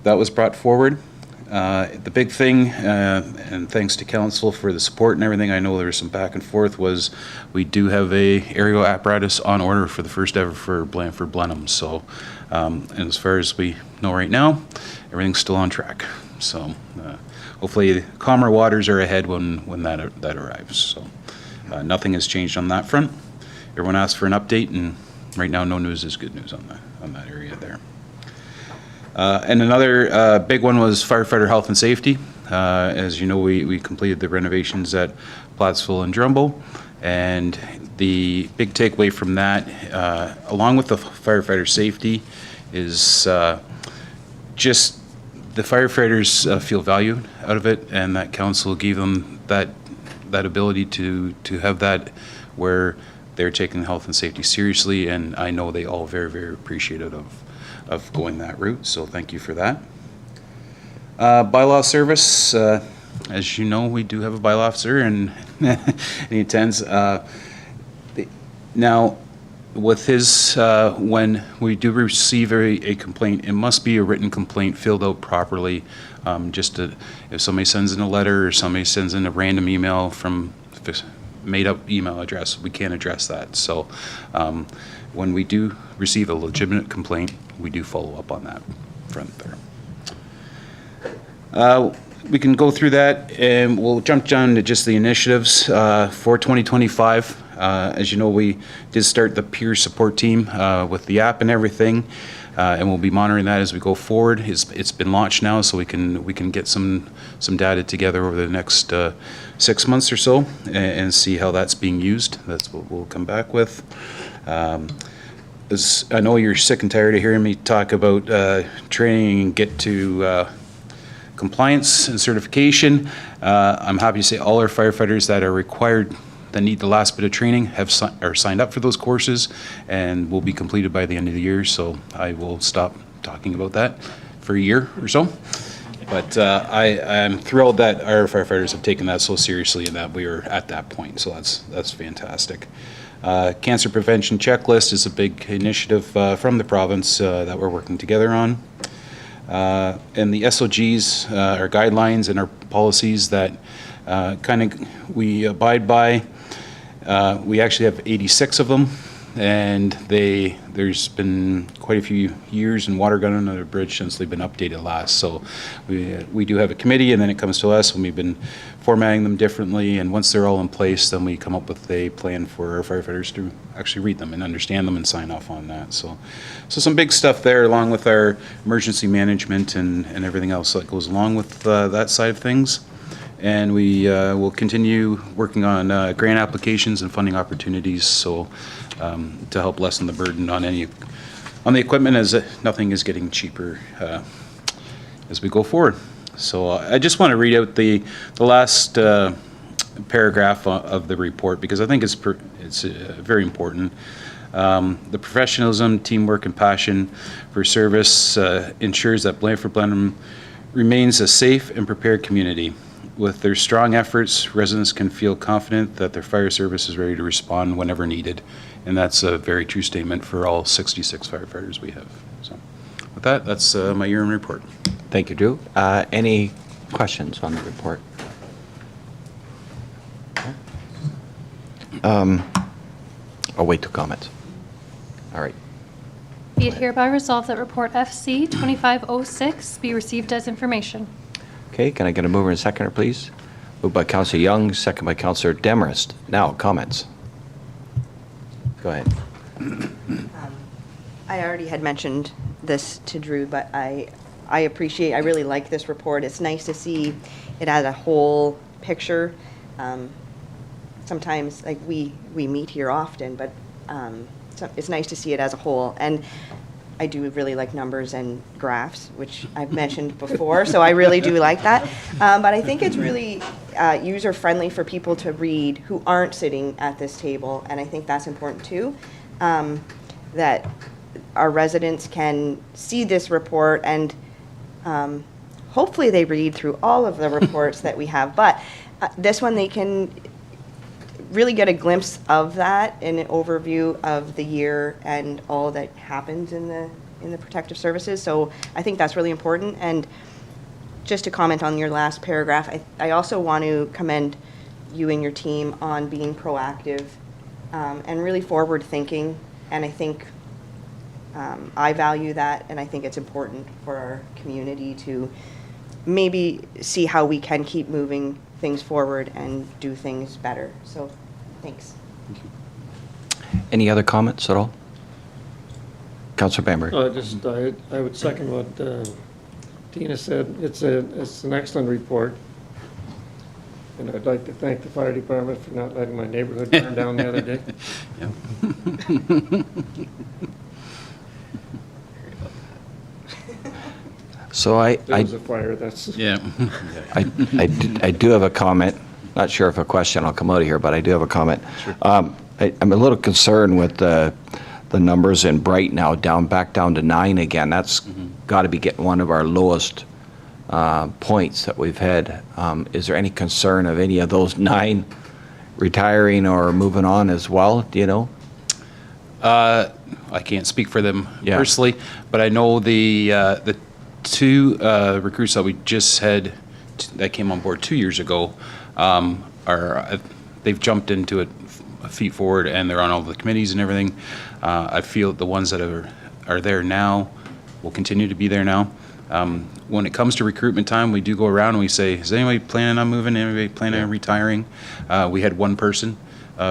was brought forward. The big thing, and thanks to council for the support and everything, I know there was some back and forth, was we do have a aerial apparatus on order for the first ever for Blandford-Blenheim. So, and as far as we know right now, everything's still on track. So hopefully the calmer waters are ahead when that arrives. So nothing has changed on that front. Everyone asked for an update, and right now no news is good news on that area there. And another big one was firefighter health and safety. As you know, we completed the renovations at Plattsville and Drumbo, and the big takeaway from that, along with the firefighter safety, is just the firefighters feel valued out of it, and that council gave them that ability to have that where they're taking health and safety seriously, and I know they all very, very appreciative of going that route, so thank you for that. Bylaw service, as you know, we do have a bylaw officer, and he attends. Now, with his, when we do receive a complaint, it must be a written complaint filled out properly. If somebody sends in a letter or somebody sends in a random email from made-up email address, we can't address that. So when we do receive a legitimate complaint, we do follow up on that front there. We can go through that, and we'll jump down to just the initiatives for 2025. As you know, we did start the peer support team with the app and everything, and we'll be monitoring that as we go forward. It's been launched now, so we can get some data together over the next 6 months or so and see how that's being used. That's what we'll come back with. As I know you're sick and tired of hearing me talk about training and get to compliance and certification. I'm happy to say all our firefighters that are required, that need the last bit of training, are signed up for those courses and will be completed by the end of the year. So I will stop talking about that for a year or so. But I'm thrilled that our firefighters have taken that so seriously and that we are at that point. So that's fantastic. Cancer prevention checklist is a big initiative from the province that we're working together on. And the SOGs are guidelines and our policies that we abide by. We actually have 86 of them, and there's been quite a few years in water gun under the bridge since they've been updated last. So we do have a committee, and then it comes to us, and we've been formatting them differently, and once they're all in place, then we come up with a plan for our firefighters to actually read them and understand them and sign off on that. So some big stuff there, along with our emergency management and everything else that goes along with that side of things. And we will continue working on grant applications and funding opportunities, so to help lessen the burden on the equipment, as nothing is getting cheaper as we go forward. So I just want to read out the last paragraph of the report, because I think it's very important. The professionalism, teamwork, and passion for service ensures that Blandford-Blenheim remains a safe and prepared community. With their strong efforts, residents can feel confident that their fire service is ready to respond whenever needed. And that's a very true statement for all 66 firefighters we have. So with that, that's my year-end report. Thank you, Drew. Any questions on the report? I'll wait till comments. All right. Be it hereby resolved that report FC 2506 be received as information. Okay, can I get a mover and seconder, please? Moved by Councillor Young, second by Councillor Demarest. Now, comments. Go ahead. I already had mentioned this to Drew, but I really like this report. It's nice to see it as a whole picture. Sometimes, like, we meet here often, but it's nice to see it as a whole. And I do really like numbers and graphs, which I've mentioned before, so I really do like that. But I think it's really user-friendly for people to read who aren't sitting at this table, and I think that's important too, that our residents can see this report, and hopefully they read through all of the reports that we have. But this one, they can really get a glimpse of that in an overview of the year and all that happens in the protective services. So I think that's really important. And just to comment on your last paragraph, I also want to commend you and your team on being proactive and really forward thinking. And I think I value that, and I think it's important for our community to maybe see how we can keep moving things forward and do things better. So, thanks. Thank you. Any other comments at all? Councillor Bamber. I would second what Tina said. It's an excellent report. And I'd like to thank the fire department for not letting my neighborhood burn down the other day. So I There was a fire, that's. Yeah. I do have a comment. Not sure if a question will come out of here, but I do have a comment. I'm a little concerned with the numbers in Bright now, back down to 9 again. That's got to be getting one of our lowest points that we've had. Is there any concern of any of those 9 retiring or moving on as well? Do you know? I can't speak for them personally, but I know the 2 recruits that we just had that came on board 2 years ago they've jumped into it feet forward, and they're on all the committees and everything. I feel the ones that are there now will continue to be there now. When it comes to recruitment time, we do go around and we say, is anybody planning on moving? Anybody planning on retiring? We had one person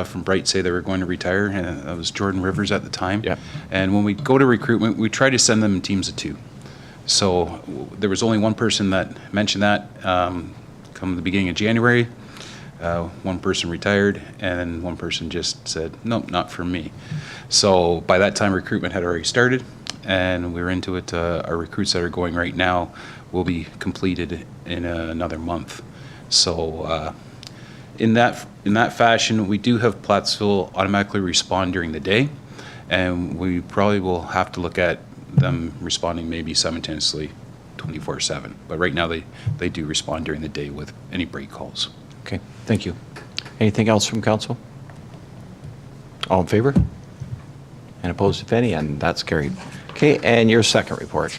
from Bright say they were going to retire, and that was Jordan Rivers at the time. Yeah. And when we go to recruitment, we try to send them in teams of 2. So there was only one person that mentioned that come the beginning of January. One person retired, and one person just said, nope, not for me. So by that time, recruitment had already started, and we were into it. Our recruits that are going right now will be completed in another month. So in that fashion, we do have Plattsville automatically respond during the day, and we probably will have to look at them responding maybe simultaneously 24/7. But right now, they do respond during the day with any break calls. Okay, thank you. Anything else from council? All in favor? And opposed, if any, and that's carried. Okay, and your second report.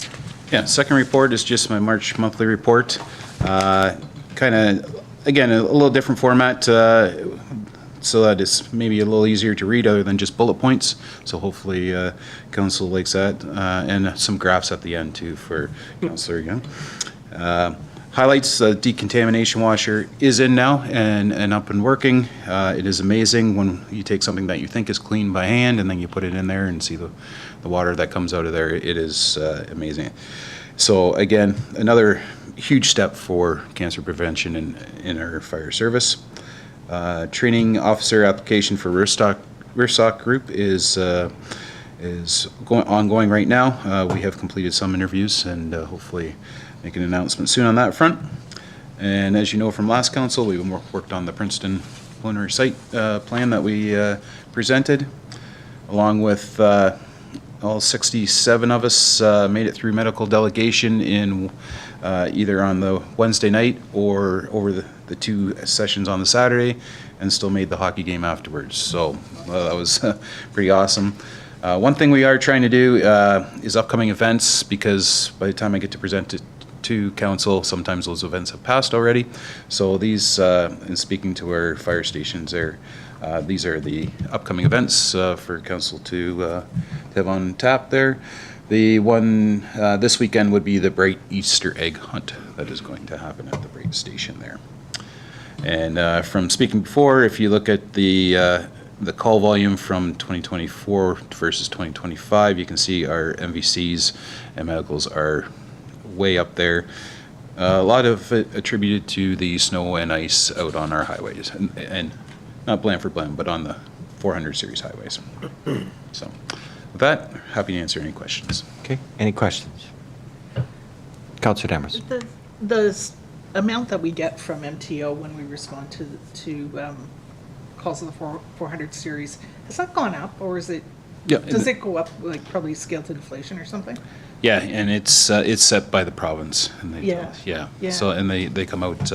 Yeah, second report is just my March monthly report. Kind of, again, a little different format, so that it's maybe a little easier to read other than just bullet points. So hopefully council likes that, and some graphs at the end too for Councillor Young. Highlights, the decontamination washer is in now and up and working. It is amazing when you take something that you think is clean by hand and then you put it in there and see the water that comes out of there. It is amazing. So again, another huge step for cancer prevention in our fire service. Training officer application for Rurstock Group is ongoing right now. We have completed some interviews and hopefully make an announcement soon on that front. And as you know from last council, we worked on the Princeton preliminary site plan that we presented, along with all 67 of us made it through medical delegation in either on the Wednesday night or over the 2 sessions on the Saturday, and still made the hockey game afterwards. So that was pretty awesome. One thing we are trying to do is upcoming events, because by the time I get to present it to council, sometimes those events have passed already. So these, in speaking to our fire stations there, these are the upcoming events for council to have on tap there. The one this weekend would be the Bright Easter egg hunt that is going to happen at the Bright station there. And from speaking before, if you look at the call volume from 2024 versus 2025, you can see our MVCs and medicals are way up there. A lot of it attributed to the snow and ice out on our highways, and not Blandford-Blenheim, but on the 400 series highways. So with that, happy to answer any questions. Okay, any questions? Councillor Demers. The amount that we get from MTO when we respond to calls of the 400 series, has that gone up, or is it? Yeah. Does it go up, like probably scaled to inflation or something? Yeah, and it's set by the province. And they Yeah. Yeah. So, and they come out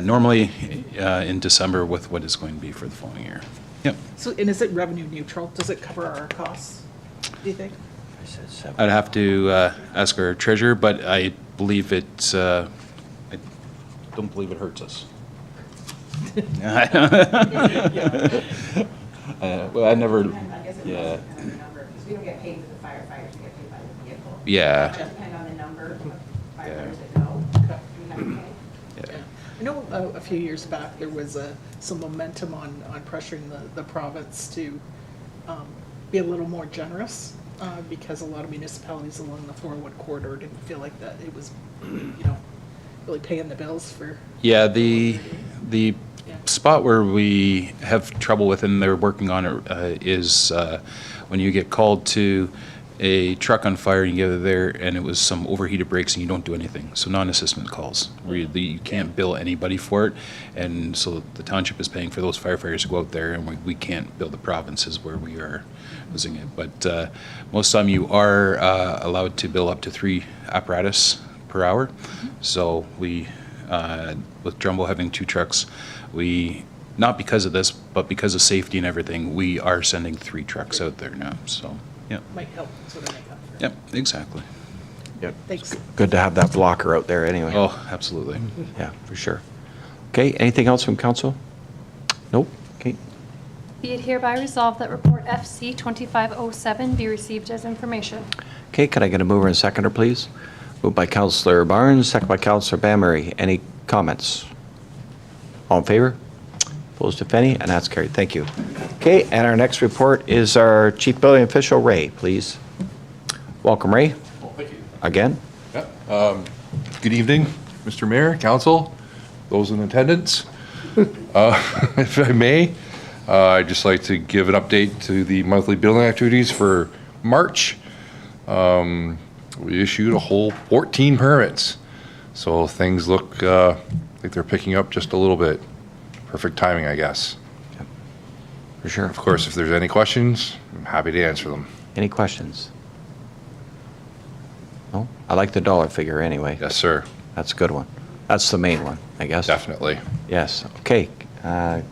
normally in December with what is going to be for the following year. Yep. So, and is it revenue neutral? Does it cover our costs, do you think? I'd have to ask our treasurer, but I believe it, I don't believe it hurts us. Well, I never, yeah. Because we don't get paid for the firefighters, we get paid by the vehicle. Yeah. Just depend on the number of firefighters that go. We have to pay. Yeah. I know a few years back, there was some momentum on pressuring the province to be a little more generous because a lot of municipalities along the 401 corridor didn't feel like that it was, really paying the bills for. Yeah, the spot where we have trouble with, and they're working on it, is when you get called to a truck on fire and you get there and it was some overheated brakes and you don't do anything. So non-assessment calls, where you can't bill anybody for it. And so the township is paying for those firefighters to go out there, and we can't bill the provinces where we are using it. But most of the time you are allowed to bill up to 3 apparatus per hour. So we, with Drumbo having 2 trucks, we, not because of this, but because of safety and everything, we are sending 3 trucks out there now, so, yeah. Might help, so they make up for it. Yep, exactly. Yep. Thanks. Good to have that blocker out there anyway. Oh, absolutely. Yeah, for sure. Okay, anything else from council? Nope, okay. Be it hereby resolved that report FC 2507 be received as information. Okay, can I get a mover and seconder, please? Moved by Councillor Barnes, second by Councillor Bamery. Any comments? All in favor? Opposed, if any, and that's carried. Thank you. Okay, and our next report is our Chief Building Official, Ray, please. Welcome, Ray. Oh, thank you. Again. Yeah. Good evening, Mr. Mayor, Council, those in attendance. If I may, I'd just like to give an update to the monthly building activities for March. We issued a whole 14 permits, so things look like they're picking up just a little bit. Perfect timing, I guess. Yep. For sure. Of course, if there's any questions, I'm happy to answer them. Any questions? No? I like the dollar figure anyway. Yes, sir. That's a good one. That's the main one, I guess. Definitely. Yes. Okay,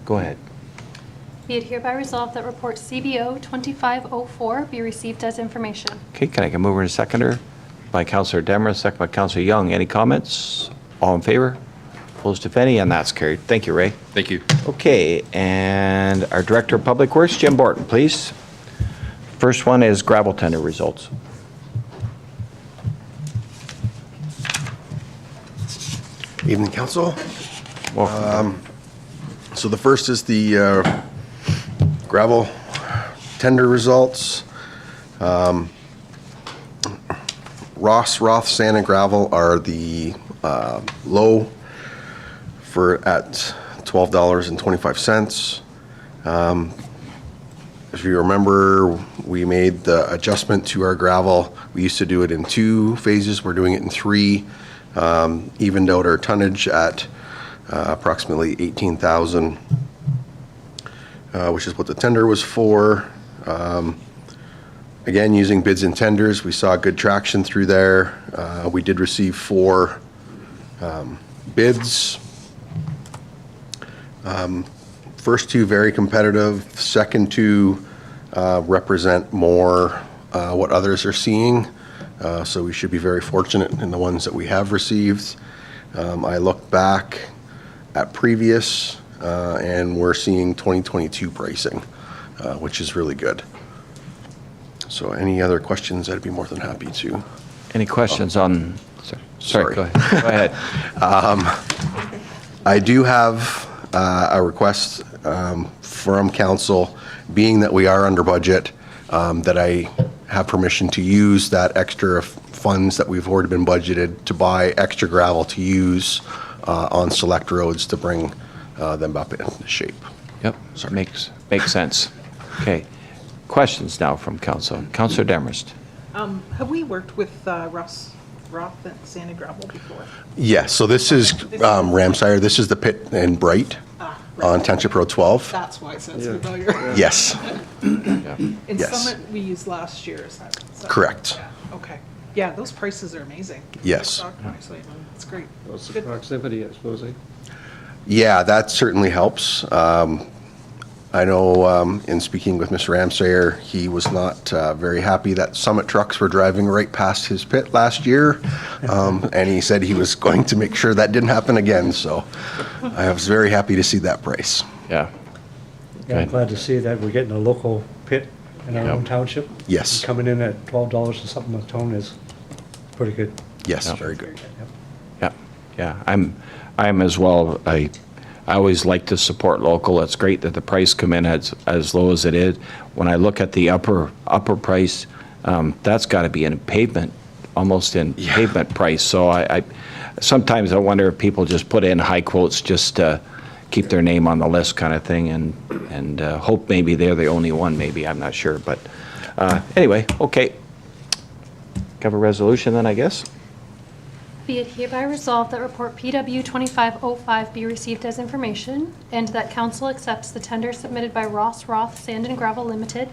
go ahead. Be it hereby resolved that report CBO 2504 be received as information. Okay, can I get a mover and a seconder? By Councillor Demers, second by Councillor Young. Any comments? All in favor? Opposed, if any, and that's carried. Thank you, Ray. Thank you. Okay, and our Director of Public Works, Jim Borton, please. First one is gravel tender results. Evening, Council. Welcome. So the first is the gravel tender results. Roth Sand and Gravel are the low at $12.25. If you remember, we made the adjustment to our gravel. We used to do it in 2 phases. We're doing it in 3. Evened out our tonnage at approximately 18,000, which is what the tender was for. Again, using bids and tenders, we saw good traction through there. We did receive 4 bids. First 2 very competitive. Second 2 represent more what others are seeing. So we should be very fortunate in the ones that we have received. I look back at previous and we're seeing 2022 pricing, which is really good. So any other questions, I'd be more than happy to. Any questions on, sorry, go ahead. I do have a request from council, being that we are under budget, that I have permission to use that extra funds that we've already been budgeted to buy extra gravel to use on select roads to bring them up into shape. Yep, makes sense. Okay, questions now from council. Councillor Demers. Have we worked with Roth Sand and Gravel before? Yes, so this is Ramsire. This is the pit in Bright on Township Road 12. That's why it sounds Yeah. familiar. Yes. In Yes. Summit, we used last year, is that? Correct. Yeah, okay. Yeah, those prices are amazing. Yes. Stock price, I mean, it's great. What's the Good. proximity, I suppose, eh? Yeah, that certainly helps. I know in speaking with Mr. Ramsayer, he was not very happy that Summit trucks were driving right past his pit last year. And he said he was going to make sure that didn't happen again. So I was very happy to see that price. Yeah. Yeah, I'm glad to see that we're getting a local pit in our own township. Yes. Coming in at $12 and something a ton is pretty good. Yes, Yep. very good. Yeah, I'm as well. I always like to support local. It's great that the price come in as low as it is. When I look at the upper price, that's got to be in pavement, almost in pavement price. So I sometimes I wonder if people just put in high quotes just to keep their name on the list kind of thing, and hope maybe they're the only one. Maybe, I'm not sure, but anyway, okay. have a resolution then, I guess? Be it hereby resolved that report PW 2505 be received as information, and that council accepts the tender submitted by Ross Roth Sand and Gravel Limited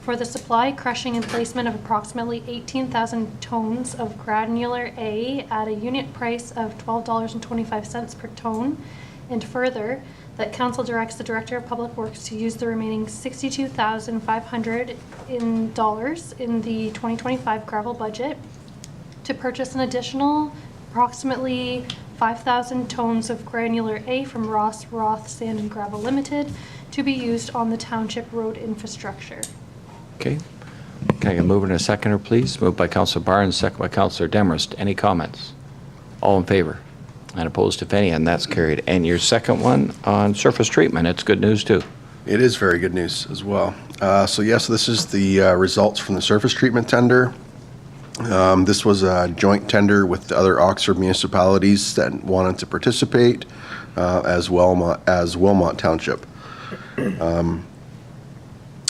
for the supply, crushing, and placement of approximately 18,000 tons of granular A at a unit price of $12.25 per ton, and further, that council directs the Director of Public Works to use the remaining $62,500 in the 2025 gravel budget to purchase an additional approximately 5,000 tons of granular A from Ross Roth Sand and Gravel Limited to be used on the township road infrastructure. Okay. Can I get a mover and a seconder, please? Moved by Councilor Barnes, second by Councilor Demarest. Any comments? All in favor? And opposed, if any, and that's carried. And your second one on surface treatment, it's good news too. It is very good news as well. So yes, this is the results from the surface treatment tender. This was a joint tender with the other Oxford municipalities that wanted to participate, as Wilmot Township.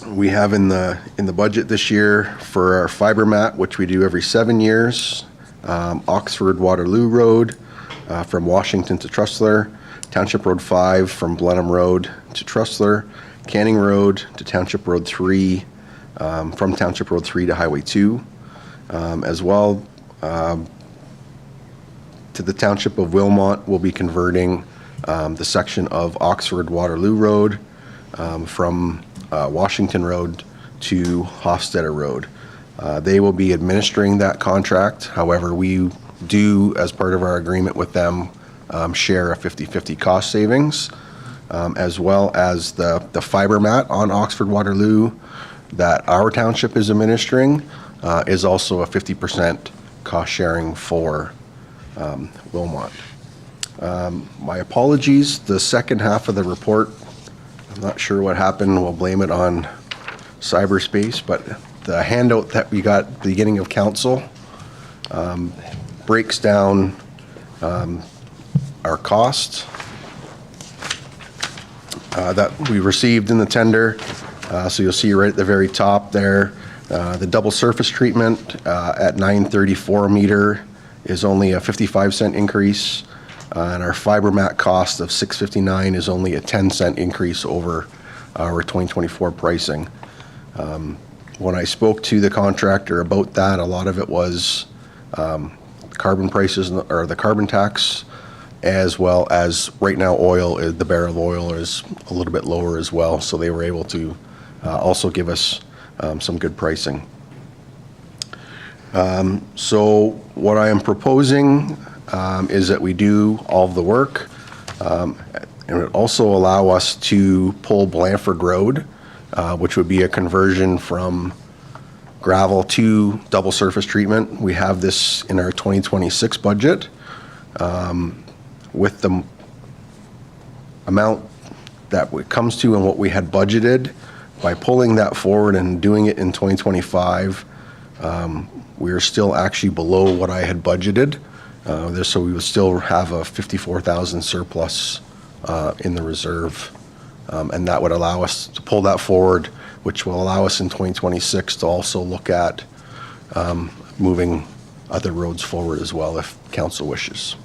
We have in the budget this year for our fiber mat, which we do every 7 years, Oxford Waterloo Road from Washington to Trustler, Township Road 5 from Blenheim Road to Trustler, Canning Road to Township Road 3, from Township Road 3 to Highway 2. As well, to the Township of Wilmot, we'll be converting the section of Oxford Waterloo Road from Washington Road to Hofstadter Road. They will be administering that contract. However, we do, as part of our agreement with them, share a 50-50 cost savings, as well as the fiber mat on Oxford Waterloo that our township is administering is also a 50% cost sharing for Wilmot. My apologies, the second half of the report, I'm not sure what happened. We'll blame it on cyberspace, but the handout that we got at the beginning of council breaks down our costs that we received in the tender. So you'll see right at the very top there, the double surface treatment at $9.34 a meter is only a 55-cent increase, and our fiber mat cost of $6.59 is only a 10-cent increase over our 2024 pricing. When I spoke to the contractor about that, a lot of it was carbon prices or the carbon tax, as well as right now the barrel of oil is a little bit lower as well, so they were able to also give us some good pricing. So what I am proposing is that we do all of the work, and it would also allow us to pull Blandford Road, which would be a conversion from gravel to double surface treatment. We have this in our 2026 budget. With the amount that it comes to and what we had budgeted, by pulling that forward and doing it in 2025, we are still actually below what I had budgeted. So we would still have a 54,000 surplus in the reserve, and that would allow us to pull that forward, which will allow us in 2026 to also look at moving other roads forward as well if council wishes.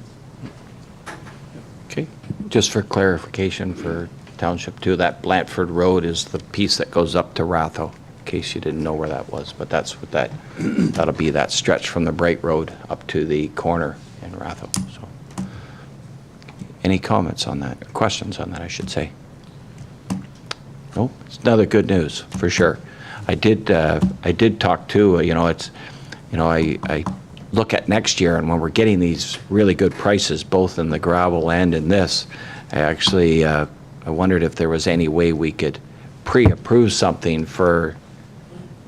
Okay. Just for clarification for Township 2, that Blandford Road is the piece that goes up to Ratho, in case you didn't know where that was, but that's what that'll be, that stretch from the Bright Road up to the corner in Ratho. So, any comments on that, or questions on that, I should say? Nope, it's another good news, for sure. I did talk to, I look at next year, and when we're getting these really good prices, both in the gravel and in this, I actually, I wondered if there was any way we could pre-approve something for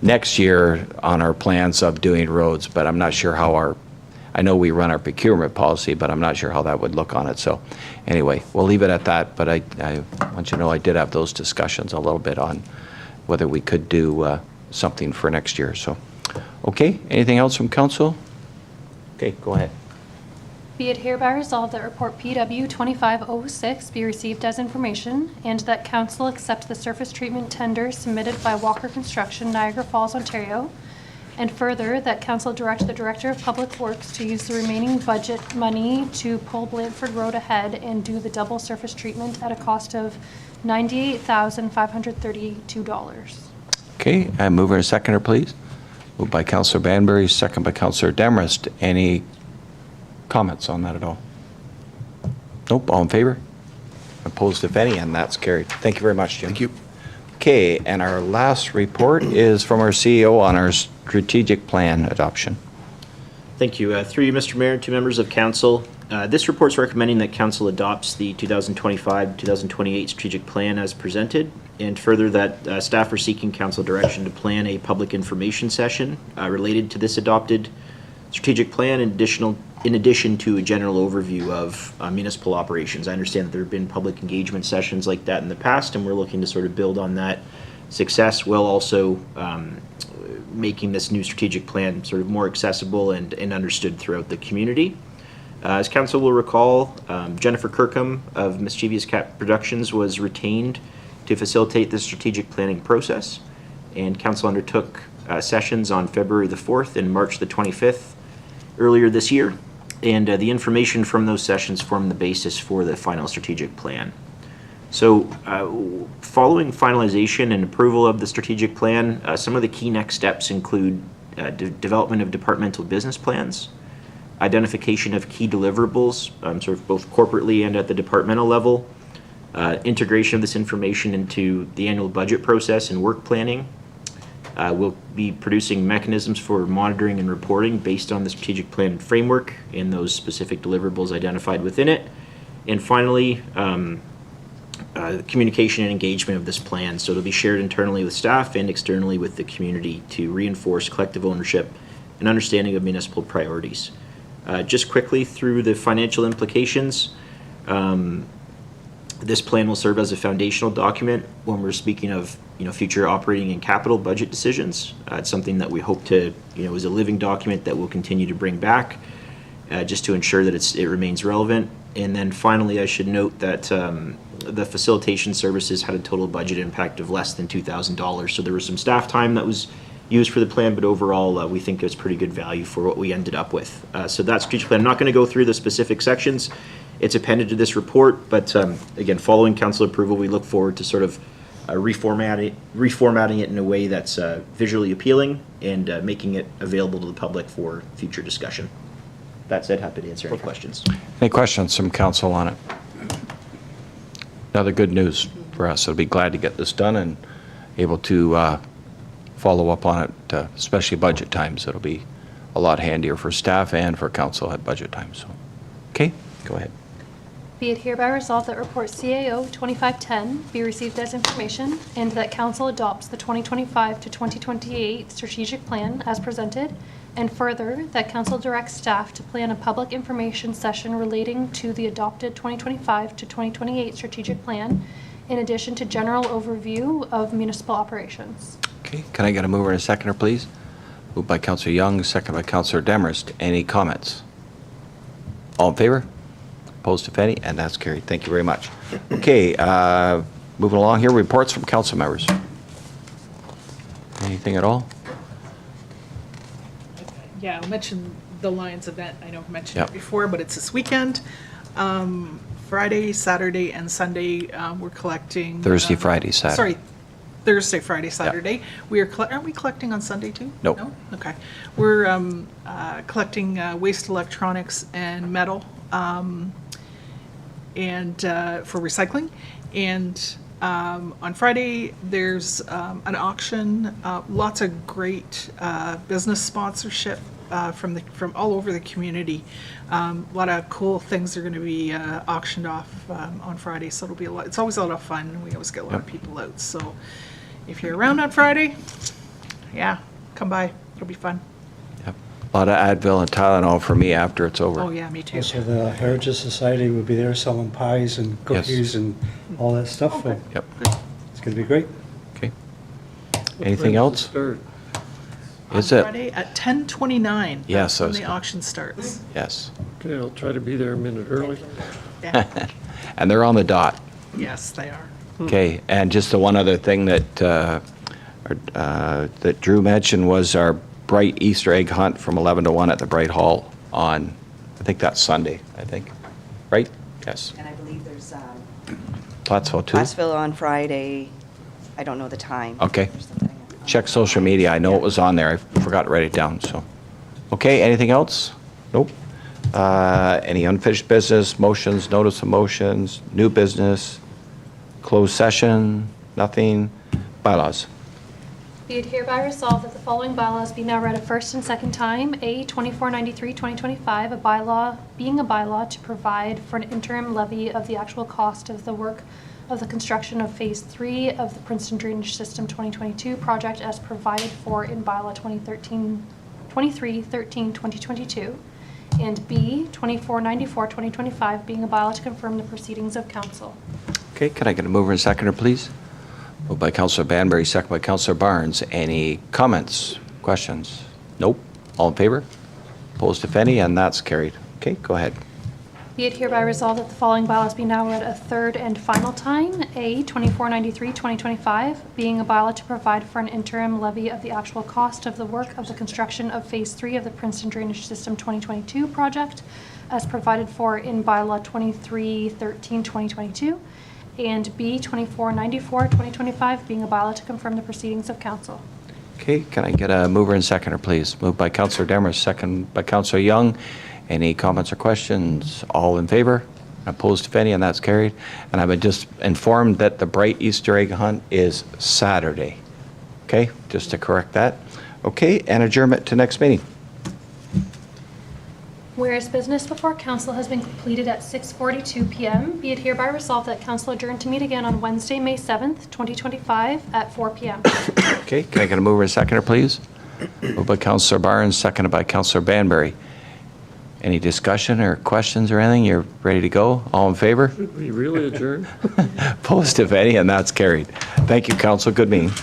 next year on our plans of doing roads, but I'm not sure how I know we run our procurement policy, but I'm not sure how that would look on it. So anyway, we'll leave it at that, but I want you to know I did have those discussions a little bit on whether we could do something for next year. So, okay, anything else from council? Okay, go ahead. Be it hereby resolved that report PW 2506 be received as information, and that council accept the surface treatment tender submitted by Walker Construction, Niagara Falls, Ontario, And further, that council direct the Director of Public Works to use the remaining budget money to pull Blandford Road ahead and do the double surface treatment at a cost of $98,532. Okay, and mover and seconder, please. Moved by Councillor Banbury, second by Councillor Demarest. Any comments on that at all? Nope, all in favor? Opposed, if any, and that's carried. Thank you very much, Jim. Thank you. Okay, and our last report is from our CEO on our strategic plan adoption. Thank you. Through you, Mr. Mayor, to members of council, this report's recommending that council adopts the 2025-2028 strategic plan as presented, and further that staff are seeking council direction to plan a public information session related to this adopted strategic plan in addition to a general overview of municipal operations. I understand that there have been public engagement sessions like that in the past, and we're looking to sort of build on that success while also making this new strategic plan sort of more accessible and understood throughout the community. As council will recall, Jennifer Kirkham of Mischievous Cat Productions was retained to facilitate the strategic planning process, and council undertook sessions on February the 4th and March the 25th earlier this year, and the information from those sessions formed the basis for the final strategic plan. So following finalization and approval of the strategic plan, some of the key next steps include development of departmental business plans, identification of key deliverables, sort of both corporately and at the departmental level, integration of this information into the annual budget process and work planning. We'll be producing mechanisms for monitoring and reporting based on the strategic plan framework and those specific deliverables identified within it. And finally, communication and engagement of this plan. So it'll be shared internally with staff and externally with the community to reinforce collective ownership and understanding of municipal priorities. Just quickly through the financial implications, this plan will serve as a foundational document when we're speaking of future operating and capital budget decisions. It's something that we hope to, is a living document that we'll continue to bring back just to ensure that it remains relevant. And then finally, I should note that the facilitation services had a total budget impact of less than $2,000. So there was some staff time that was used for the plan, but overall, we think it's pretty good value for what we ended up with. So that strategic plan, I'm not going to go through the specific sections. It's appended to this report, but again, following council approval, we look forward to sort of reformatting it in a way that's visually appealing and making it available to the public for future discussion. That said, happy to answer any questions. Any questions from council on it? Another good news for us. I'll be glad to get this done and able to follow up on it, especially budget times. It'll be a lot handier for staff and for council at budget times. So, okay, go ahead. Be it hereby resolved that report CAO 2510 be received as information and that council adopts the 2025 to 2028 strategic plan as presented, and further, that council directs staff to plan a public information session relating to the adopted 2025 to 2028 strategic plan, in addition to general overview of municipal operations. Okay, can I get a mover and a seconder, please? Moved by Councillor Young, second by Councillor Demarest. Any comments? All in favor? Opposed, if any, and that's carried. Thank you very much. Okay, moving along here, reports from council members. Anything at all? Yeah, I'll mention the Lions event. I know I've mentioned Yep. it before, but it's this weekend. Friday, Saturday, and Sunday, we're collecting. Thursday, Friday, Saturday. Sorry, Thursday, Friday, Saturday. We are, aren't we collecting on Sunday too? Nope. No? Okay. We're collecting waste electronics and metal and for recycling. And on Friday, there's an auction, lots of great business sponsorship from all over the community. A lot of cool things are going to be auctioned off on Friday, so it'll be a lot. It's always a lot of fun. We always get a lot of people out. So if you're around on Friday, yeah, come by. It'll be fun. Yep. A lot of Advil and Tylenol for me after it's over. Oh yeah, me too. Also, the Heritage Society will be there selling pies and cookies and all that stuff. So Yep. it's going to be great. Okay. Anything else? Is On it? Friday at 10:29. Yes, That's when I was the gonna- auction starts. Yes. Okay, I'll try to be there a minute early. Yeah. And they're on the dot. Yes, they are. Okay, and just the one other thing that that Drew mentioned was our Bright Easter egg hunt from 11 to 1 at the Bright Hall on, I think that's Sunday, I think. Right? Yes. And I believe there's Plattsville too? Plattsville on Friday. I don't know the time. Okay. Check social media. I know it was on there. I forgot to write it down, so. Okay, anything else? Nope. Any unfinished business, motions, notice of motions, new business, closed session, nothing? Bylaws. Be it hereby resolved that the following bylaws be now read a first and second time. A, 2493-2025, a bylaw, being a bylaw to provide for an interim levy of the actual cost of the work of the construction of Phase 3 of the Princeton Drainage System 2022 project as provided for in bylaw 2313-2022. And B, 2494-2025, being a bylaw to confirm the proceedings of council. Okay, can I get a mover and seconder, please? Moved by Councillor Banbury, second by Councillor Barnes. Any comments, questions? Nope. All in favor? Opposed, if any, and that's carried. Okay, go ahead. Be it hereby resolved that the following bylaws be now read a third and final time. A, 2493-2025, being a bylaw to provide for an interim levy of the actual cost of the work of the construction of Phase 3 of the Princeton Drainage System 2022 project as provided for in bylaw 2313-2022. And B, 2494-2025, being a bylaw to confirm the proceedings of council. Okay, can I get a mover and seconder, please? Moved by Councillor Demers, second by Councillor Young. Any comments or questions? All in favor? Opposed, if any, and that's carried. And I've been just informed that the Bright Easter egg hunt is Saturday. Okay, just to correct that. Okay, and adjournment to next meeting. Whereas business before council has been completed at 6:42 p.m., be it hereby resolved that council adjourn to meet again on Wednesday, May 7th, 2025 at 4 p.m. Okay, can I get a mover and seconder, please? Moved by Councillor Barnes, seconded by Councillor Banbury. Any discussion or questions or anything? You're ready to go? All in favor? Should we really adjourn? Opposed, if any, and that's carried. Thank you, council. Good meeting.